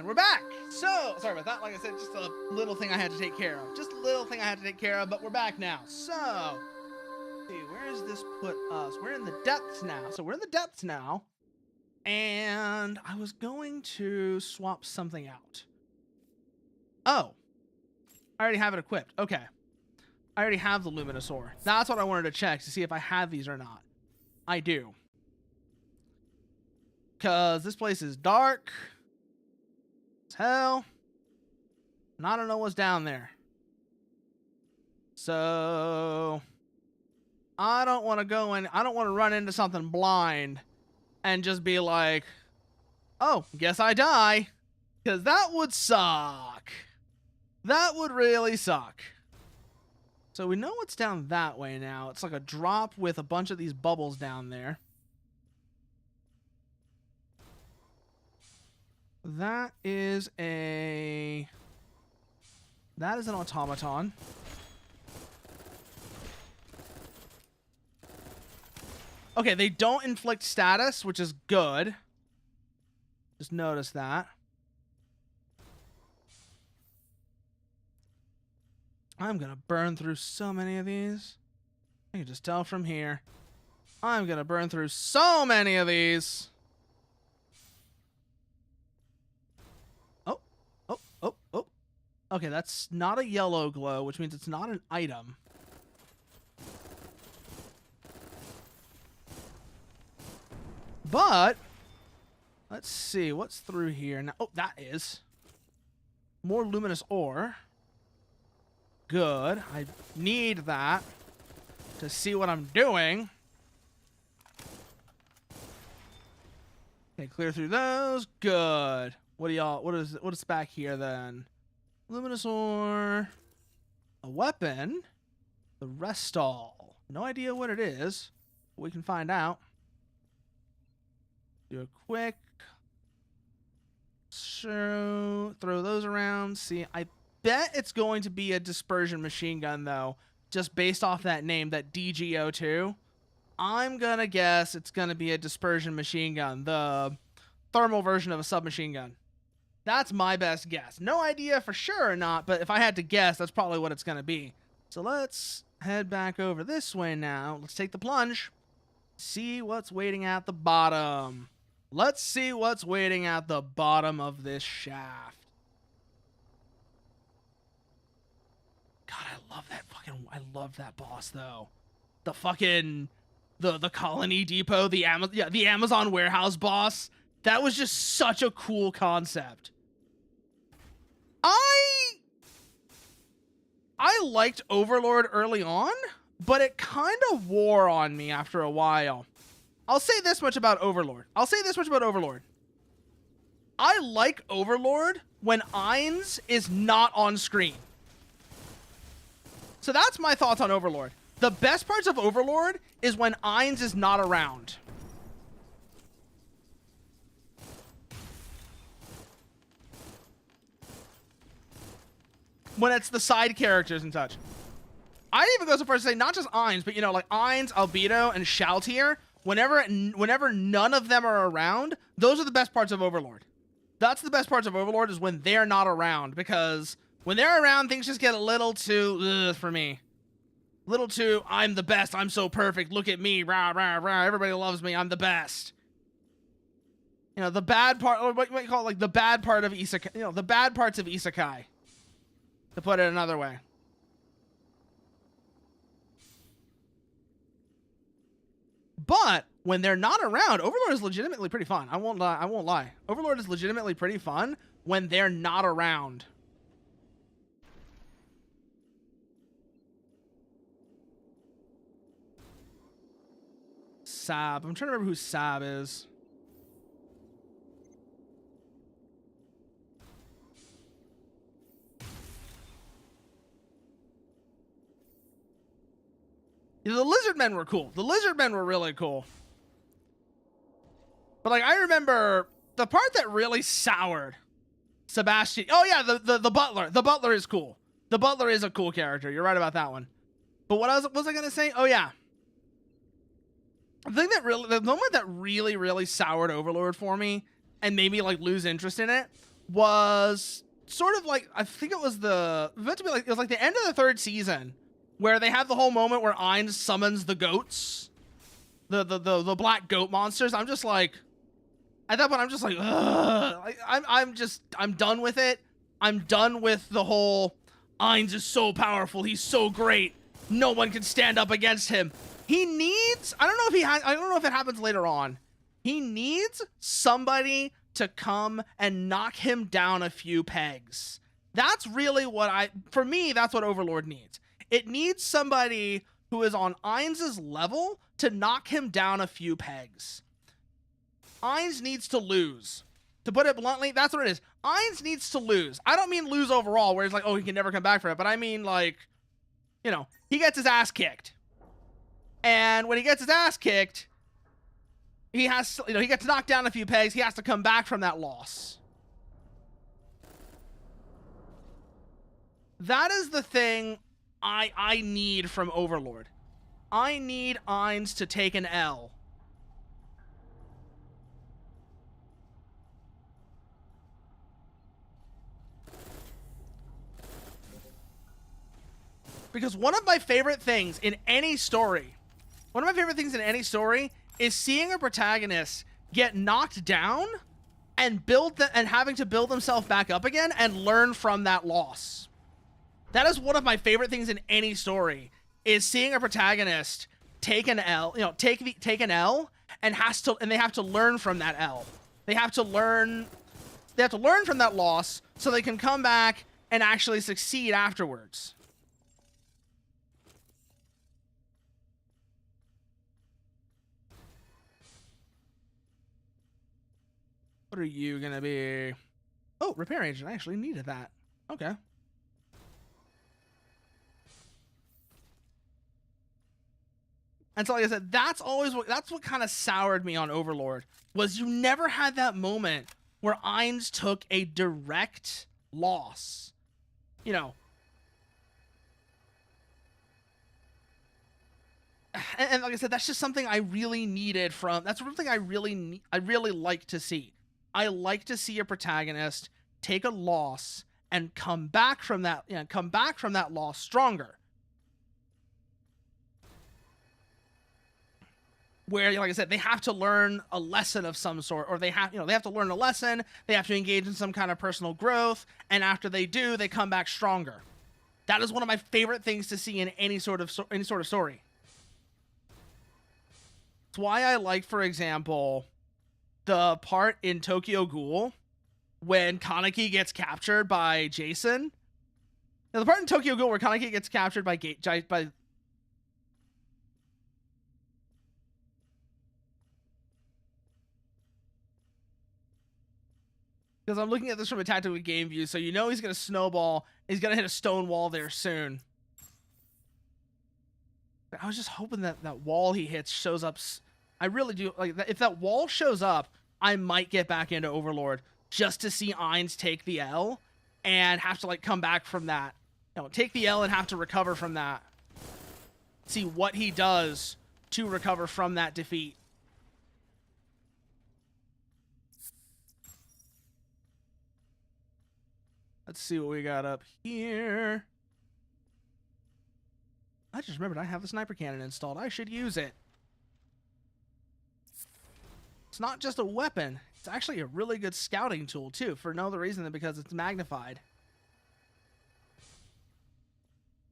And we're back. So, sorry about that. Like I said, just a little thing I had to take care of. Just a little thing I had to take care of, but we're back now. So, let's see, where does this put us? We're in the depths now. So we're in the depths now. And I was going to swap something out. Oh. I already have it equipped. Okay. I already have the Luminous Ore. That's what I wanted to check to see if I have these or not. I do. Because this place is dark as hell. And I don't know what's down there. So I don't want to go in. I don't want to run into something blind and just be like, oh, guess I die. Because that would suck. That would really suck. So we know what's down that way now. It's like a drop with a bunch of these bubbles down there. That is an automaton. Okay, they don't inflict status, which is good. Just notice that. I'm gonna burn through so many of these. I can just tell from here. I'm gonna burn through so many of these. Oh. Okay, that's not a yellow glow, which means it's not an item. But let's see what's through here now. Oh, that is more luminous ore. Good. I need that to see what I'm doing. Okay, clear through those. Good. What do y'all? What is back here then? Luminous ore, a weapon, the Restall. No idea what it is. We can find out. Do a quick throw those around. See, I bet it's going to be a dispersion machine gun though, just based off that name, that DGO2. I'm gonna guess it's gonna be a dispersion machine gun, the thermal version of a submachine gun. That's my best guess. No idea for sure or not, but if I had to guess, that's probably what it's gonna be. So let's head back over this way now. Let's take the plunge. See what's waiting at the bottom. Let's see what's waiting at the bottom of this shaft. God, I love that boss though. The fucking the Colony Depot, the Amazon warehouse boss. That was just such a cool concept. I liked Overlord early on, but it kind of wore on me after a while. I'll say this much about Overlord. I like Overlord when Ainz is not on screen. So that's my thoughts on Overlord. The best parts of Overlord is when Ainz is not around. When it's the side characters and such. I'd even go so far as to say not just Ainz, but, you know, like Ainz, Albedo, and Shaltier, whenever none of them are around, those are the best parts of Overlord. That's the best parts of Overlord, is when they're not around, because when they're around, things just get a little too, for me. Little too, I'm the best, I'm so perfect, look at me, rah, rah, rah, everybody loves me, I'm the best. You know, the bad part, or what you call it, like the bad part of Isekai, you know, the bad parts of Isekai, to put it another way. But when they're not around, Overlord is legitimately pretty fun. I won't lie. Overlord is legitimately pretty fun when they're not around. Sab. I'm trying to remember who Sab is. Yeah, the lizard men were cool. The lizard men were really cool. But like, I remember the part that really soured Sebastian. Oh yeah, the butler. The butler is cool. The butler is a cool character. You're right about that one. But what was I gonna say? Oh yeah. The moment that really soured Overlord for me and made me like lose interest in it was sort of like, I think it was meant to be like, it was like the end of the third season where they have the whole moment where Ainz summons the goats, the black goat monsters. I'm just like, at that point, I'm just like, ugh. Like, I'm done with it. I'm done with the whole Ainz is so powerful. He's so great. No one can stand up against him. He needs, I don't know if it happens later on. He needs somebody to come and knock him down a few pegs. That's really for me, that's what Overlord needs. It needs somebody who is on Ainz's level to knock him down a few pegs. Ainz needs to lose. To put it bluntly, that's what it is. Ainz needs to lose. I don't mean lose overall, where it's like, oh, he can never come back from it. But I mean, like, you know, he gets his ass kicked. And when he gets his ass kicked, he has to, he gets knocked down a few pegs. He has to come back from that loss. That is the thing I need from Overlord. I need Ainz to take an L. Because one of my favorite things in any story is seeing a protagonist get knocked down and having to build themselves back up again and learn from that loss. That is one of my favorite things in any story, is seeing a protagonist take an L, take an L and they have to learn from that L. They have to learn from that loss so they can come back and actually succeed afterwards. What are you gonna be? Oh, repair agent. I actually needed that. Okay. And so, like I said, that's what kind of soured me on Overlord, was you never had that moment where Ainz took a direct loss. You know. And like I said, that's just something I really needed that's something I really like to see. I like to see a protagonist take a loss and come back from that, loss stronger. Where, like I said, they have to learn a lesson of some sort, or they have to learn a lesson, they have to engage in some kind of personal growth, and after they do, they come back stronger. That is one of my favorite things to see in any sort of story. It's why I like, for example, the part in Tokyo Ghoul when Kaneki gets captured by Jason. Now, the part in Tokyo Ghoul where Kaneki gets captured by because I'm looking at this from a tactical game view, so he's going to snowball. He's going to hit a stone wall there soon. I was just hoping that that wall he hits shows up. I really do like that. If that wall shows up, I might get back into Overlord just to see Ainz take the L and have to come back from that. Take the L and have to recover from that. See what he does to recover from that defeat. Let's see what we got up here. I just remembered I have the sniper cannon installed. I should use it. It's not just a weapon. It's actually a really good scouting tool, too, for no other reason than because it's magnified.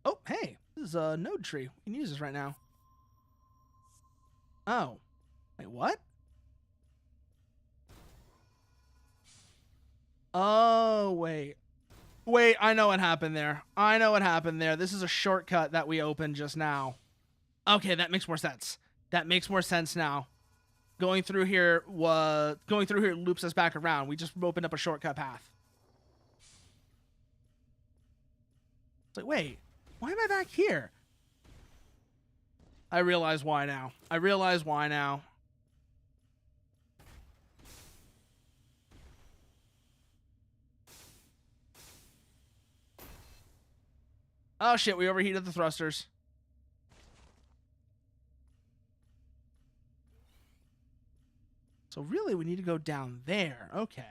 Oh, hey, this is a node tree. We can use this right now. Oh. Wait, what? Oh, wait. Wait, I know what happened there. This is a shortcut that we opened just now. Okay, that makes more sense. Now. Going through here loops us back around. We just opened up a shortcut path. It's like, wait, why am I back here? I realize why now. Oh shit, we overheated the thrusters. So really, we need to go down there. Okay.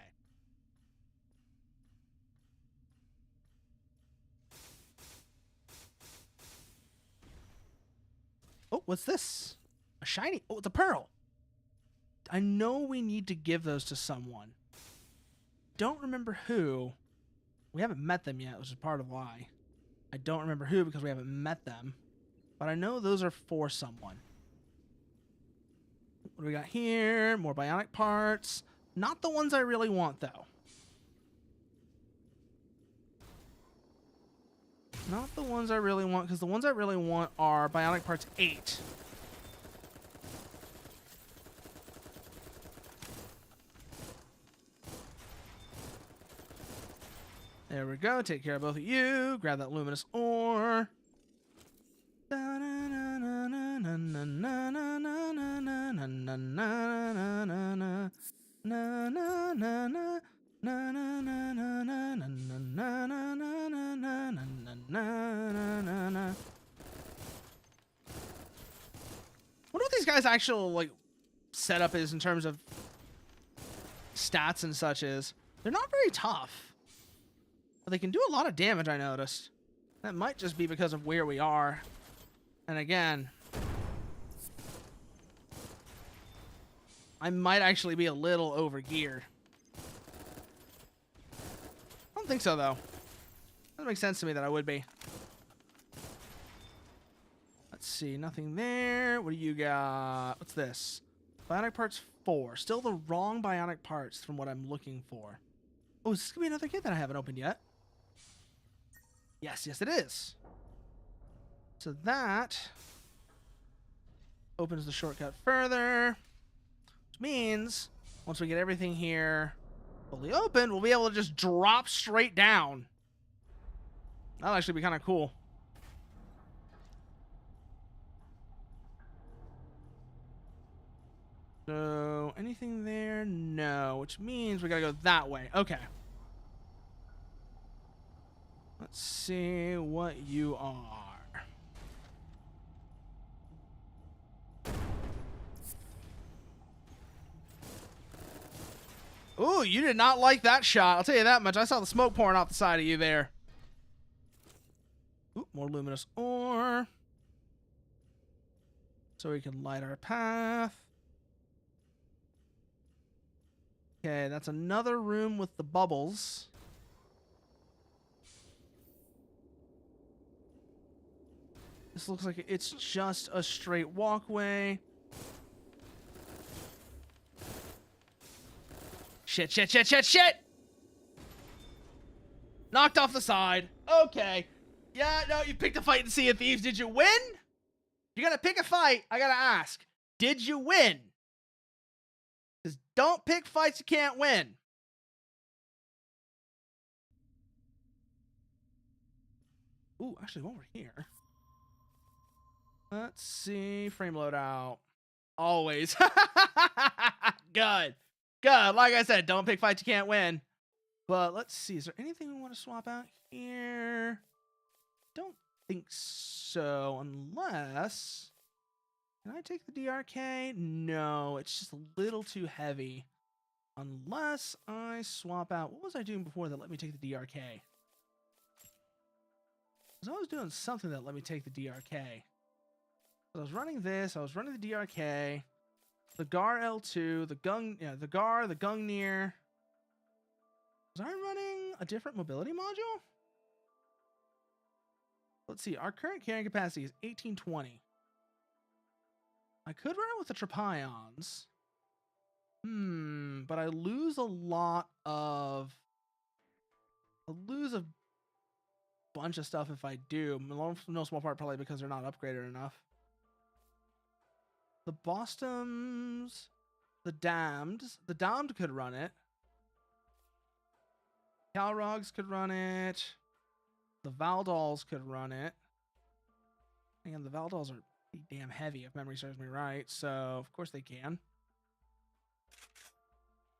what's this? A shiny. Oh, it's a pearl. I know we need to give those to someone. Don't remember who. We haven't met them yet, which is part of why. I don't remember who because we haven't met them. But I know those are for someone. What do we got here? More bionic parts. Not the ones I really want, though. Not the ones I really want, because the ones I really want are bionic parts 8. There we go. Take care of both of you. Grab that luminous ore. What if these guys' actual like setup is in terms of stats and such is? They're not very tough. But they can do a lot of damage, I noticed. That might just be because of where we are. And again, I might actually be a little over geared. I don't think so, though. Doesn't make sense to me that I would be. Let's see, nothing there. What do you got? What's this? Bionic parts 4. Still the wrong bionic parts from what I'm looking for. Oh, is this gonna be another kit that I haven't opened yet? Yes, yes, it is. So that opens the shortcut further, which means once we get everything here fully open, we'll be able to just drop straight down. That'll actually be kind of cool. So, anything there? No, which means we gotta go that way. Okay. Let's see what you are. Ooh, you did not like that shot. I'll tell you that much. I saw the smoke pouring off the side of you there. Ooh, more luminous ore. So we can light our path. Okay, that's another room with the bubbles. This looks like it's just a straight walkway. Shit, shit, shit, shit, shit! Knocked off the side. Okay. Yeah, no, you picked a fight in Sea of Thieves. Did you win? You gotta pick a fight. I gotta ask. Did you win? Because don't pick fights you can't win. Ooh, actually, while we're here. Let's see. Frame loadout. Always. Good. Good. Like I said, don't pick fights you can't win. But let's see. Is there anything we want to swap out here? Don't think so. Unless... Can I take the DRK? No, it's just a little too heavy. Unless I swap out... What was I doing before that let me take the DRK? Because I was doing something that let me take the DRK. I was running this. I was running the DRK. The GAR L2. The Gung... Yeah, the GAR, the Gungnir. Was I running a different mobility module? Let's see. Our current carrying capacity is 1820. I could run it with the Trapions. But I lose a lot of... I lose a bunch of stuff if I do. No small part probably because they're not upgraded enough. The Bostums... The Damned. The Damned could run it. Calrogs could run it. The Valdals could run it. And the Valdals are pretty damn heavy, if memory serves me right. So, of course they can.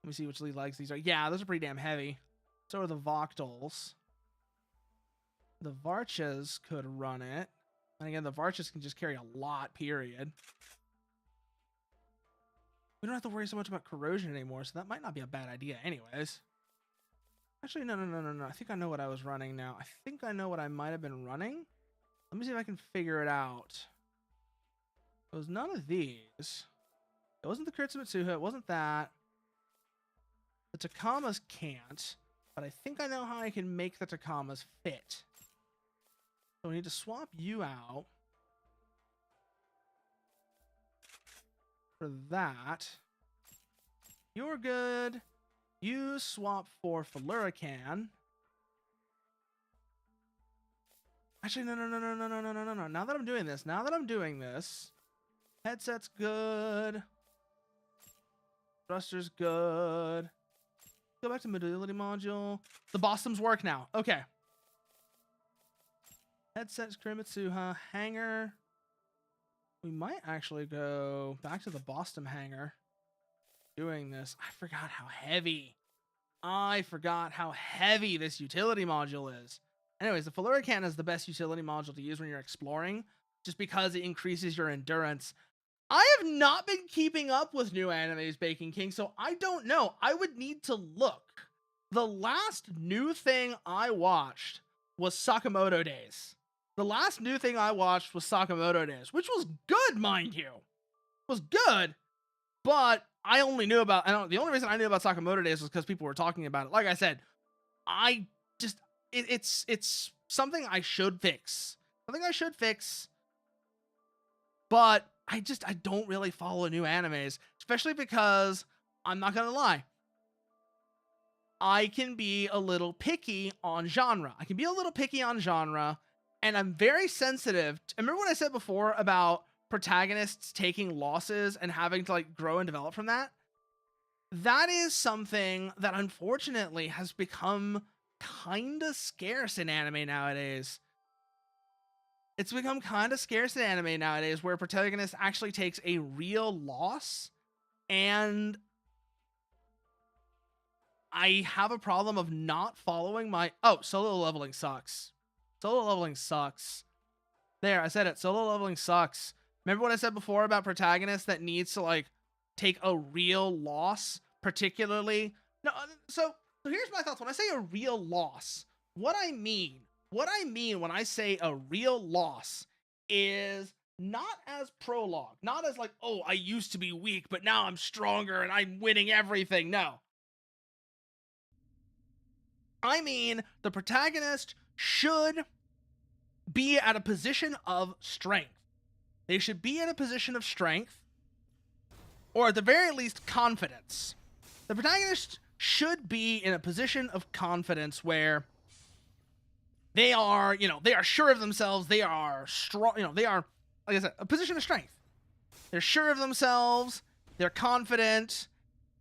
Let me see which lead legs these are. Yeah, those are pretty damn heavy. So are the Voctals. The Varchas could run it. And again, the Varchas can just carry a lot, period. We don't have to worry so much about corrosion anymore, so that might not be a bad idea anyways. Actually, no. I think I know what I was running now. I think I know what I might have been running. Let me see if I can figure it out. It was none of these. It wasn't the Kuretsumitsuha. It wasn't that. The Takamas can't. But I think I know how I can make the Takamas fit. So we need to swap you out. For that. You're good. You swap for Flurican. Actually, no. Now that I'm doing this, headset's good. Thruster's good. Go back to mobility module. The Bostom's work now. Okay. Headset's Kuretsumitsuha. Hanger. We might actually go back to the Boston hanger. Doing this. I forgot how heavy this utility module is. Anyways, the Flurican is the best utility module to use when you're exploring, just because it increases your endurance. I have not been keeping up with new animes, Baking King, so I don't know. I would need to look. The last new thing I watched was Sakamoto Days. Which was good, mind you. Was good, but the only reason I knew about Sakamoto Days was because people were talking about it. Like I said, it's something I should fix. But I don't really follow new animes, especially because I'm not gonna lie. I can be a little picky on genre. And I'm very sensitive. Remember what I said before about protagonists taking losses and having to like grow and develop from that? That is something that unfortunately has become kind of scarce in anime nowadays. It's become kind of scarce in anime nowadays where a protagonist actually takes a real loss, and I have a problem of not following my... Oh, solo leveling sucks. There, I said it. Solo leveling sucks. Remember what I said before about protagonists that needs to, like, take a real loss, particularly... No, so here's my thoughts. When I say a real loss, what I mean when I say a real loss is not as prologue, not as like, oh, I used to be weak, but now I'm stronger and I'm winning everything. No. I mean, the protagonist should be at a position of strength. They should be in a position of strength, or at the very least, confidence. The protagonist should be in a position of confidence where they are, they are sure of themselves. They are strong. They are, like I said, a position of strength. They're sure of themselves. They're confident,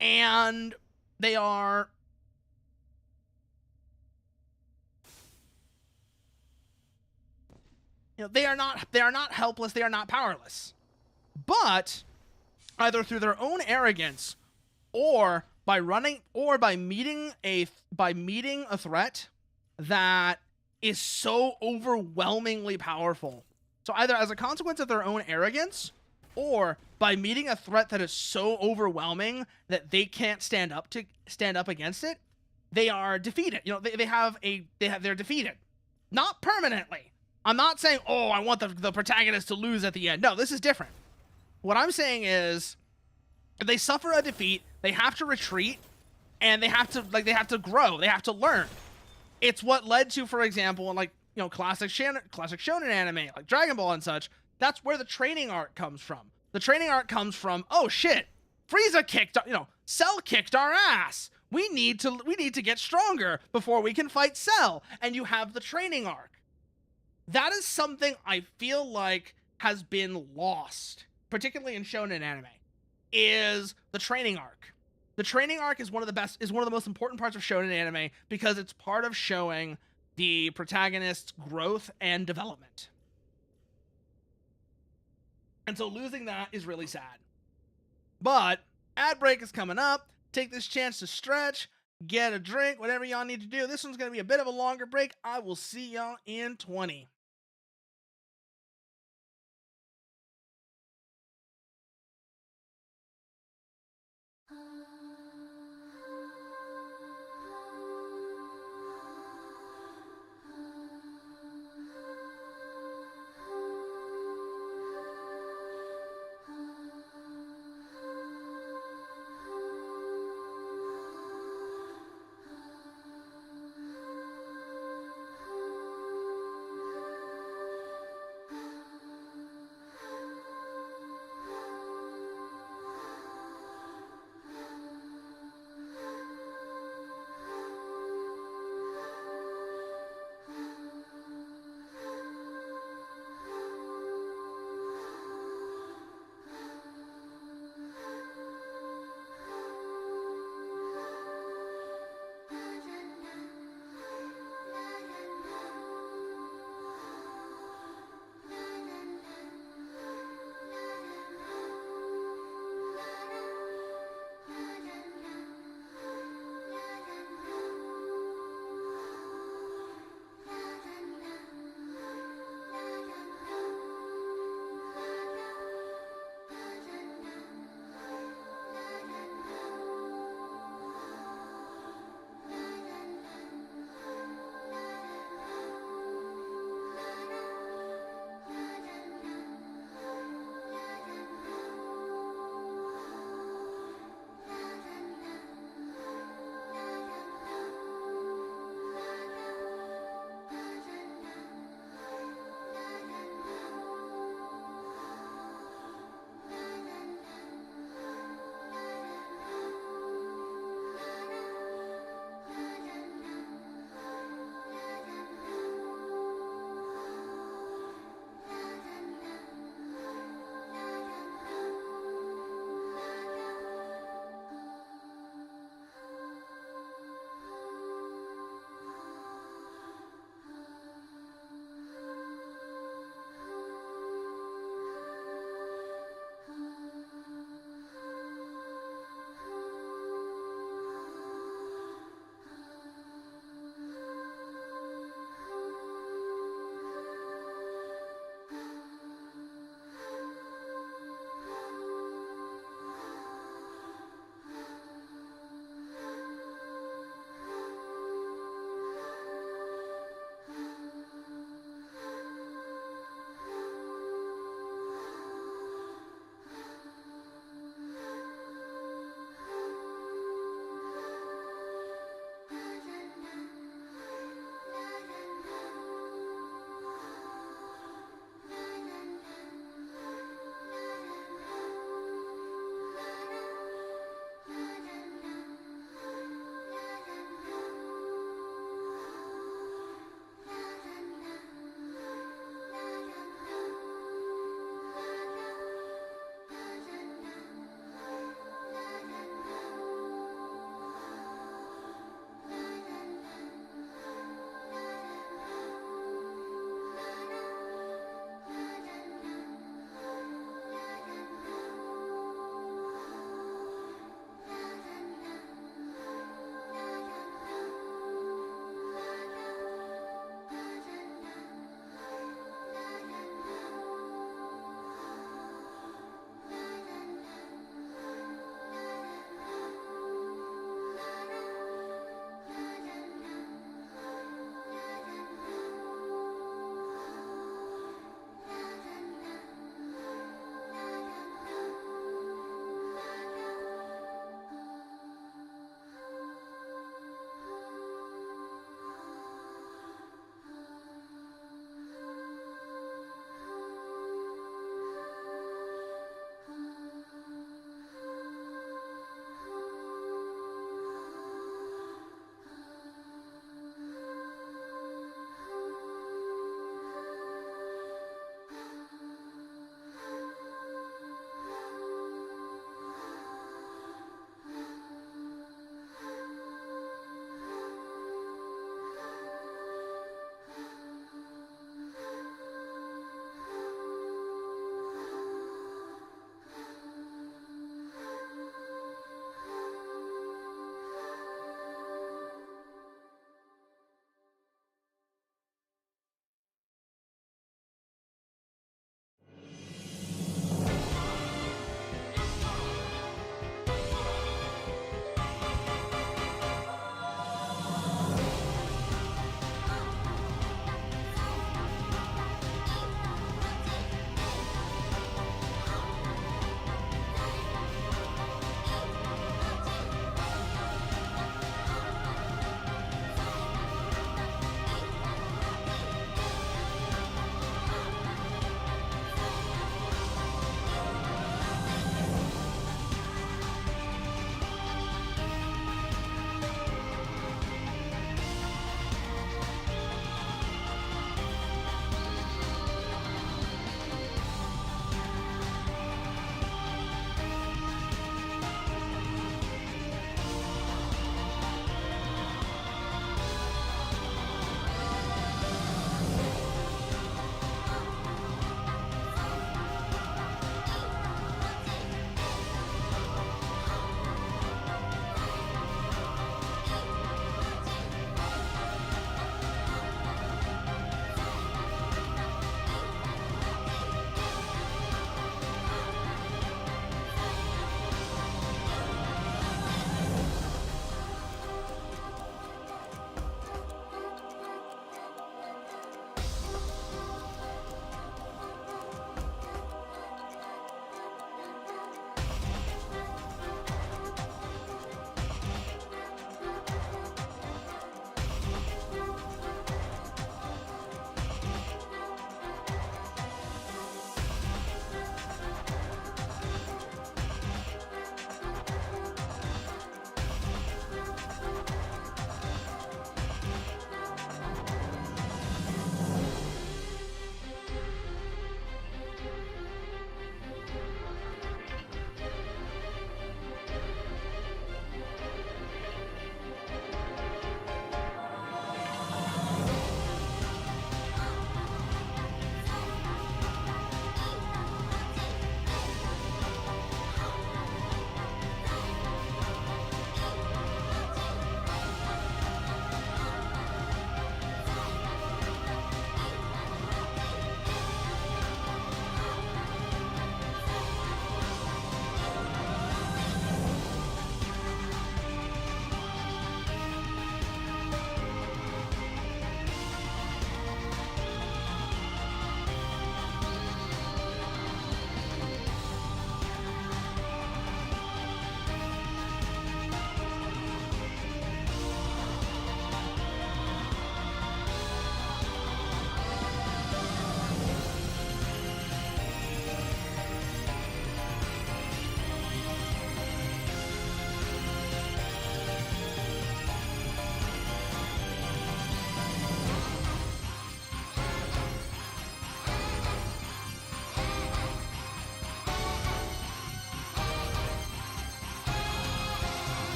and they are they are not helpless. They are not powerless. But either through their own arrogance, or by meeting a threat that is so overwhelmingly powerful. So either as a consequence of their own arrogance, or by meeting a threat that is so overwhelming that they can't stand up against it, they are defeated. They're defeated. Not permanently. I'm not saying, oh, I want the protagonist to lose at the end. No, this is different. What I'm saying is, if they suffer a defeat, they have to retreat, and they have to grow. They have to learn. It's what led to, for example, in classic shonen anime like Dragon Ball and such. That's where the training arc comes from. The training arc comes from, oh shit, Frieza Cell kicked our ass. We need to get stronger before we can fight Cell, and you have the training arc. That is something I feel like has been lost, particularly in shonen anime, is the training arc. The training arc is one of the most important parts of shonen anime because it's part of showing the protagonist's growth and development. And so losing that is really sad. But ad break is coming up. Take this chance to stretch, get a drink, whatever y'all need to do. This one's going to be a bit of a longer break. I will see y'all in 20.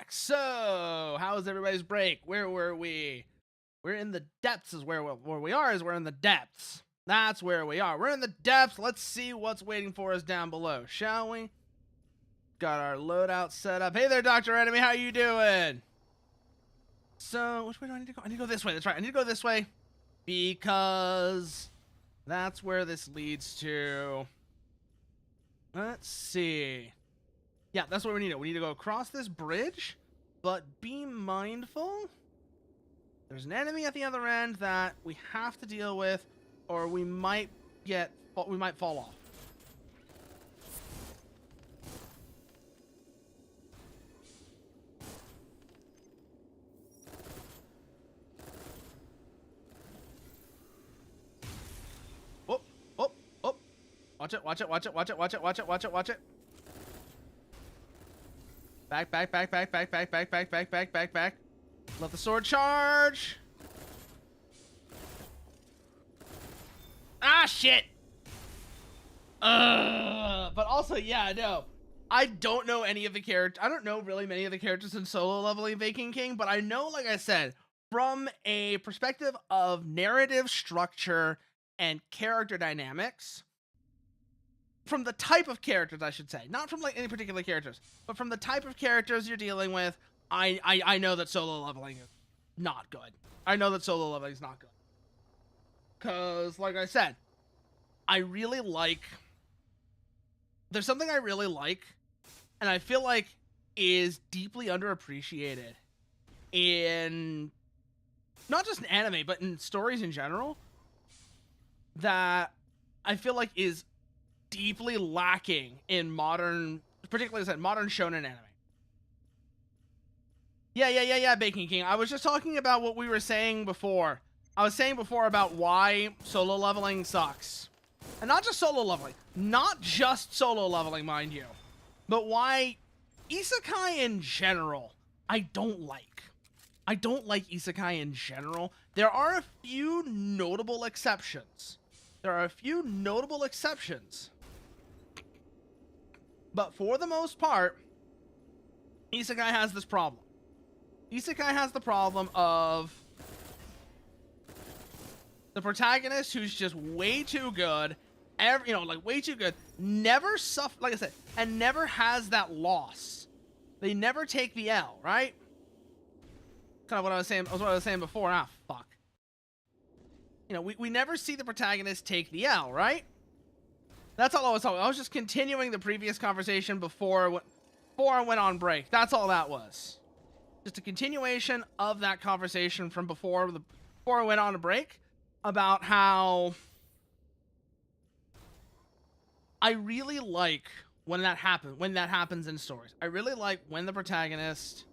back. So, how was everybody's break? Where were we? We're in the depths is where we are, is we're in the depths. That's where we are. We're in the depths. Let's see what's waiting for us down below, shall we? Got our loadout set up. Hey there, Dr. Enemy. How you doing? So, which way do I need to go? I need to go this way. That's right. I need to go this way because that's where this leads to. Let's see. Yeah, that's what we need to do. We need to go across this bridge, but be mindful. There's an enemy at the other end that we have to deal with, or we might fall off. Oh, oh, oh. Watch it, watch it, watch it, watch it, watch it, watch it, watch it, watch it. Back, back, back, back, back, back, back, back, back, back, back, back. Let the sword charge. Ah, shit. But also, yeah, no. I don't know any of the characters. I don't know really many of the characters in solo leveling Viking King, but I know, like I said, from a perspective of narrative structure and character dynamics, from the type of characters, I should say, not from like any particular characters, but from the type of characters you're dealing with, I know that solo leveling is not good. I know that solo leveling is not good. Because, like I said, there's something I really like, and I feel like is deeply underappreciated in not just in anime, but in stories in general, that I feel like is deeply lacking in modern, particularly as I said, modern shonen anime. Yeah, Baking King. I was just talking about what we were saying before. I was saying before about why solo leveling sucks. And not just solo leveling. Not just solo leveling, mind you. But why isekai in general, I don't like. I don't like isekai in general. There are a few notable exceptions. But for the most part, isekai has this problem. Isekai has the problem of the protagonist who's just way too good, way too good, never suffer, like I said, and never has that loss. They never take the L, right? Kind of what I was saying before. Ah, fuck. We never see the protagonist take the L, right? That's all I was talking about. I was just continuing the previous conversation before I went on break. That's all that was. Just a continuation of that conversation from before I went on a break about how I really like when that happens in stories. I really like when the protagonist,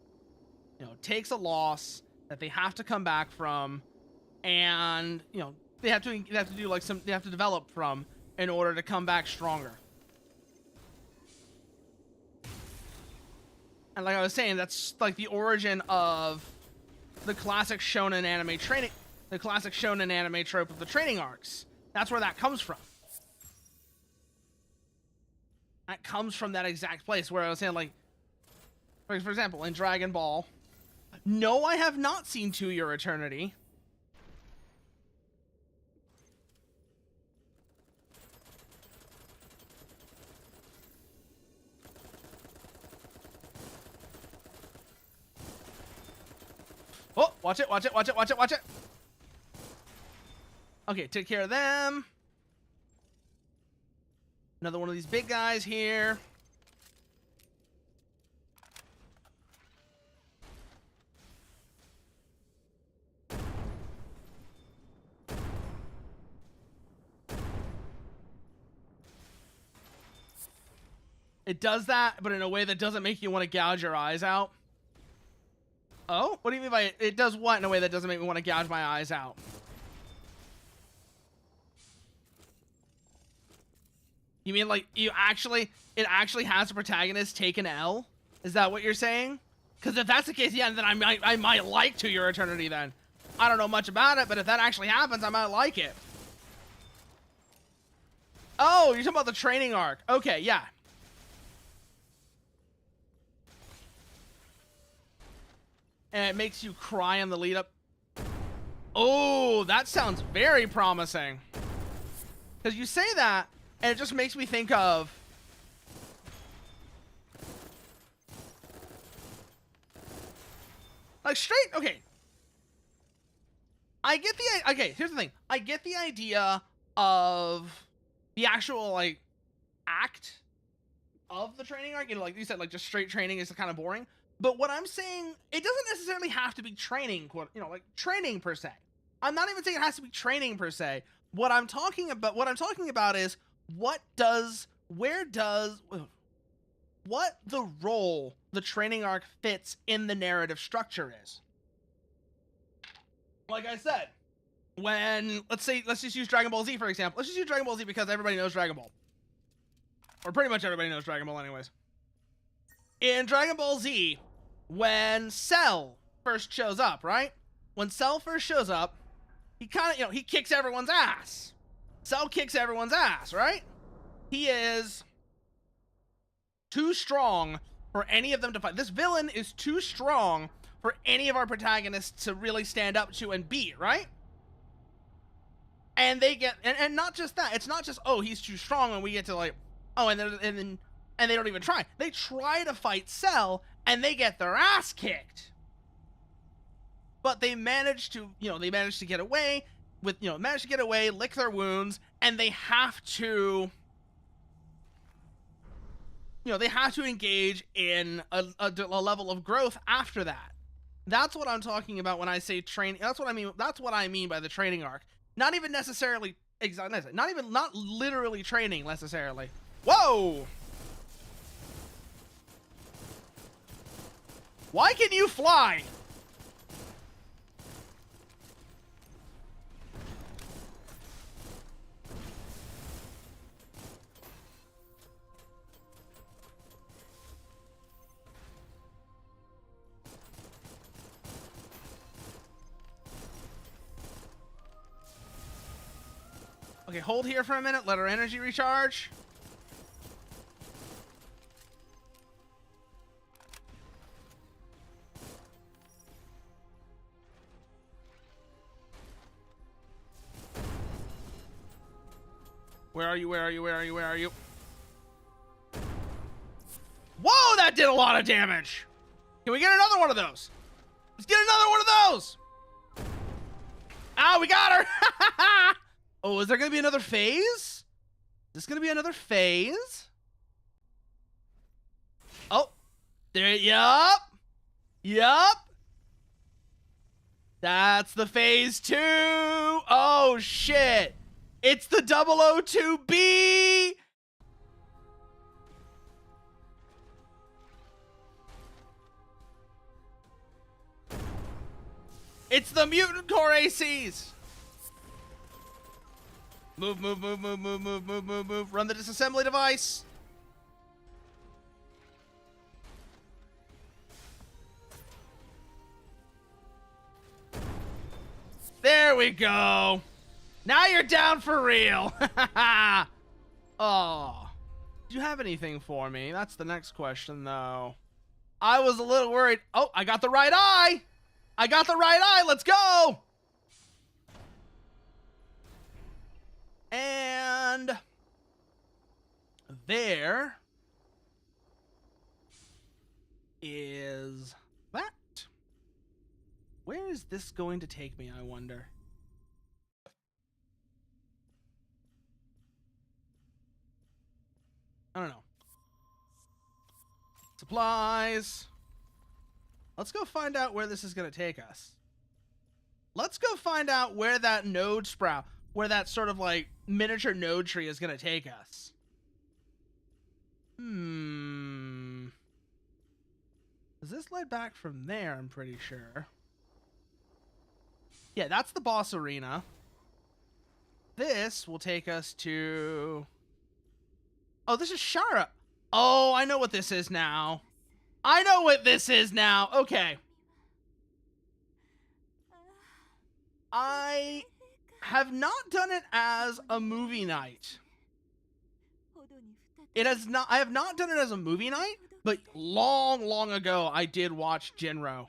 takes a loss that they have to come back from, and they have to develop from in order to come back stronger. And like I was saying, that's like the origin of the classic shonen anime trope of the training arcs. That's where that comes from. That comes from that exact place where I was saying, like, for example, in Dragon Ball. No, I have not seen To Your Eternity. Oh, watch it, watch it, watch it, watch it, watch it. Okay, take care of them. Another one of these big guys here. It does that, but in a way that doesn't make you want to gouge your eyes out. Oh? What do you mean by it does what in a way that doesn't make me want to gouge my eyes out? You mean like it actually has a protagonist take an L? Is that what you're saying? Because if that's the case, yeah, then I might like To Your Eternity then. I don't know much about it, but if that actually happens, I might like it. Oh, you're talking about the training arc. Okay, yeah. and it makes you cry on the lead up. Oh, that sounds very promising. Because you say that, and it just makes me think of... like, straight... okay. I get the... okay, here's the thing. I get the idea of the actual, like, act of the training arc. You know, like you said, like, just straight training is kind of boring. But what I'm saying, it doesn't necessarily have to be training, you know, like, training per se. I'm not even saying it has to be training per se. What I'm talking about is what the role the training arc fits in the narrative structure is. Like I said, when, let's just use Dragon Ball Z for example. Let's just use Dragon Ball Z because everybody knows Dragon Ball. Or pretty much everybody knows Dragon Ball anyways. In Dragon Ball Z, when Cell first shows up, right? When Cell first shows up, he kind of, you know, he kicks everyone's ass. Cell kicks everyone's ass, right? He is too strong for any of them to fight. This villain is too strong for any of our protagonists to really stand up to and beat, right? And they get, and not just that. It's not just, oh, he's too strong, and we get to, like, oh, and they don't even try. They try to fight Cell, and they get their ass kicked. But they manage to, you know, get away with, you know, lick their wounds, and they have to, you know, they have to engage in a level of growth after that. That's what I'm talking about when I say training. That's what I mean by the training arc. Not even necessarily, not literally training necessarily. Whoa! Why can you fly? Okay, hold here for a minute. Let our energy recharge. Where are you? Where are you? Where are you? Where are you? Whoa, that did a lot of damage. Can we get another one of those? Let's get another one of those. Ah, we got her. Oh, is there going to be another phase? Is this going to be another phase? Oh, there, yup. That's the phase 2. Oh, shit. It's the 002B. It's the mutant core ACs. Move. Run the disassembly device. There we go. Now you're down for real. Oh. Do you have anything for me? That's the next question, though. I was a little worried. Oh, I got the right eye. Let's go. And there is that. Where is this going to take me, I wonder? I don't know. Supplies. Let's go find out where this is going to take us. Let's go find out where that node sprout, where that sort of like miniature node tree is going to take us. Does this lead back from there? I'm pretty sure. Yeah, that's the boss arena. This will take us to... oh, this is Shara. Oh, I know what this is now. Okay. I have not done it as a movie night. I have not done it as a movie night, but long ago I did watch Jinro.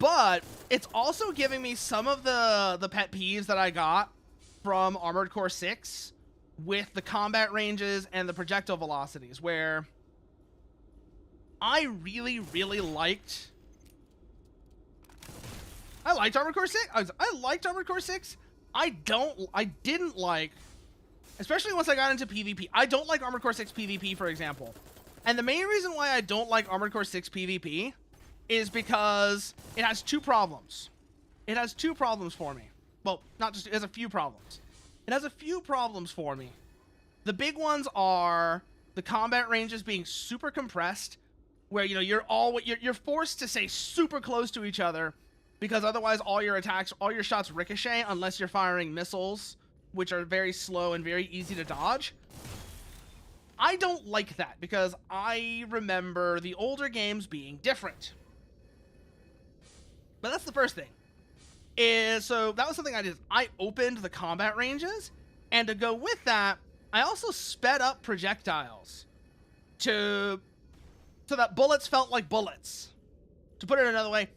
But it's also giving me some of the pet peeves that I got from Armored Core 6 with the combat ranges and the projectile velocities, where I really, really liked... I liked Armored Core 6. I liked Armored Core 6. I didn't like, especially once I got into PvP, I don't like Armored Core 6 PvP, for example. And the main reason why I don't like Armored Core 6 PvP is because it has two problems. It has two problems for me. Well, not just, it has a few problems. It has a few problems for me. The big ones are the combat ranges being super compressed, where, you know, you're forced to stay super close to each other, because otherwise all your attacks, all your shots ricochet unless you're firing missiles, which are very slow and very easy to dodge. I don't like that, because I remember the older games being different. But that's the first thing. So that was something I did. I opened the combat ranges, and to go with that, I also sped up projectiles so that bullets felt like bullets. To put it another way,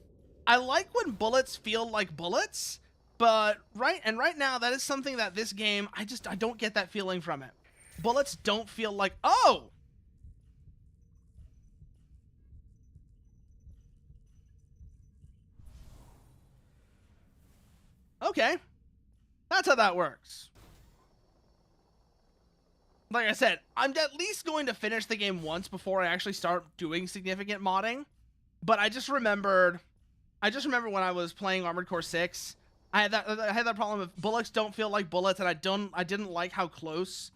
I like when bullets feel like bullets, but right now that is something that this game, I don't get that feeling from it. Bullets don't feel like, oh! Okay. That's how that works. Like I said, I'm at least going to finish the game once before I actually start doing significant modding. But I just remember when I was playing Armored Core 6, I had that problem of bullets don't feel like bullets, and I didn't like how close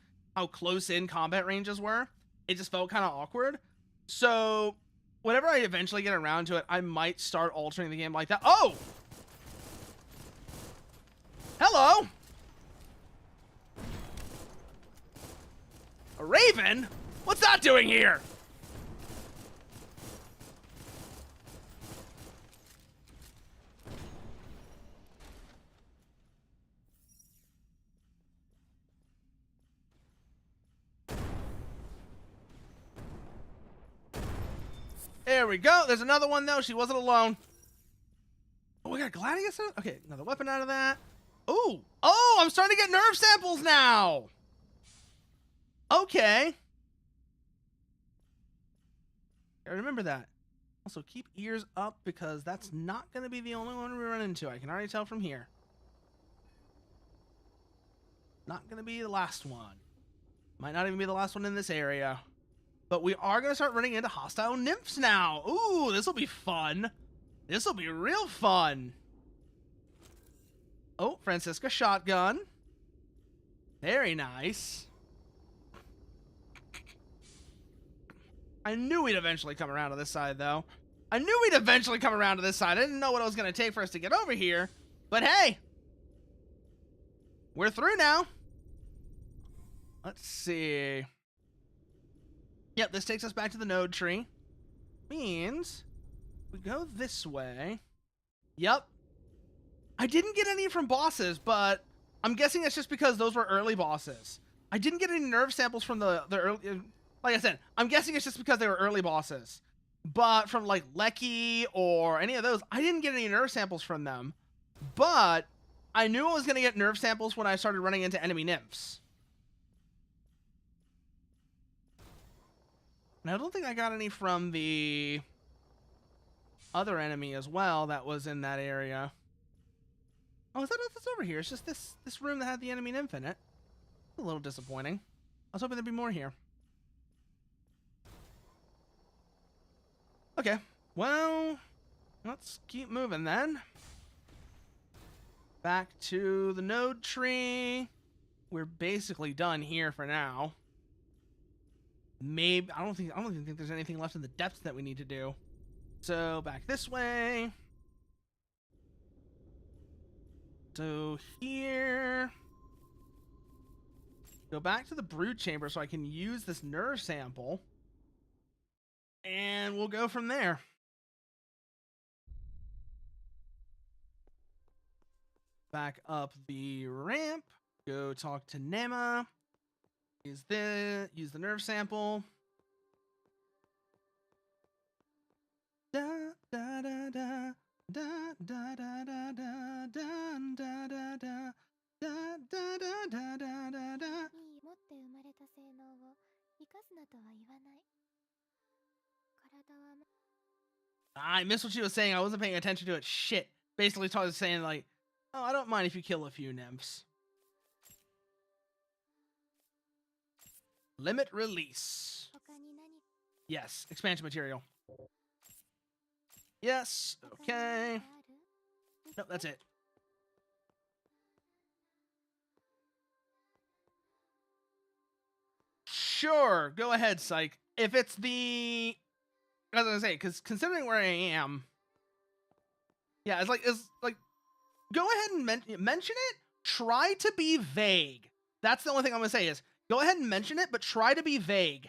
in combat ranges were. It just felt kind of awkward. So whenever I eventually get around to it, I might start altering the game like that. Oh! Hello! A raven? What's that doing here? There we go. There's another one, though. She wasn't alone. Oh, we got Gladius? Okay, another weapon out of that. Ooh. Oh, I'm starting to get nerve samples now. Okay. I remember that. Also, keep ears up, because that's not going to be the only one we run into. I can already tell from here. Not going to be the last one. Might not even be the last one in this area. But we are going to start running into hostile nymphs now. Ooh, this will be fun. This will be real fun. Oh, Francisca shotgun. Very nice. I knew we'd eventually come around to this side, though. I didn't know what it was going to take for us to get over here. But hey, we're through now. Let's see. Yep, this takes us back to the node tree. Means we go this way. Yep. I didn't get any from bosses, but I'm guessing it's just because those were early bosses. I didn't get any nerve samples from the early... Like I said, I'm guessing it's just because they were early bosses. But from, like, Lecky or any of those, I didn't get any nerve samples from them. But I knew I was going to get nerve samples when I started running into enemy nymphs. And I don't think I got any from the other enemy as well that was in that area. Oh, is that that's over here? It's just this room that had the enemy nymph in it. A little disappointing. I was hoping there'd be more here. Okay, well, let's keep moving then. Back to the node tree. We're basically done here for now. Maybe I don't even think there's anything left in the depths that we need to do. So back this way. So here. Go back to the brood chamber so I can use this nerve sample. And we'll go from there. Back up the ramp. Go talk to Nema. Use the nerve sample. Da, da, da, da. Da da da da da da da da da da da da da da da. I missed what she was saying. I wasn't paying attention to it. Shit. Basically, I was saying like, "Oh, I don't mind if you kill a few nymphs." Limit release. Yes, expansion material. Yes. Okay. Nope, that's it. Sure, go ahead, Psych. If it's the, I was gonna say, because considering where I am, yeah, it's like, go ahead and mention it. Try to be vague. That's the only thing I'm gonna say is go ahead and mention it, but try to be vague.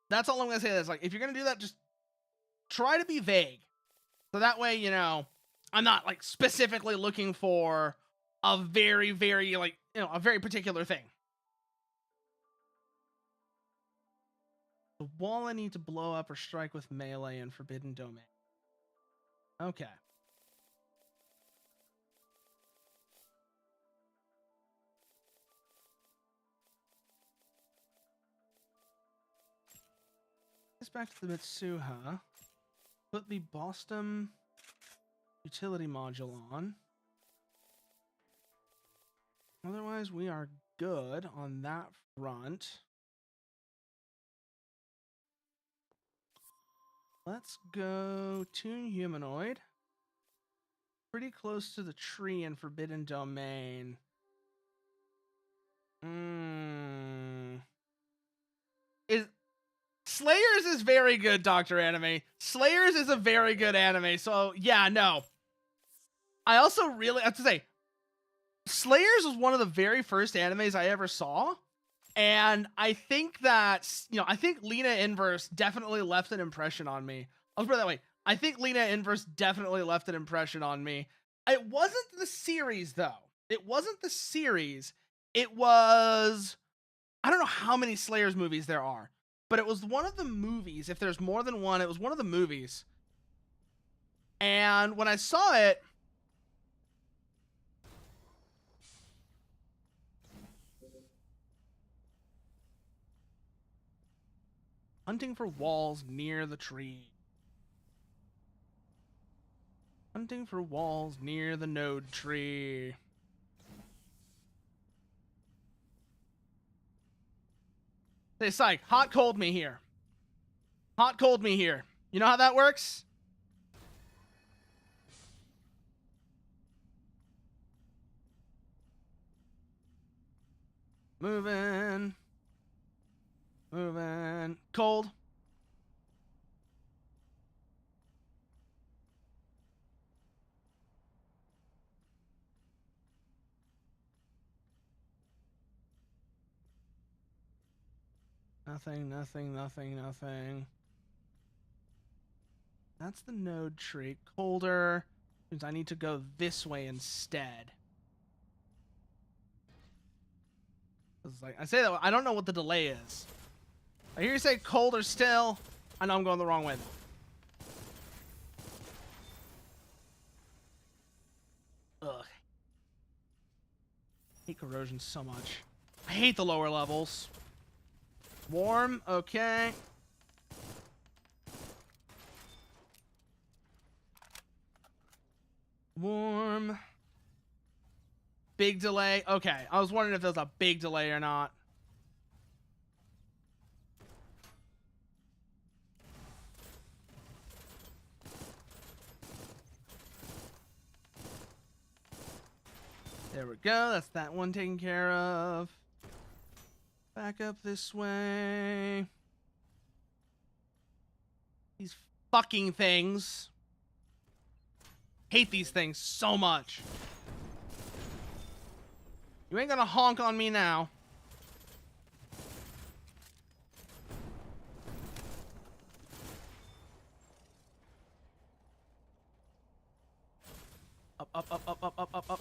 That's all I'm gonna say. Is like, if you're gonna do that, just try to be vague, so that way, you know, I'm not like specifically looking for a very, very like, you know, a very particular thing. The wall I need to blow up or strike with melee in Forbidden Domain. Okay. This back to the Mitsuha. Put the Boston utility module on. Otherwise, we are good on that front. Let's go Tune Humanoid. Pretty close to the tree in Forbidden Domain. Is Slayers is very good, Dr. Anime. Slayers is a very good anime. So, yeah, no. I also really have to say, Slayers was one of the very first animes I ever saw. And I think that, you know, I think Lena Inverse definitely left an impression on me. I'll put it that way. I think Lena Inverse definitely left an impression on me. It wasn't the series, though. It wasn't the series. It was, I don't know how many Slayers movies there are, but it was one of the movies. If there's more than one, it was one of the movies. And when I saw it, hunting for walls near the tree. Hunting for walls near the node tree. Hey, Psych, hot cold me here. Hot cold me here. You know how that works? Moving. Moving. Cold. Nothing, nothing, nothing, nothing. That's the node tree. Colder. Means I need to go this way instead. It's like, I say that, I don't know what the delay is. I hear you say colder still. I know I'm going the wrong way. Ugh. I hate corrosion so much. I hate the lower levels. Warm, okay. Warm. Big delay. Okay, I was wondering if there was a big delay or not. There we go. That's that one taken care of. Back up this way. These fucking things. Hate these things so much. You ain't gonna honk on me now. Up, up, up, up, up, up, up, up.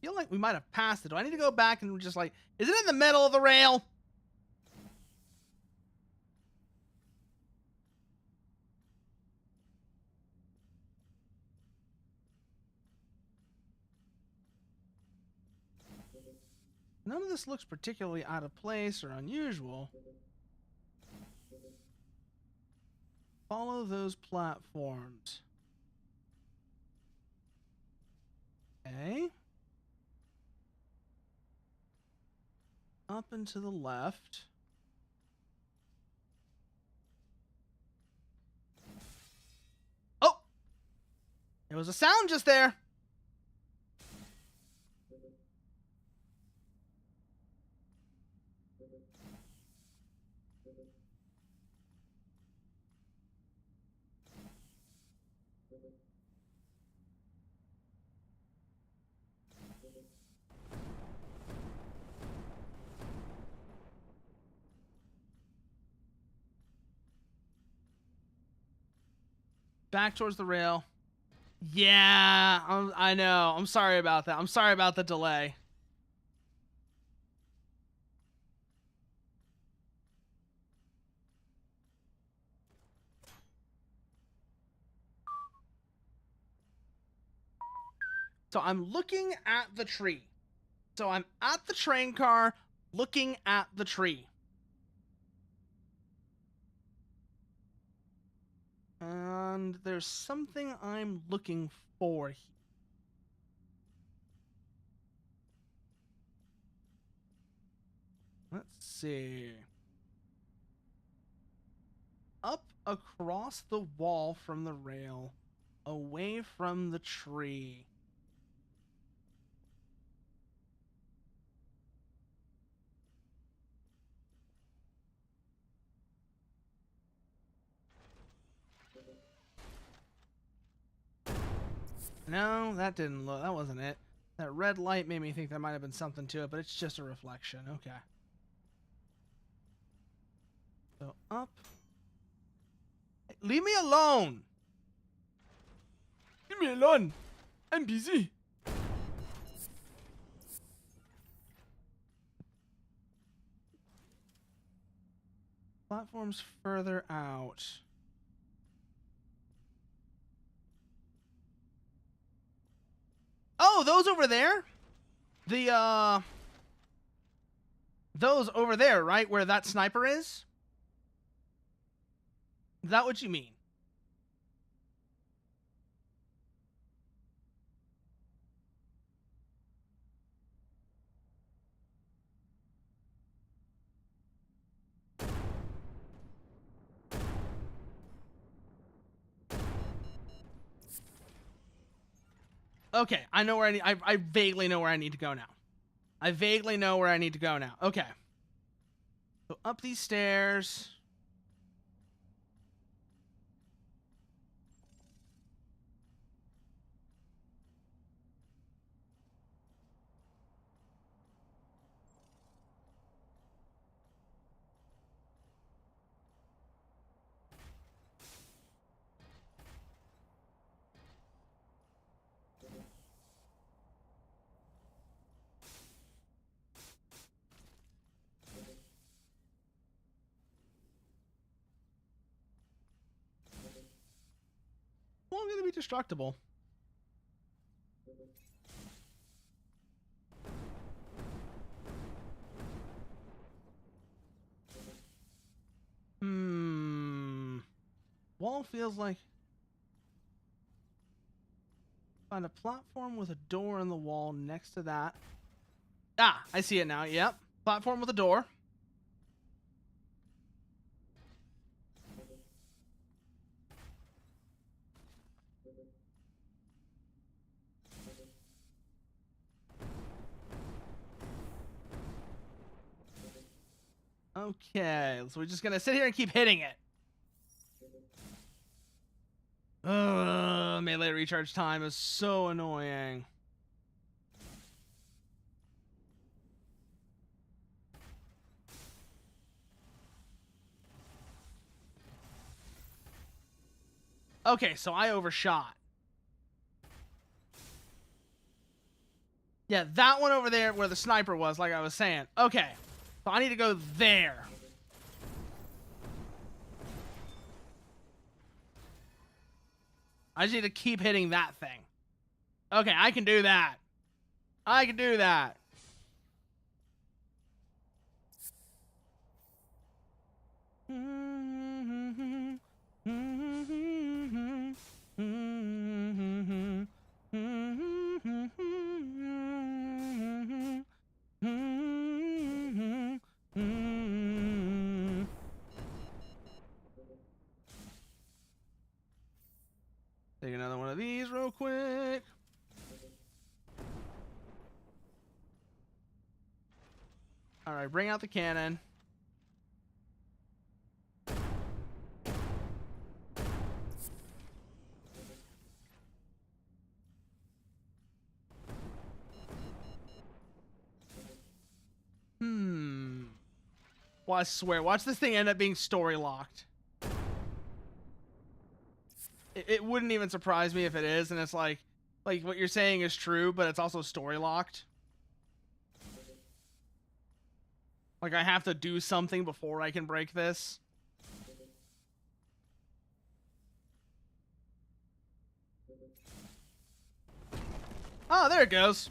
Feel like we might have passed it. Do I need to go back and just like, is it in the middle of the rail? None of this looks particularly out of place or unusual. Follow those platforms. Okay. Up and to the left. Oh! There was a sound just there. Back towards the rail. Yeah, I know. I'm sorry about that. I'm sorry about the delay. So I'm looking at the tree. So I'm at the train car looking at the tree. And there's something I'm looking for here. Let's see. Up across the wall from the rail, away from the tree. No, that didn't look. That wasn't it. That red light made me think there might have been something to it, but it's just a reflection. Okay. So up. Hey, leave me alone. Leave me alone. I'm busy. Platforms further out. Oh, those over there? Those over there, right? Where that sniper is? Is that what you mean? Okay, I know where I vaguely know where I need to go now. I vaguely know where I need to go now. Okay. So up these stairs. Well, I'm gonna be destructible. Wall feels like... Find a platform with a door in the wall next to that. Ah, I see it now. Yep. Platform with a door. Okay, so we're just gonna sit here and keep hitting it. Melee recharge time is so annoying. Okay, so I overshot. Yeah, that one over there where the sniper was, like I was saying. Okay, so I need to go there. I just need to keep hitting that thing. Okay, I can do that. I can do that. Take another one of these real quick. All right, bring out the cannon. Well, I swear, watch this thing end up being story locked. It wouldn't even surprise me if it is, and it's like what you're saying is true, but it's also story locked. Like I have to do something before I can break this. Oh, there it goes.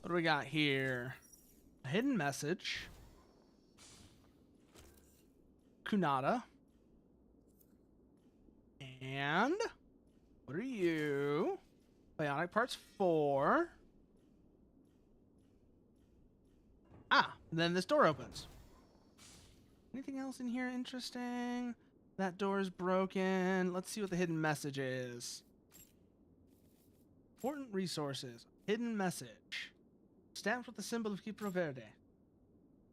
What do we got here? A hidden message. Kunada. And what are you? Bionic parts 4. Ah, and then this door opens. Anything else in here interesting? That door is broken. Let's see what the hidden message is. Important resources. Hidden message. Stamped with the symbol of Kipro Verde.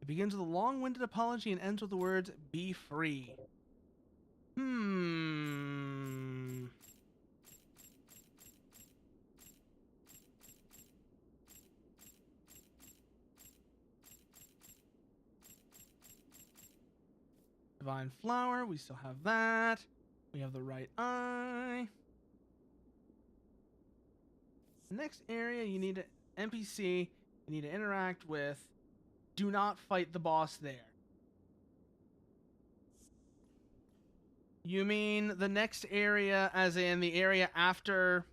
It begins with a long-winded apology and ends with the words, "Be free." Divine Flower, we still have that. We have the right eye. The next area you need to NPC you need to interact with. Do not fight the boss there. You mean the next area as in the area after?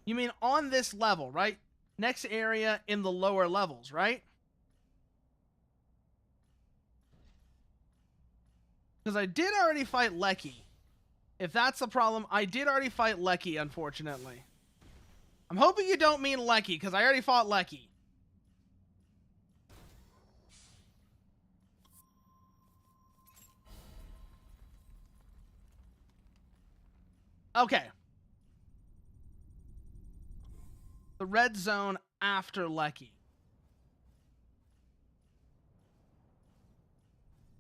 You mean on this level, right? Next area in the lower levels, right? Because I did already fight Lecky. If that's the problem, I did already fight Lecky, unfortunately. I'm hoping you don't mean Lecky, because I already fought Lecky. Okay. The red zone after Lecky.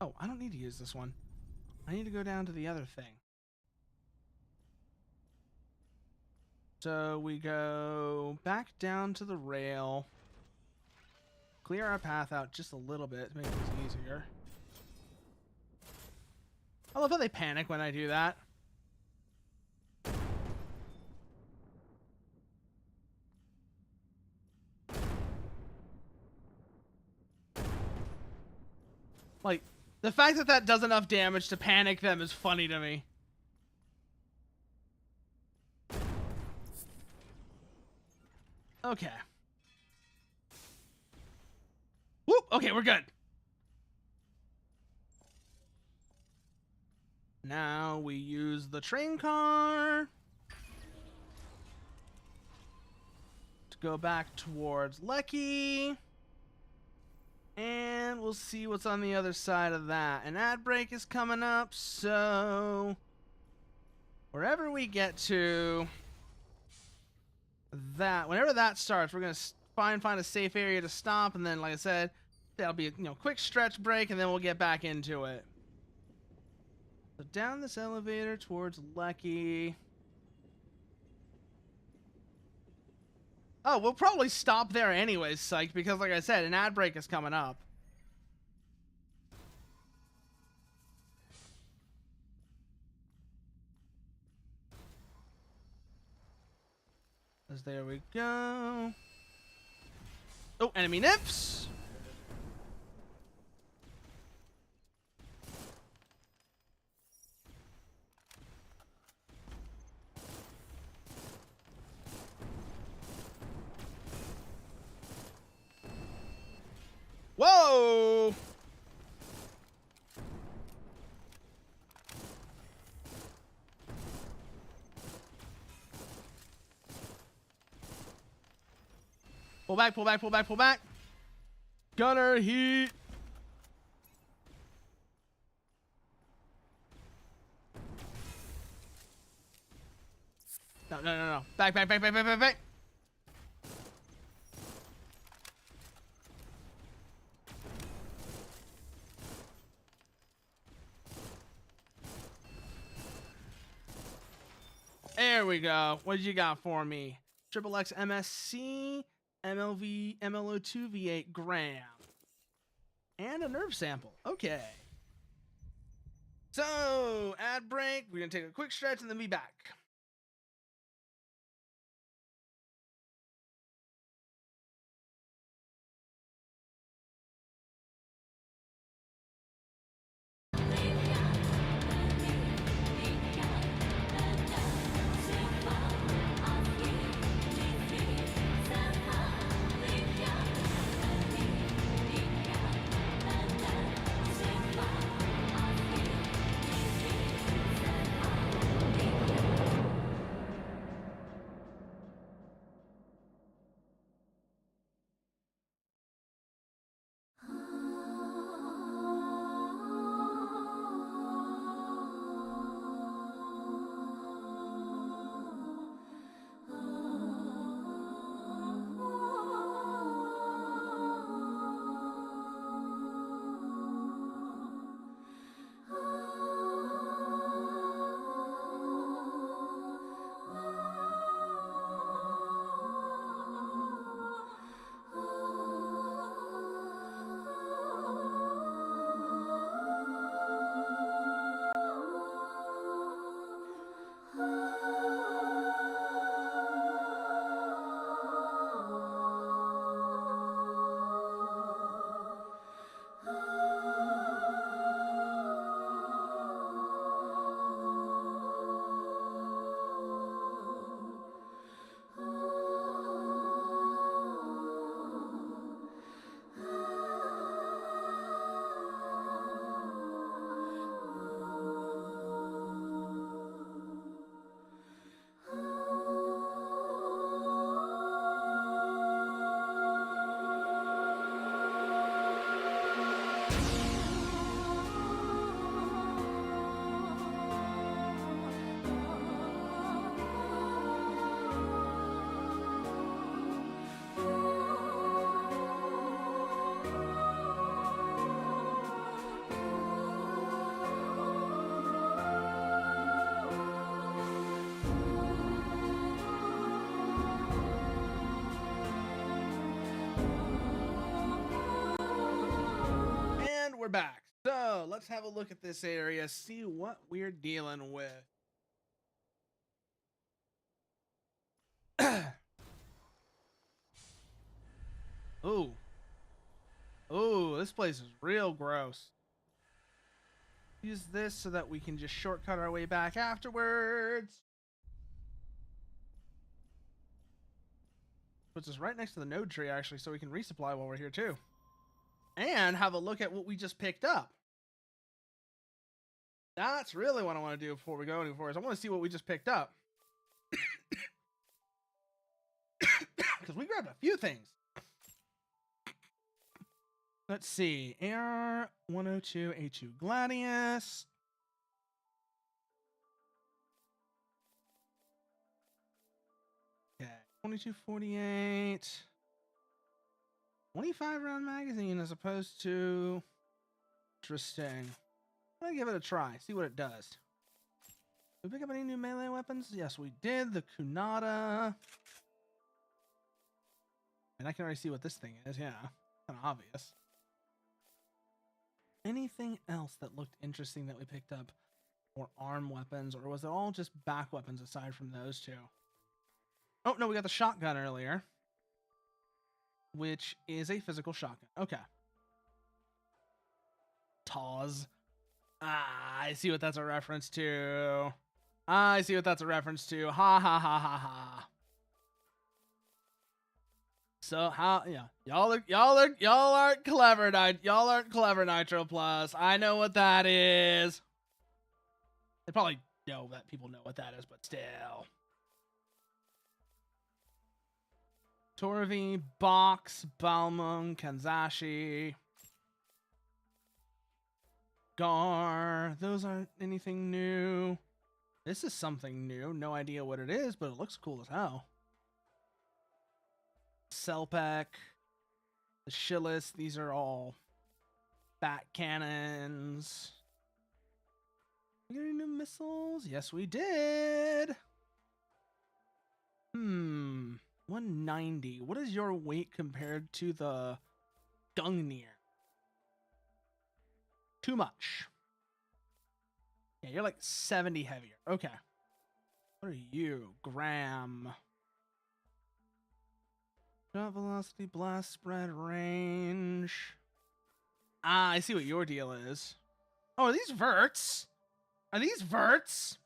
Oh, I don't need to use this one. I need to go down to the other thing. So we go back down to the rail. Clear our path out just a little bit to make things easier. I love how they panic when I do that. Like, the fact that that does enough damage to panic them is funny to me. Okay. Whoop! Okay, we're good. Now we use the train car to go back towards Lecky. And we'll see what's on the other side of that. An ad break is coming up, so wherever we get to that, whenever that starts, we're gonna find a safe area to stop, and then, like I said, that'll be a quick stretch break, and then we'll get back into it. So down this elevator towards Lecky. Oh, we'll probably stop there anyways, psych, because like I said, an ad break is coming up. There we go. Oh, enemy nips. Whoa! Pull back, pull back, pull back, pull back. Gunner heat. No, no, no, no. Back, back, back, back, back, back, back. There we go. What did you got for me? Triple X MSC, MLV, MLO2 V8 gram. And a nerve sample. Okay. So, ad break. We're going to take a quick stretch and then be back. We're back. So let's have a look at this area, see what we're dealing with. Ooh. Ooh, this place is real gross. Use this so that we can just shortcut our way back afterwards. Puts us right next to the node tree, actually, so we can resupply while we're here, too. And have a look at what we just picked up. That's really what I want to do before we go any further. I want to see what we just picked up. Because we grabbed a few things. Let's see. AR-102A2 Gladius. Okay. 2248. 25 round magazine as opposed to... Interesting. I'm gonna give it a try. See what it does. Did we pick up any new melee weapons? Yes, we did. The Kunata. And I can already see what this thing is. Yeah, kind of obvious. Anything else that looked interesting that we picked up? Or arm weapons? Or was it all just back weapons aside from those two? Oh, no, we got the shotgun earlier. Which is a physical shotgun. Okay. Taz. Ah, I see what that's a reference to. I see what that's a reference to. Ha ha ha ha ha. So how y'all aren't clever, y'all aren't clever, Nitro Plus. I know what that is. They probably know that people know what that is, but still. Torvi, Box, Balmung, Kanzashi, Gar. Those aren't anything new. This is something new. No idea what it is, but it looks cool as hell. Selpek, the Shillis, these are all bat cannons. We got any new missiles? Yes, we did. 190. What is your weight compared to the Gungnir? Too much. Yeah, you're like 70 heavier. Okay. What are you? Graham. Shot velocity, blast spread, range. Ah, I see what your deal is. Oh, are these verts? Are these verts?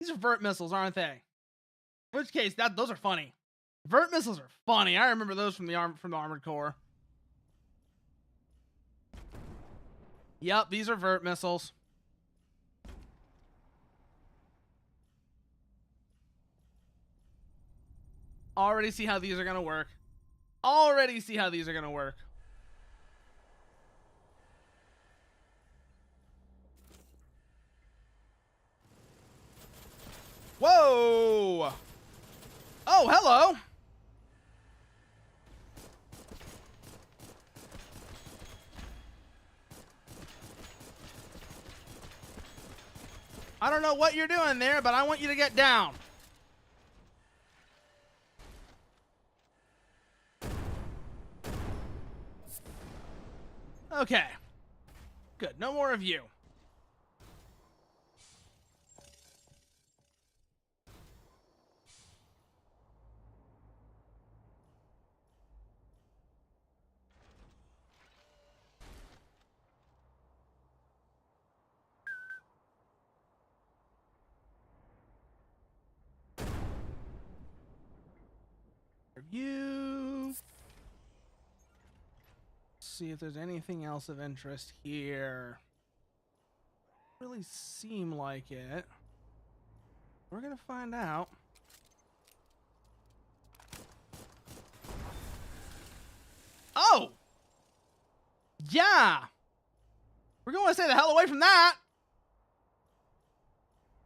These are vert missiles, aren't they? In which case, those are funny. Vert missiles are funny. I remember those from the Armored Core. Yep, these are vert missiles. Already see how these are gonna work. Already see how these are gonna work. Whoa! Oh, hello! I don't know what you're doing there, but I want you to get down. Okay. Good. No more of you. You. See if there's anything else of interest here. Really seem like it. We're gonna find out. Oh! Yeah! We're going to stay the hell away from that!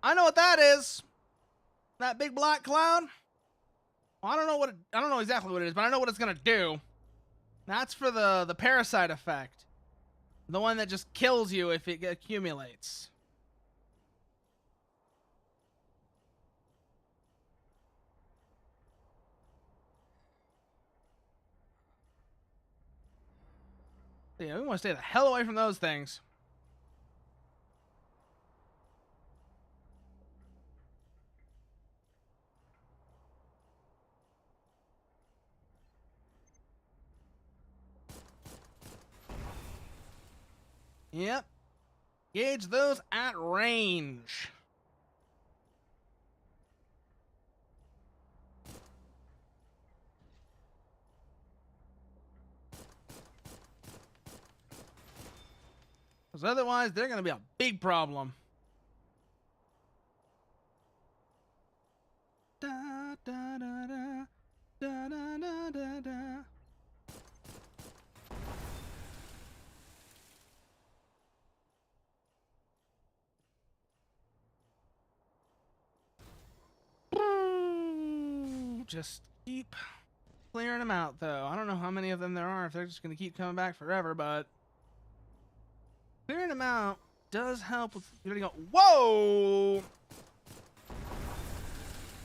I know what that is. That big black cloud. Well, I don't know exactly what it is, but I know what it's gonna do. That's for the parasite effect. The one that just kills you if it accumulates. Yeah, we want to stay the hell away from those things. Yep. Gauge those at range. Because otherwise, they're going to be a big problem. Da, da, da, da, da, da, da, da, da. Just keep clearing them out, though. I don't know how many of them there are, if they're just going to keep coming back forever, but clearing them out does help with getting go. Whoa!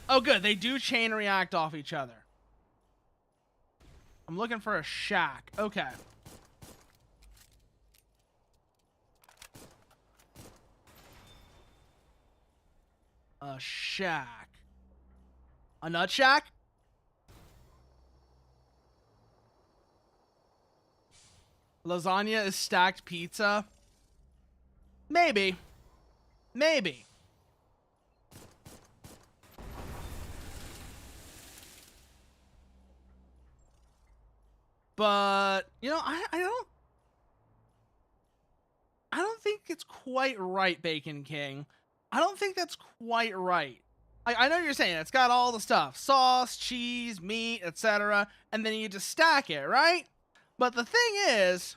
Oh, good. They do chain react off each other. I'm looking for a shack. Okay. A shack. A nut shack? Lasagna is stacked pizza? Maybe. Maybe. But, you know, I don't think it's quite right, Bacon King. I don't think that's quite right. I know you're saying it's got all the stuff. Sauce, cheese, meat, etc. And then you just stack it, right? But the thing is,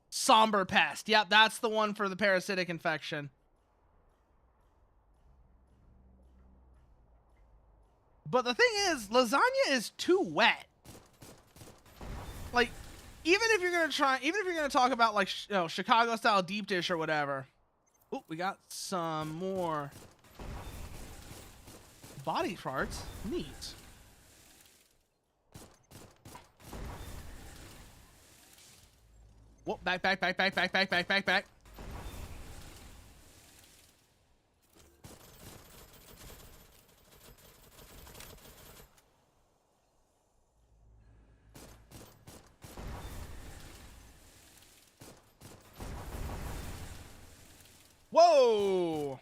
somber pest. Yep, that's the one for the parasitic infection. But the thing is, lasagna is too wet. Like, even if you're gonna talk about like, you know, Chicago style deep dish or whatever. Oh, we got some more body parts. Neat. Whoa, back. Whoa!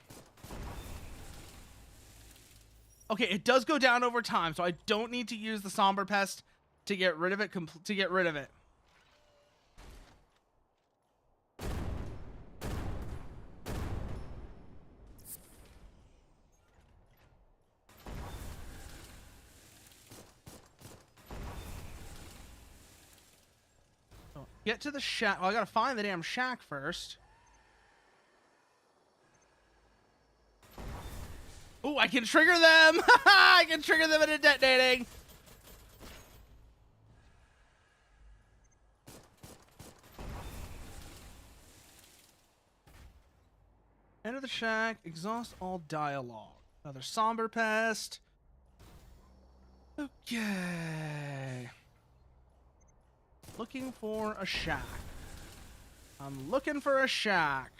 Okay, it does go down over time, so I don't need to use the somber pest to get rid of it. Get to the shack. Well, I gotta find the damn shack first. Oh, I can trigger them! I can trigger them into detonating! Enter the shack. Exhaust all dialogue. Another somber pest. Okay. Looking for a shack. I'm looking for a shack.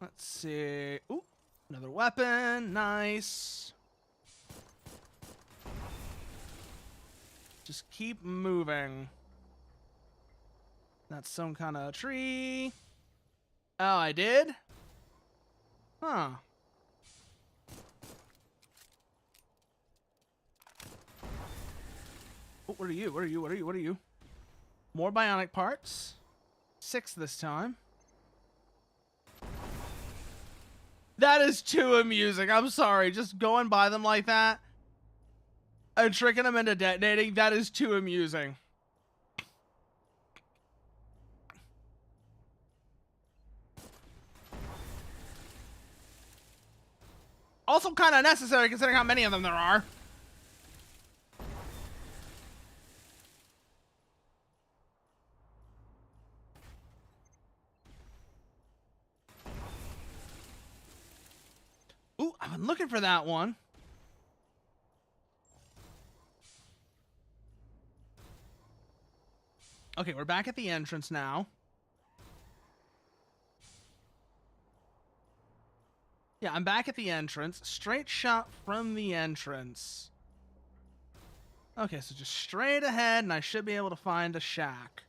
Let's see. Ooh, another weapon. Nice. Just keep moving. That's some kind of tree. Oh, I did? Huh. Oh, what are you? What are you? What are you? What are you? More bionic parts. 6 this time. That is too amusing. I'm sorry. Just going by them like that and tricking them into detonating, that is too amusing. Also kind of necessary considering how many of them there are. Ooh, I've been looking for that one. Okay, we're back at the entrance now. Yeah, I'm back at the entrance. Straight shot from the entrance. Okay, so just straight ahead, and I should be able to find a shack.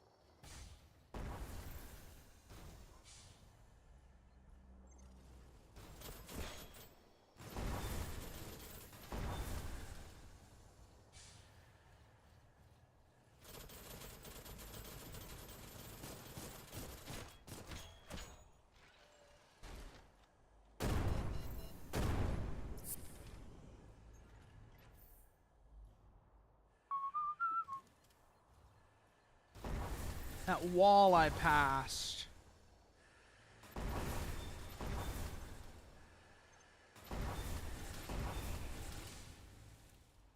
That wall I passed.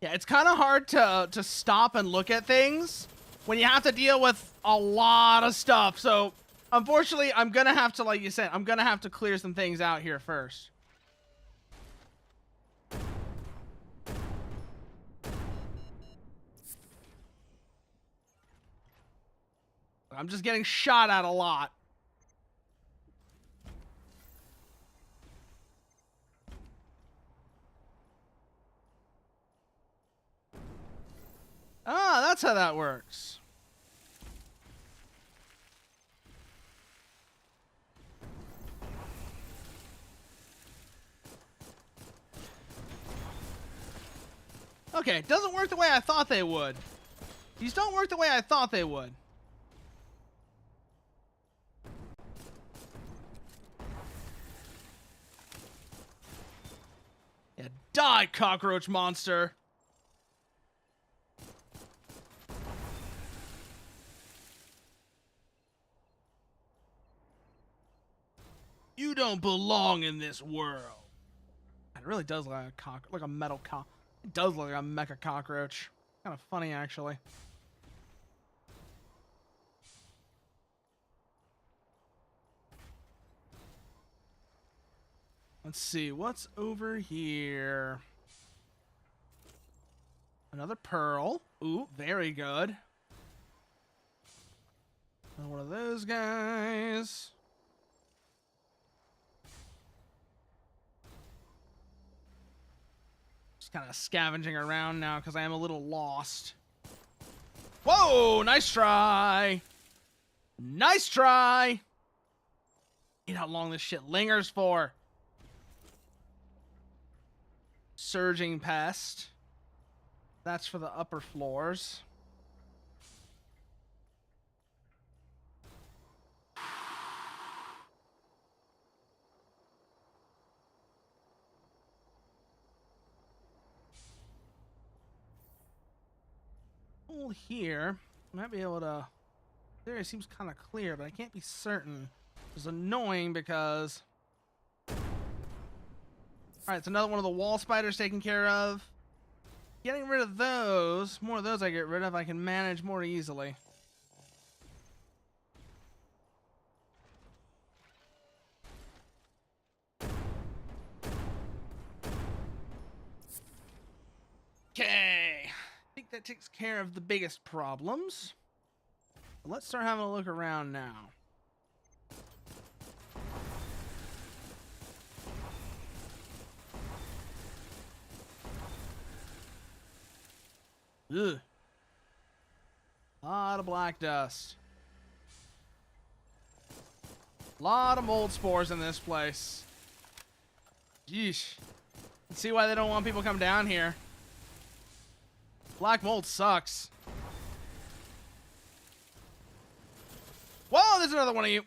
Yeah, it's kind of hard to stop and look at things when you have to deal with a lot of stuff. So, unfortunately, I'm going to have to, like you said, I'm going to have to clear some things out here first. I'm just getting shot at a lot. Ah, that's how that works. Okay, it doesn't work the way I thought they would. These don't work the way I thought they would. Yeah, die, cockroach monster. You don't belong in this world. It really does look like a metal cock. It does look like a mecha cockroach. Kind of funny, actually. Let's see, what's over here? Another pearl. Ooh, very good. Another one of those guys. Just kind of scavenging around now because I am a little lost. Whoa, nice try. Nice try. You know how long this shit lingers for. Surging pest. That's for the upper floors. Hold here. I might be able to. This area seems kind of clear, but I can't be certain. It's annoying because. Alright, it's another one of the wall spiders taken care of. Getting rid of those. More of those I get rid of, I can manage more easily. Okay. I think that takes care of the biggest problems. Let's start having a look around now. Ugh. A lot of black dust. A lot of mold spores in this place. Yeesh. Let's see why they don't want people to come down here. Black mold sucks. Whoa, there's another one of you.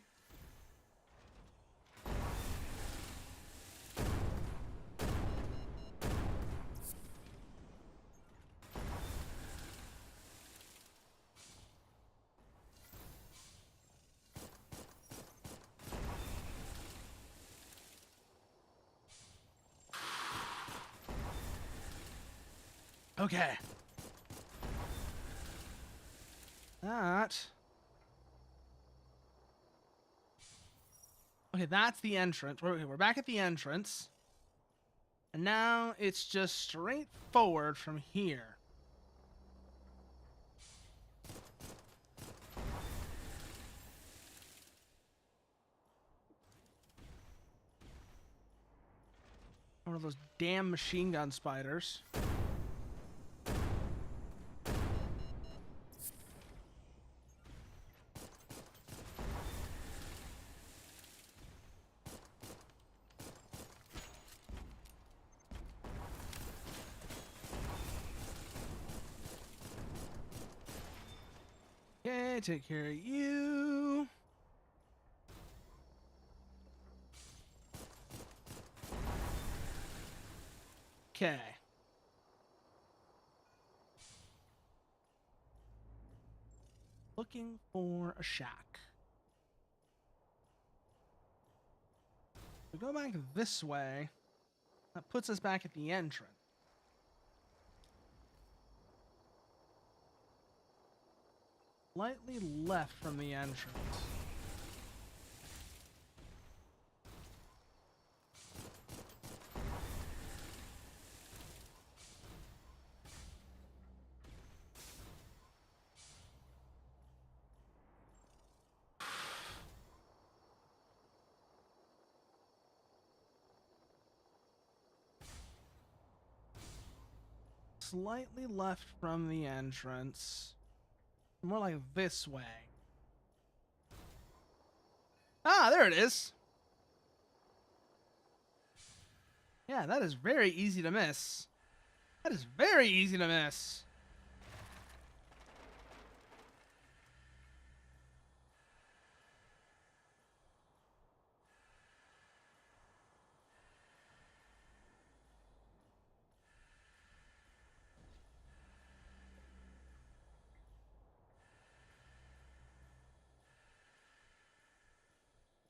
Okay. Okay, that's the entrance. We're back at the entrance. And now it's just straight forward from here. One of those damn machine gun spiders. Okay, take care of you. Okay. Looking for a shack. We go back this way. That puts us back at the entrance. Slightly left from the entrance. slightly left from the entrance. More like this way. Ah, there it is. Yeah, that is very easy to miss. That is very easy to miss.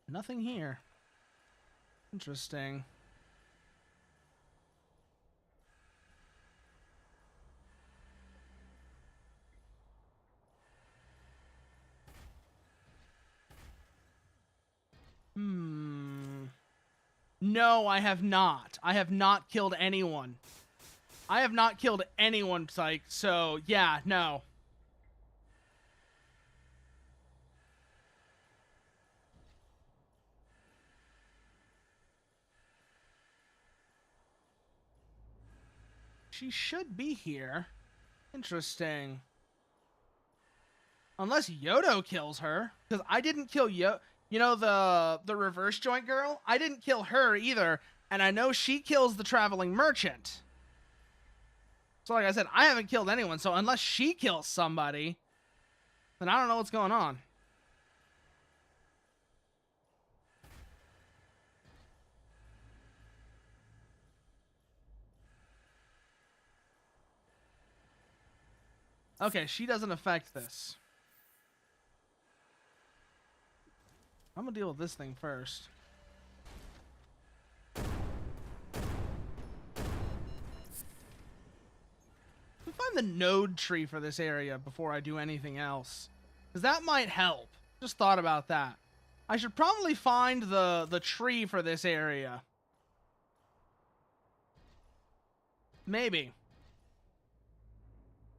Nothing here. Interesting. No, I have not. I have not killed anyone. I have not killed anyone, Psych. So, yeah, no. She should be here. Interesting. Unless Yodo kills her. Because I didn't kill Yodo. You know, the reverse joint girl? I didn't kill her either. And I know she kills the traveling merchant. So like I said, I haven't killed anyone. So unless she kills somebody, then I don't know what's going on. Okay, she doesn't affect this. I'm gonna deal with this thing first. Find the node tree for this area before I do anything else, because that might help. Just thought about that. I should probably find the tree for this area. Maybe.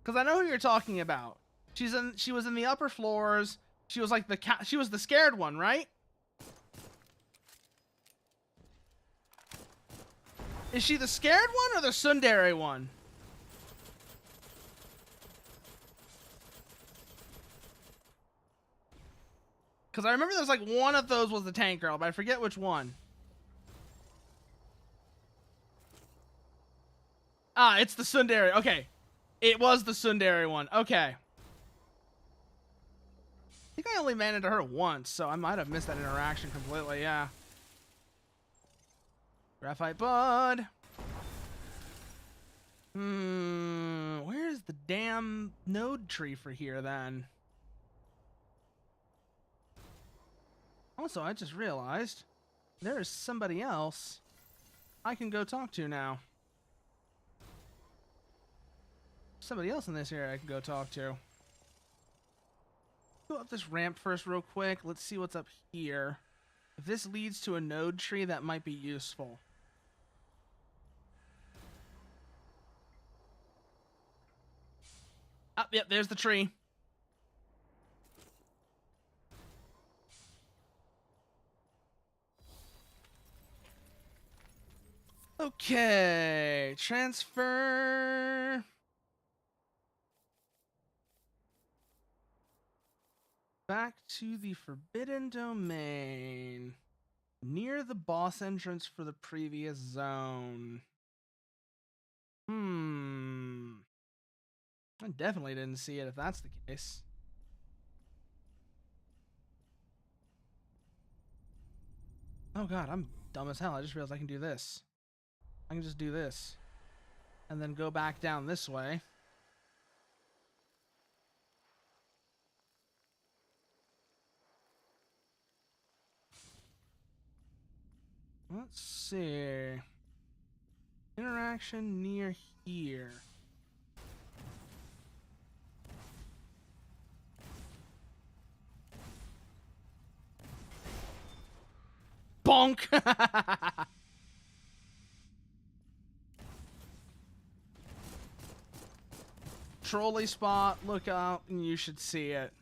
Because I know who you're talking about. She was in the upper floors. She was like she was the scared one, right? Is she the scared one or the tsundere one? Because I remember there's like one of those was the tank girl, but I forget which one. Ah, it's the tsundere. Okay. It was the tsundere one. Okay. I think I only ran into her once, so I might have missed that interaction completely, yeah. Graphite bud. Where's the damn node tree for here, then? Also, I just realized there is somebody else I can go talk to now. Somebody else in this area I can go talk to. Go up this ramp first real quick. Let's see what's up here. If this leads to a node tree, that might be useful. Ah, yep, there's the tree. Okay, transfer. Back to the Forbidden Domain. Near the boss entrance for the previous zone. I definitely didn't see it if that's the case. Oh god, I'm dumb as hell. I just realized I can do this. I can just do this. And then go back down this way. Let's see. Interaction near here. Bonk! Trolley spot, look out, and you should see it.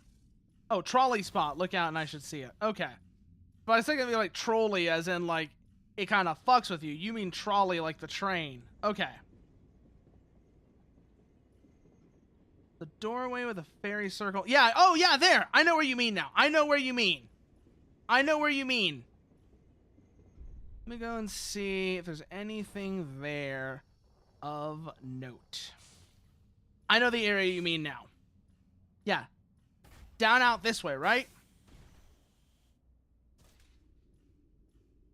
Oh, trolley spot, look out, and I should see it. Okay. But I was thinking it'd be like trolley, as in, like, it kind of fucks with you. You mean trolley like the train. Okay. The doorway with a fairy circle. Yeah, oh yeah, there. I know where you mean now. I know where you mean. I know where you mean. Let me go and see if there's anything there of note. I know the area you mean now. Yeah. Down out this way, right?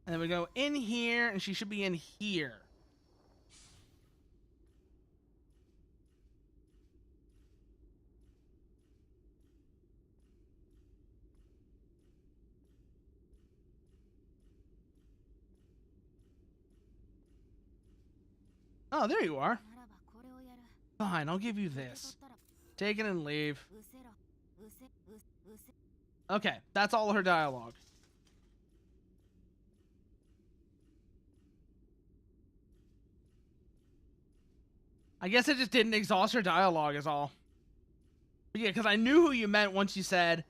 And then we go in here, and she should be in here. Oh, there you are. Fine, I'll give you this. Take it and leave. Okay, that's all her dialogue. I guess I just didn't exhaust her dialogue is all. But yeah, because I knew who you meant once you said...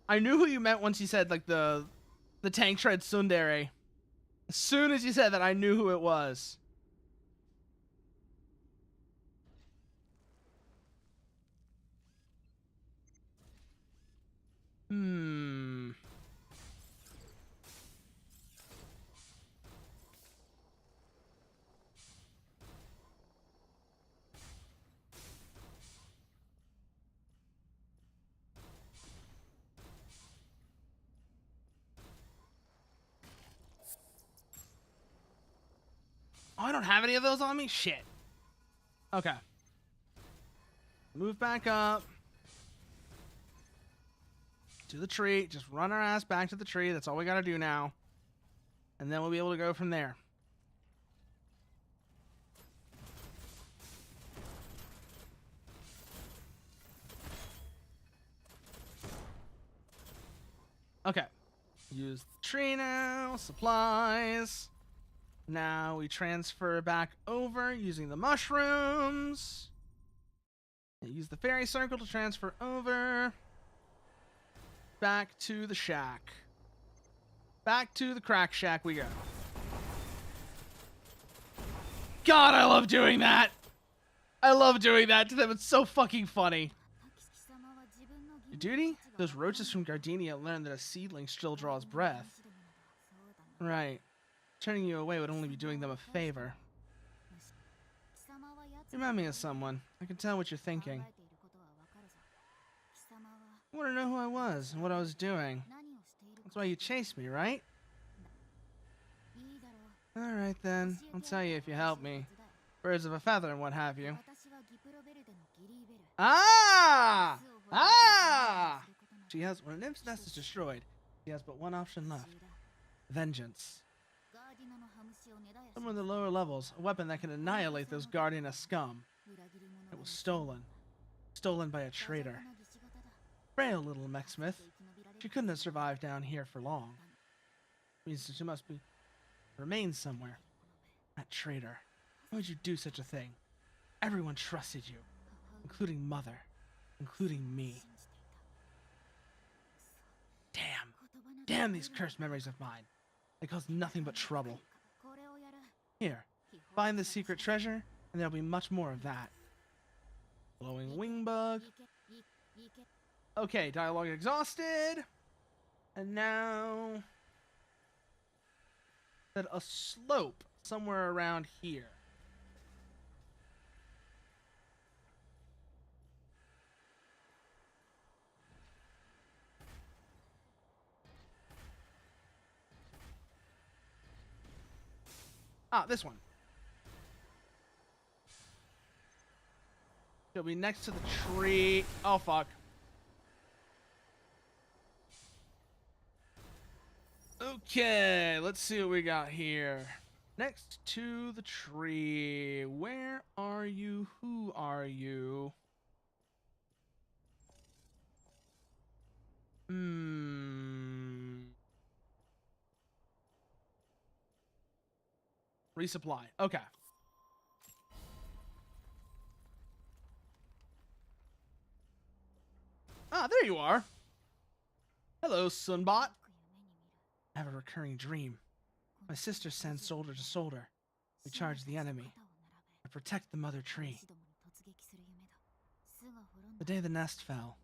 I knew who you meant once you said, like, the tank tread tsundere. As soon as you said that, I knew who it was. Oh, I don't have any of those on me? Shit. Okay. Move back up. To the tree. Just run our ass back to the tree. That's all we gotta do now. And then we'll be able to go from there. Okay. Use the tree now. Supplies. Now we transfer back over using the mushrooms. Use the fairy circle to transfer over. Back to the shack. Back to the crack shack we go. God, I love doing that. I love doing that to them. It's so fucking funny. Your duty? Those roaches from Gardenia learned that a seedling still draws breath. Right. Turning you away would only be doing them a favor. You remind me of someone. I can tell what you're thinking. You want to know who I was and what I was doing. That's why you chased me, right? Alright then. I'll tell you if you help me. Birds of a feather and what have you. Ah! Ah! She has... When a nymph's nest is destroyed, she has but one option left. Vengeance. Somewhere in the lower levels, a weapon that can annihilate those Guardiana scum. It was stolen. Stolen by a traitor. Frail little mechsmith. She couldn't have survived down here for long. Means she must be... remain somewhere. That traitor. Why would you do such a thing? Everyone trusted you. Including Mother. Including me. Damn. Damn these cursed memories of mine. They cause nothing but trouble. Here, find the secret treasure, and there'll be much more of that. Glowing wing bug. Okay, dialogue exhausted. And now... at a slope somewhere around here. Ah, this one. It'll be next to the tree. Oh, fuck. Okay, let's see what we got here. Next to the tree. Where are you? Who are you? Resupply. Okay. Ah, there you are. Hello, Sunbot. I have a recurring dream. My sister sends soldier to soldier. We charge the enemy. I protect the mother tree. The day the nest fell,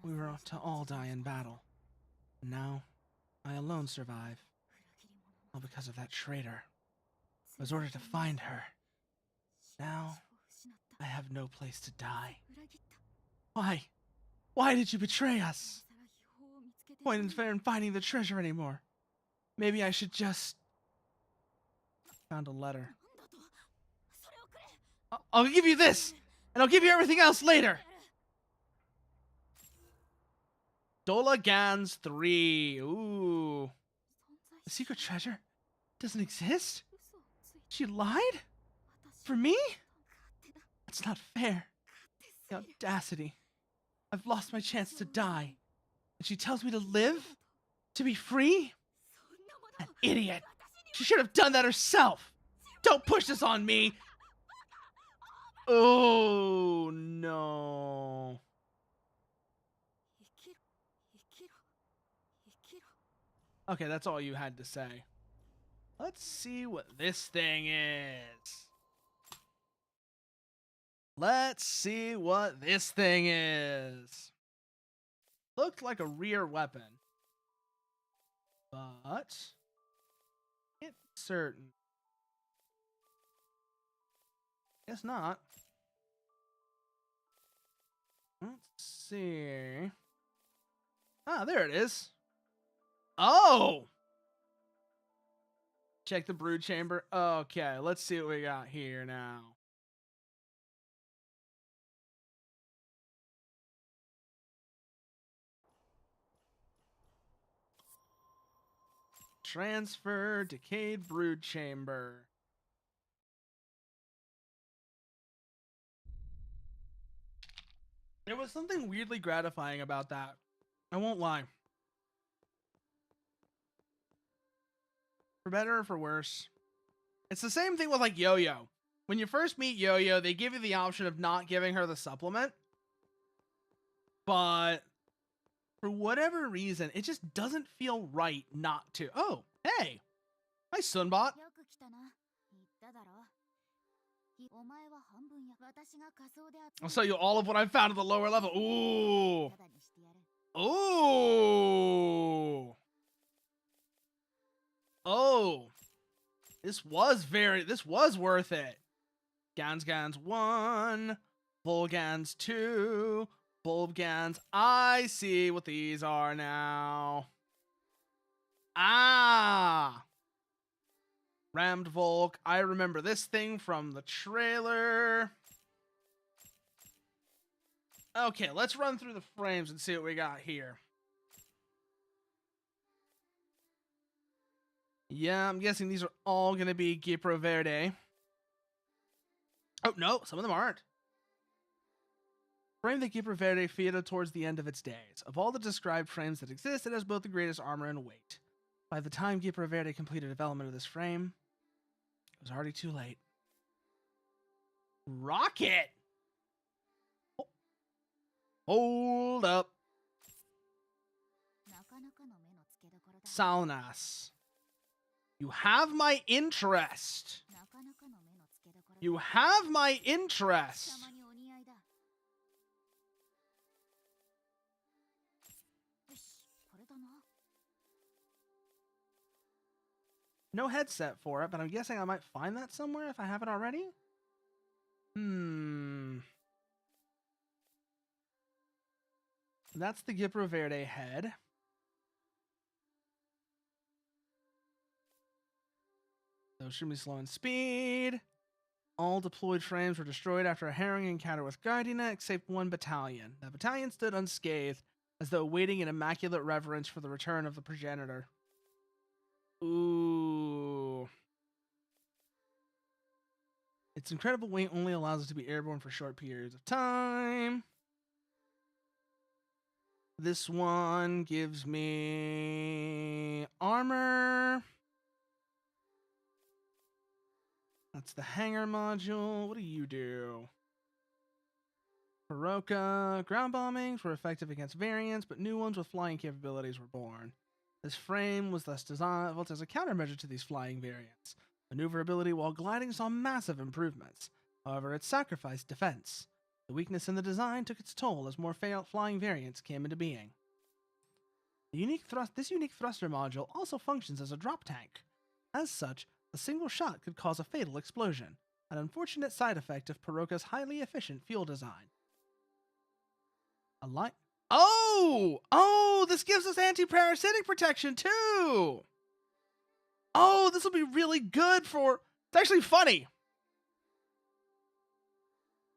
we were to all die in battle. And now, I alone survive. All because of that traitor. I was ordered to find her. Now, I have no place to die. Why? Why did you betray us? Point isn't fair in finding the treasure anymore. Maybe I should just... Found a letter. I'll give you this! And I'll give you everything else later! Dola Gans 3. Ooh. The secret treasure doesn't exist? She lied? For me? That's not fair. The audacity. I've lost my chance to die. And she tells me to live? To be free? An idiot. She should have done that herself. Don't push this on me. Oh, no. Okay, that's all you had to say. Let's see what this thing is. Let's see what this thing is. Looked like a rear weapon. But... it's certain. Guess not. Let's see. Ah, there it is. Oh! Check the brood chamber. Okay, let's see what we got here now. Transfer decayed brood chamber. There was something weirdly gratifying about that. I won't lie. For better or for worse. It's the same thing with like Yo-Yo. When you first meet Yo-Yo, they give you the option of not giving her the supplement. But for whatever reason, it just doesn't feel right not to. Oh, hey. Hi, Sunbot. I'll show you all of what I found at the lower level. Ooh. Ooh. Oh. This was worth it. Gans 1. Volgans 2. Bulbgans. I see what these are now. Ah. Rammed Volk. I remember this thing from the trailer. Okay, let's run through the frames and see what we got here. Yeah, I'm guessing these are all going to be Gipro Verde. Oh, no, some of them aren't. Frame that Gipro Verde created towards the end of its days. Of all the described frames that exist, it has both the greatest armor and weight. By the time Gipro Verde completed development of this frame, it was already too late. Rocket! Hold up. Salnas. You have my interest. You have my interest. No headset for it, but I'm guessing I might find that somewhere if I haven't already. That's the Gipro Verde head. So extremely slow in speed. All deployed frames were destroyed after a harrowing encounter with Guardiana, except one battalion. That battalion stood unscathed, as though waiting in immaculate reverence for the return of the progenitor. Ooh. Its incredible weight only allows it to be airborne for short periods of time. This one gives me armor. That's the hangar module. What do you do? Hiroka. Ground bombings were effective against variants, but new ones with flying capabilities were born. This frame was thus designed as a countermeasure to these flying variants. Maneuverability while gliding saw massive improvements. However, it sacrificed defense. The weakness in the design took its toll as more flying variants came into being. This unique thruster module also functions as a drop tank. As such, a single shot could cause a fatal explosion, an unfortunate side effect of Paroka's highly efficient fuel design. Oh, this gives us anti-parasitic protection too! Oh, this will be really good for... It's actually funny!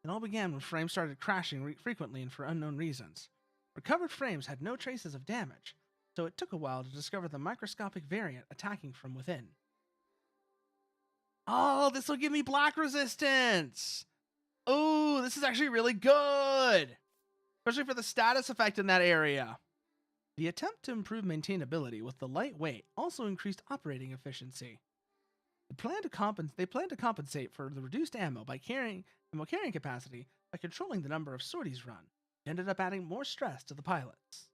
It all began when frames started crashing frequently and for unknown reasons. Recovered frames had no traces of damage, so it took a while to discover the microscopic variant attacking from within. Oh, this will give me black resistance! Oh, this is actually really good! Especially for the status effect in that area. The attempt to improve maintainability with the light weight also increased operating efficiency. They plan to compensate for the reduced ammo carrying capacity by controlling the number of sorties run. It ended up adding more stress to the pilots.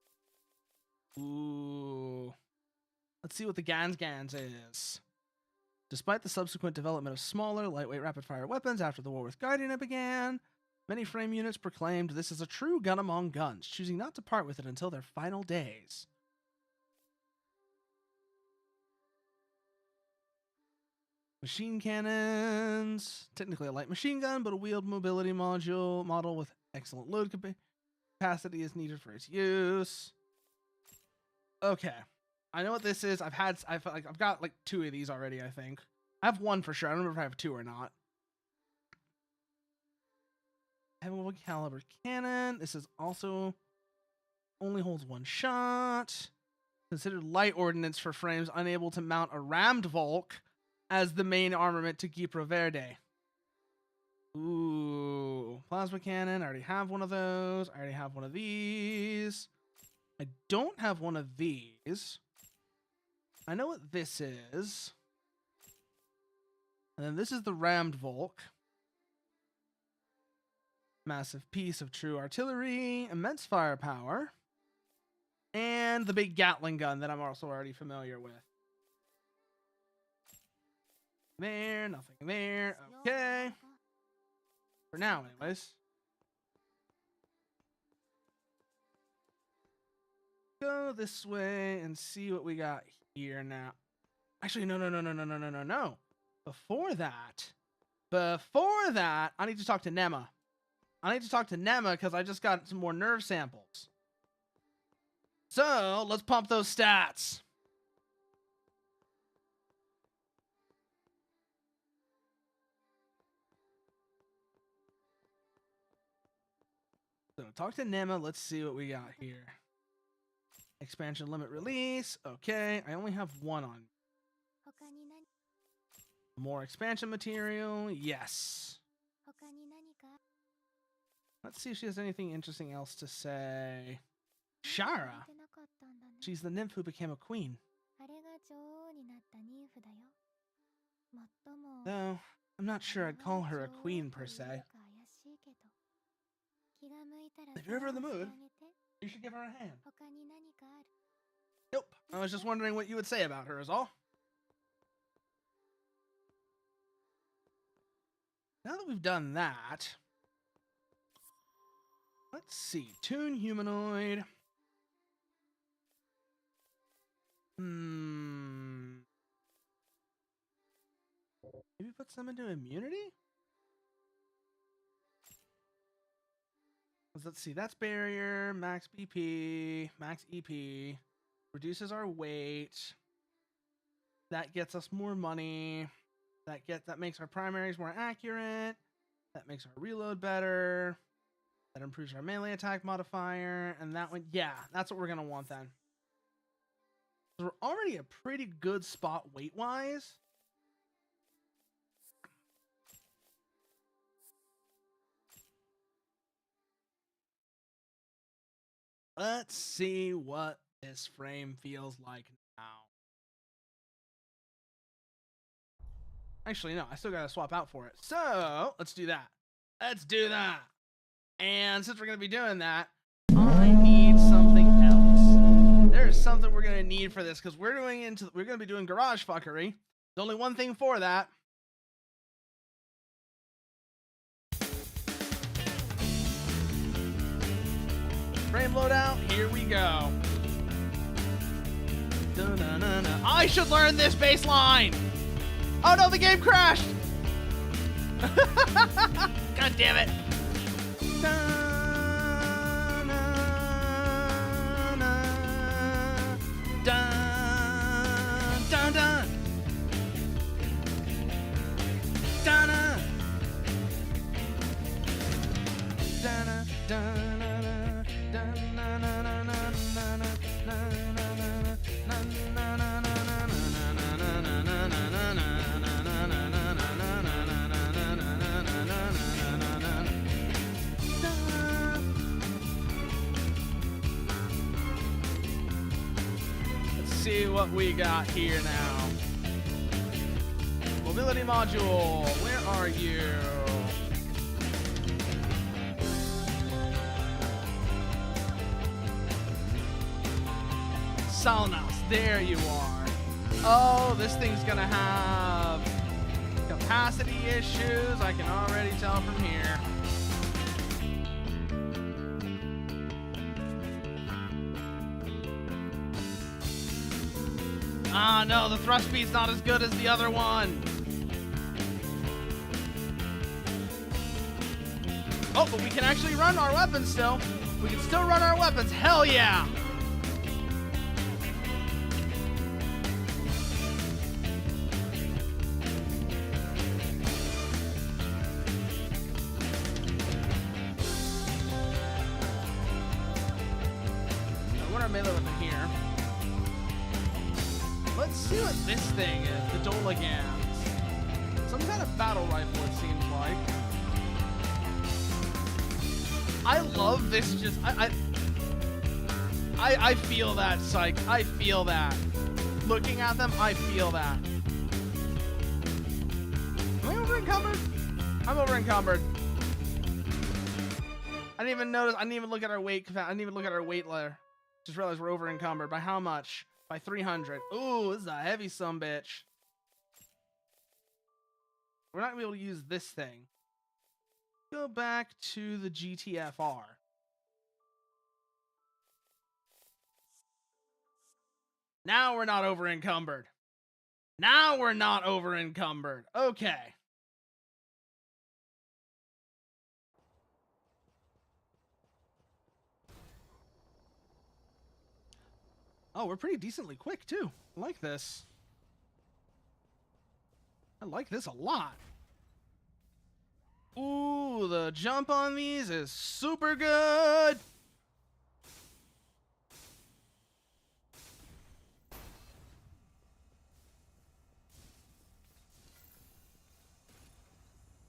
Ooh. Let's see what the Gans is. Despite the subsequent development of smaller, lightweight rapid-fire weapons after the war with Guardiana began, many frame units proclaimed this is a true gun among guns, choosing not to part with it until their final days. Machine cannons. Technically a light machine gun, but a wheeled mobility model with excellent load capacity is needed for its use. Okay. I know what this is. I've got like 2 of these already, I think. I have 1 for sure. I don't remember if I have 2 or not. Heavy caliber cannon. This is also only holds 1 shot. Considered light ordnance for frames unable to mount a rammed Volk as the main armament to Gipro Verde. Ooh. Plasma cannon. I already have one of those. I already have one of these. I don't have one of these. I know what this is. And then this is the rammed Volk. Massive piece of true artillery, immense firepower, and the big Gatling gun that I'm also already familiar with. There, nothing there. Okay. For now, anyways. Go this way and see what we got here now. Actually, no. Before that, I need to talk to Nema. Because I just got some more nerve samples. So, let's pump those stats. So, talk to Nema. Let's see what we got here. Expansion limit release. Okay, I only have 1 on. More expansion material. Yes. Let's see if she has anything interesting else to say. Shara. She's the nymph who became a queen. Though, I'm not sure I'd call her a queen per se. If you're ever in the mood, you should give her a hand. Nope. I was just wondering what you would say about her is all. Now that we've done that, let's see. Toon humanoid. Maybe put some into immunity? Let's see. That's barrier, max BP, max EP. Reduces our weight. That gets us more money. That makes our primaries more accurate. That makes our reload better. That improves our melee attack modifier. And that one, yeah, that's what we're going to want then. So we're already a pretty good spot weight-wise. Let's see what this frame feels like now. Actually, no, I still gotta swap out for it. So, let's do that. And since we're gonna be doing that, I need something else. There's something we're gonna need for this, because we're gonna be doing garage fuckery. There's only one thing for that. game loadout. Here we go. Dun-dun-dun-dun. I should learn this bass line. Oh no, the game crashed. God damn it. Dun, dun, dun, dun. Dun, dun, dun, see what we got here now. Mobility module, where are you? Salnos, there you are. Oh, this thing's gonna have capacity issues. I can already tell from here. Ah, no, the thrust speed's not as good as the other one. Oh, but we can actually run our weapons still. We can still run our weapons. Hell yeah. What our melee weapon here? Let's see what this thing is. The Dolagans. Some kind of battle rifle, it seems like. I love this. Just I feel that, psych. I feel that. Looking at them, I feel that. Am I over encumbered? I'm over encumbered. I didn't even notice. I didn't even look at our weight. I didn't even look at our weight layer. Just realized we're over encumbered. By how much? By 300. Ooh, this is a heavy sumbitch. We're not gonna be able to use this thing. Go back to the GTFR. Now we're not over encumbered. Now we're not over encumbered. Okay. Oh, we're pretty decently quick, too. I like this. I like this a lot. Ooh, the jump on these is super good.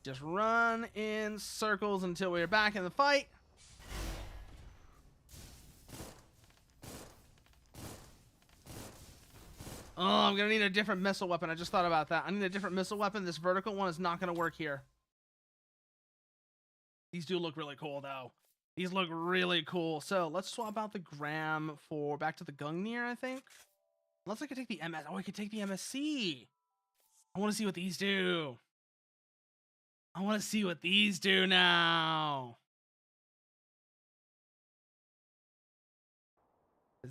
Just run in circles until we're back in the fight. Oh, I'm gonna need a different missile weapon. I just thought about that. I need a different missile weapon. This vertical one is not gonna work here. These do look really cool, though. These look really cool. So let's swap out the Gram for back to the Gungnir, I think. Unless I could take the MS. Oh, I could take the MSC. I want to see what these do. I want to see what these do now.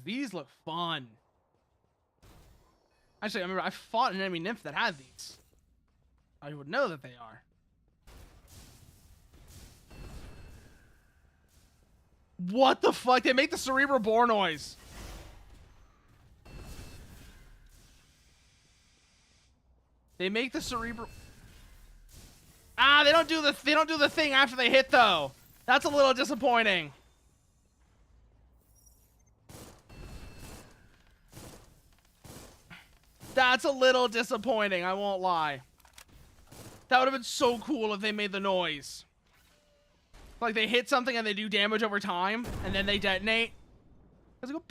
These look fun. Actually, I remember I fought an enemy nymph that had these. I would know that they are. What the fuck? They make the cerebral bore noise. They make the cerebral. Ah, they don't do the thing after they hit though. That's a little disappointing. That's a little disappointing, I won't lie. That would have been so cool if they made the noise. Like they hit something and they do damage over time, and then they detonate. Let's go.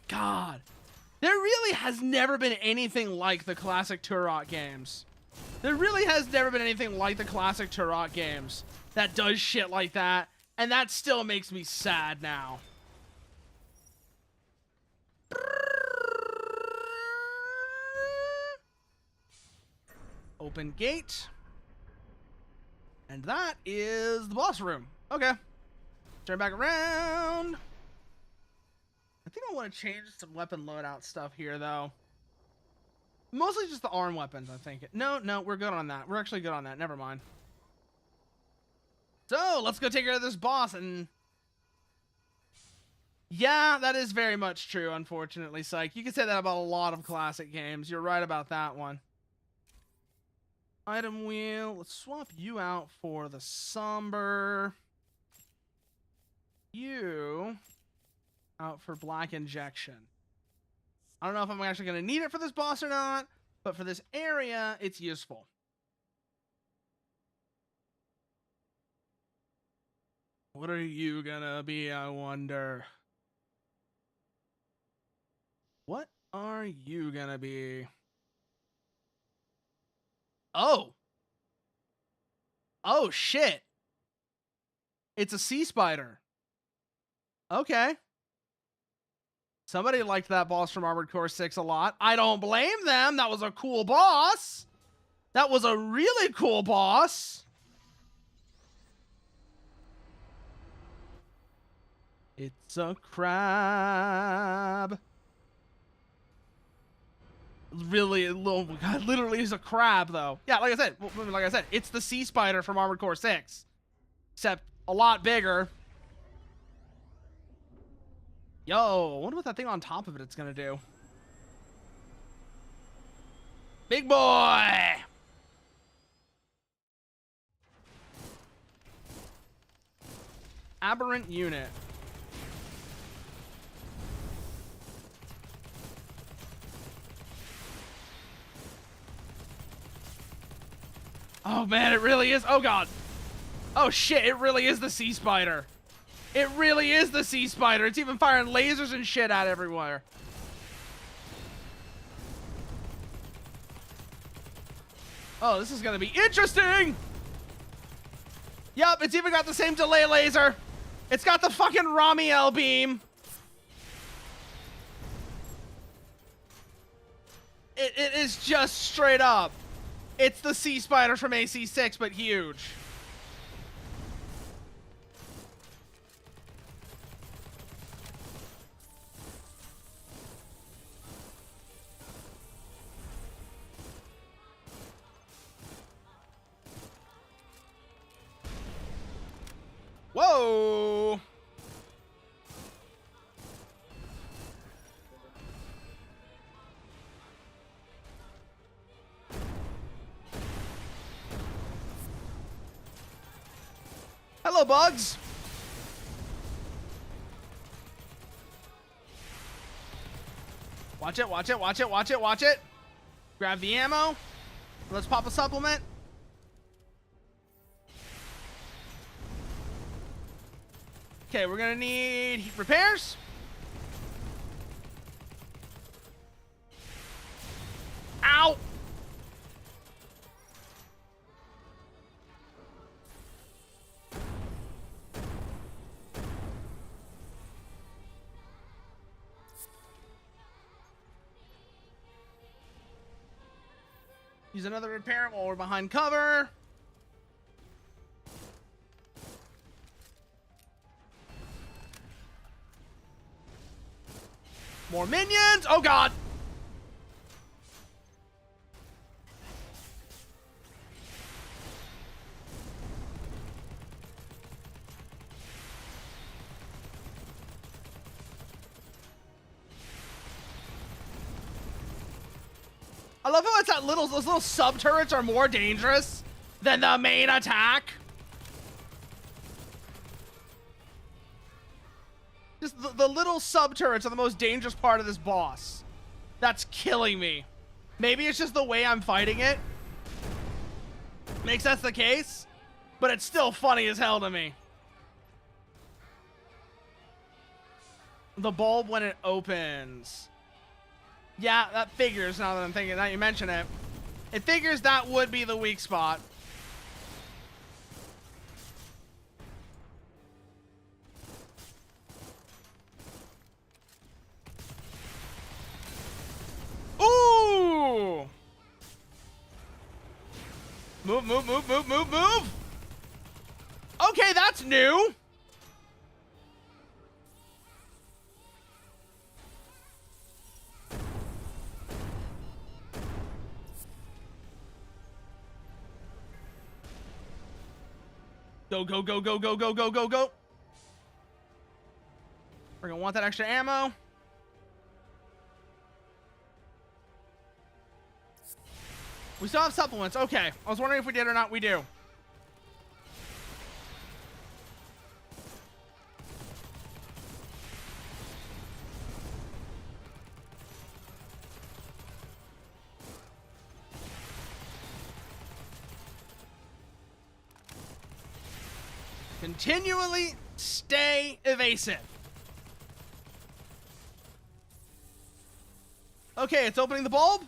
God. There really has never been anything like the classic Turok games. There really has never been anything like the classic Turok games that does shit like that, and that still makes me sad now. Open gate. And that is the boss room. Okay. Turn back around. I think I want to change some weapon loadout stuff here, though. Mostly just the arm weapons, I think. No, we're good on that. We're actually good on that. Never mind. So, let's go take care of this boss, and... yeah, that is very much true, unfortunately, Psych. You can say that about a lot of classic games. You're right about that one. Item wheel. Let's swap you out for the somber. You out for black injection. I don't know if I'm actually going to need it for this boss or not, but for this area, it's useful. What are you gonna be, I wonder? What are you gonna be? Oh! Oh, shit! It's a sea spider. Okay. Somebody liked that boss from Armored Core 6 a lot. I don't blame them. That was a cool boss. That was a really cool boss. It's a crab. Really, oh my God, literally is a crab, though. Yeah, like I said, it's the sea spider from Armored Core 6. Except a lot bigger. Yo, I wonder what that thing on top of it's gonna do. Big boy! Aberrant unit. Oh man, it really is. Oh God. Oh shit, it really is the sea spider. It really is the sea spider. It's even firing lasers and shit at everywhere. Oh, this is gonna be interesting. Yup, it's even got the same delay laser. It's got the fucking Ramiel beam. It is just straight up. It's the sea spider from AC6, but huge. Whoa! Hello, bugs! Watch it, watch it, watch it, watch it, watch it! Grab the ammo. Let's pop a supplement. Okay, we're gonna need repairs. Ow! Use another repair while we're behind cover. More minions! Oh God! I love how it's that those little sub turrets are more dangerous than the main attack. Just the little sub turrets are the most dangerous part of this boss. That's killing me. Maybe it's just the way I'm fighting it. Makes that the case, but it's still funny as hell to me. The bulb when it opens. Yeah, that figures now that I'm thinking that you mention it. It figures that would be the weak spot. Ooh! Move, move, move, move, move, move! Okay, that's new. Go, go, go, go, go, go, go, go, go. We're gonna want that extra ammo. We still have supplements. Okay. I was wondering if we did or not. We do. Continually stay evasive. Okay, it's opening the bulb.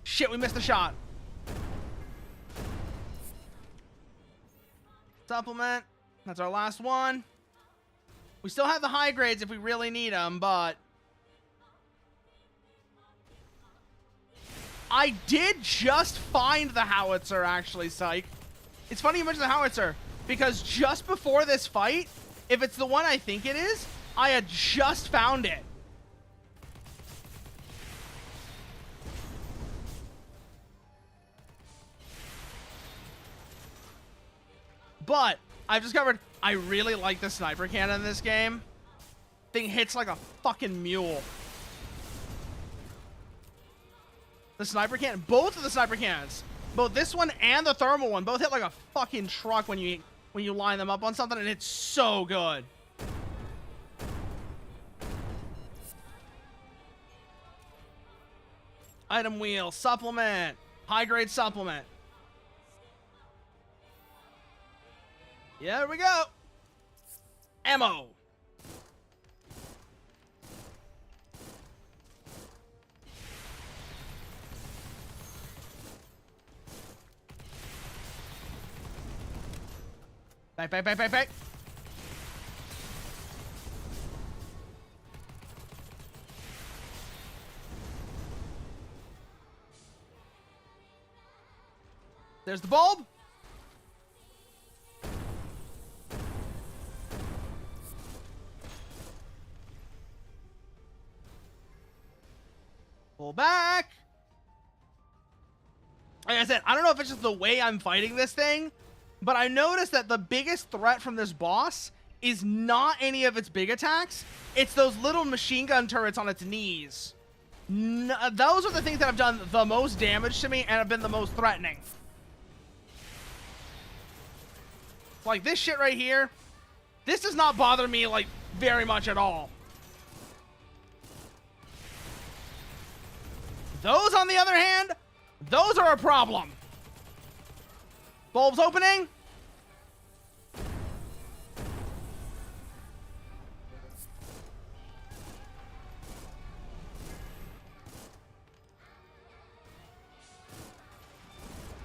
Shit, we missed the shot. Supplement. That's our last one. We still have the high grades if we really need them, but I did just find the howitzer, actually, Psych. It's funny you mentioned the howitzer, because just before this fight, if it's the one I think it is, I had just found it. But I've discovered I really like the sniper cannon in this game. Thing hits like a fucking mule. The sniper cannon, both of the sniper cannons, both this one and the thermal one, both hit like a fucking truck when you line them up on something, and it's so good. Item wheel, supplement, high grade supplement. Yeah, here we go. Ammo. Back, back, back, back, back. There's the bulb. Pull back. Like I said, I don't know if it's just the way I'm fighting this thing, but I noticed that the biggest threat from this boss is not any of its big attacks. It's those little machine gun turrets on its knees. Those are the things that have done the most damage to me and have been the most threatening. Like this shit right here. This does not bother me, like, very much at all. Those, on the other hand, those are a problem. Bulbs opening.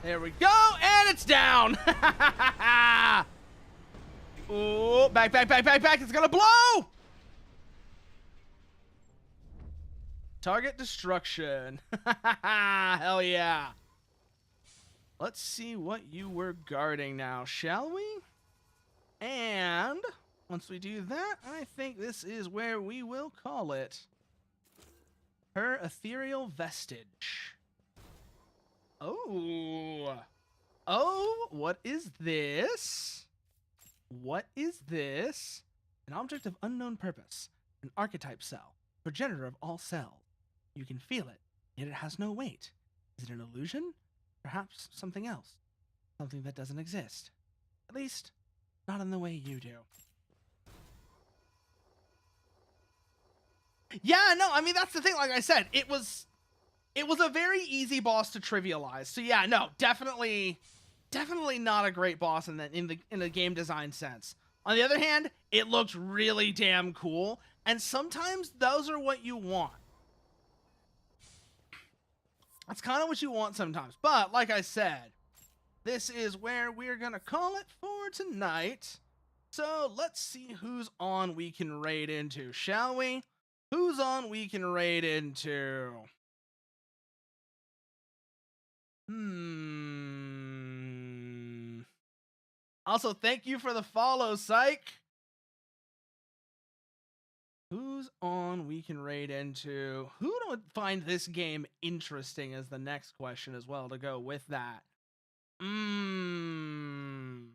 There we go, and it's down. Ooh, back, back, back, back, back. It's gonna blow. Target destruction. Hell yeah. Let's see what you were guarding now, shall we? And once we do that, I think this is where we will call it. Her ethereal vestige. Oh. Oh, what is this? What is this? An object of unknown purpose. An archetype cell. Progenitor of all cells. You can feel it, yet it has no weight. Is it an illusion? Perhaps something else. Something that doesn't exist. At least, not in the way you do. Yeah, no, I mean, that's the thing. Like I said, it was a very easy boss to trivialize. So yeah, no, definitely not a great boss in the game design sense. On the other hand, it looks really damn cool, and sometimes those are what you want. That's kind of what you want sometimes. But like I said, this is where we're gonna call it for tonight. So let's see who's on we can raid into, shall we? Who's on we can raid into? Also, thank you for the follow, Psych. Who's on we can raid into? Who don't find this game interesting is the next question as well to go with that. Grimmy,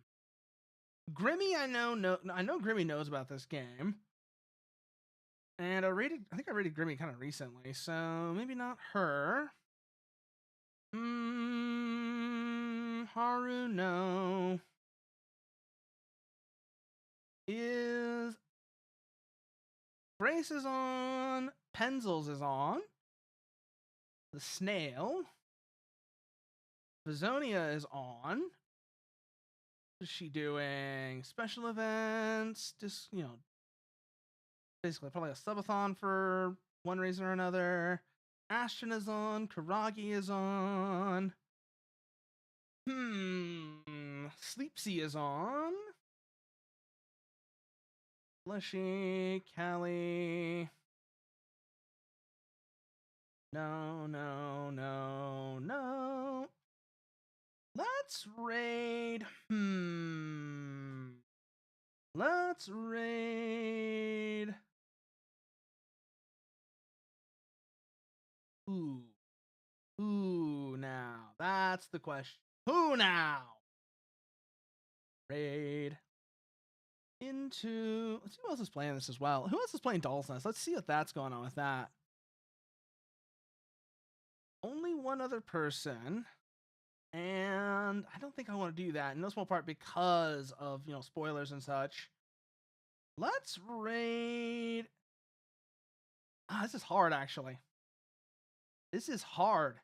I know Grimmy knows about this game. And I think I rated Grimmy kind of recently, so maybe not her. Haru, no. Is Grace is on. Penzels is on. The Snail. Vizonia is on. What is she doing? Special events. Just, basically probably a subathon for one reason or another. Ashton is on. Karagi is on. Sleepsy is on. Fleshy, Callie. No. Let's raid. Let's raid. Who now? That's the question. Who now? Raid into. Let's see who else is playing this as well. Who else is playing Doll's Nest? Let's see what that's going on with that. Only one other person. And I don't think I want to do that, in no small part because of, spoilers and such. Let's raid. This is hard, actually. This is hard.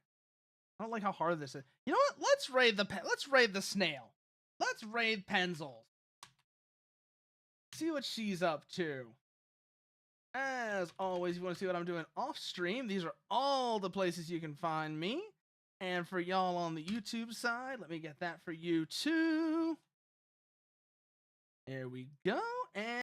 I don't like how hard this is. You know what? Let's raid the Snail. Let's raid Penzels. See what she's up to. As always, if you want to see what I'm doing off stream, these are all the places you can find me. And for y'all on the YouTube side, let me get that for you too. There we go. And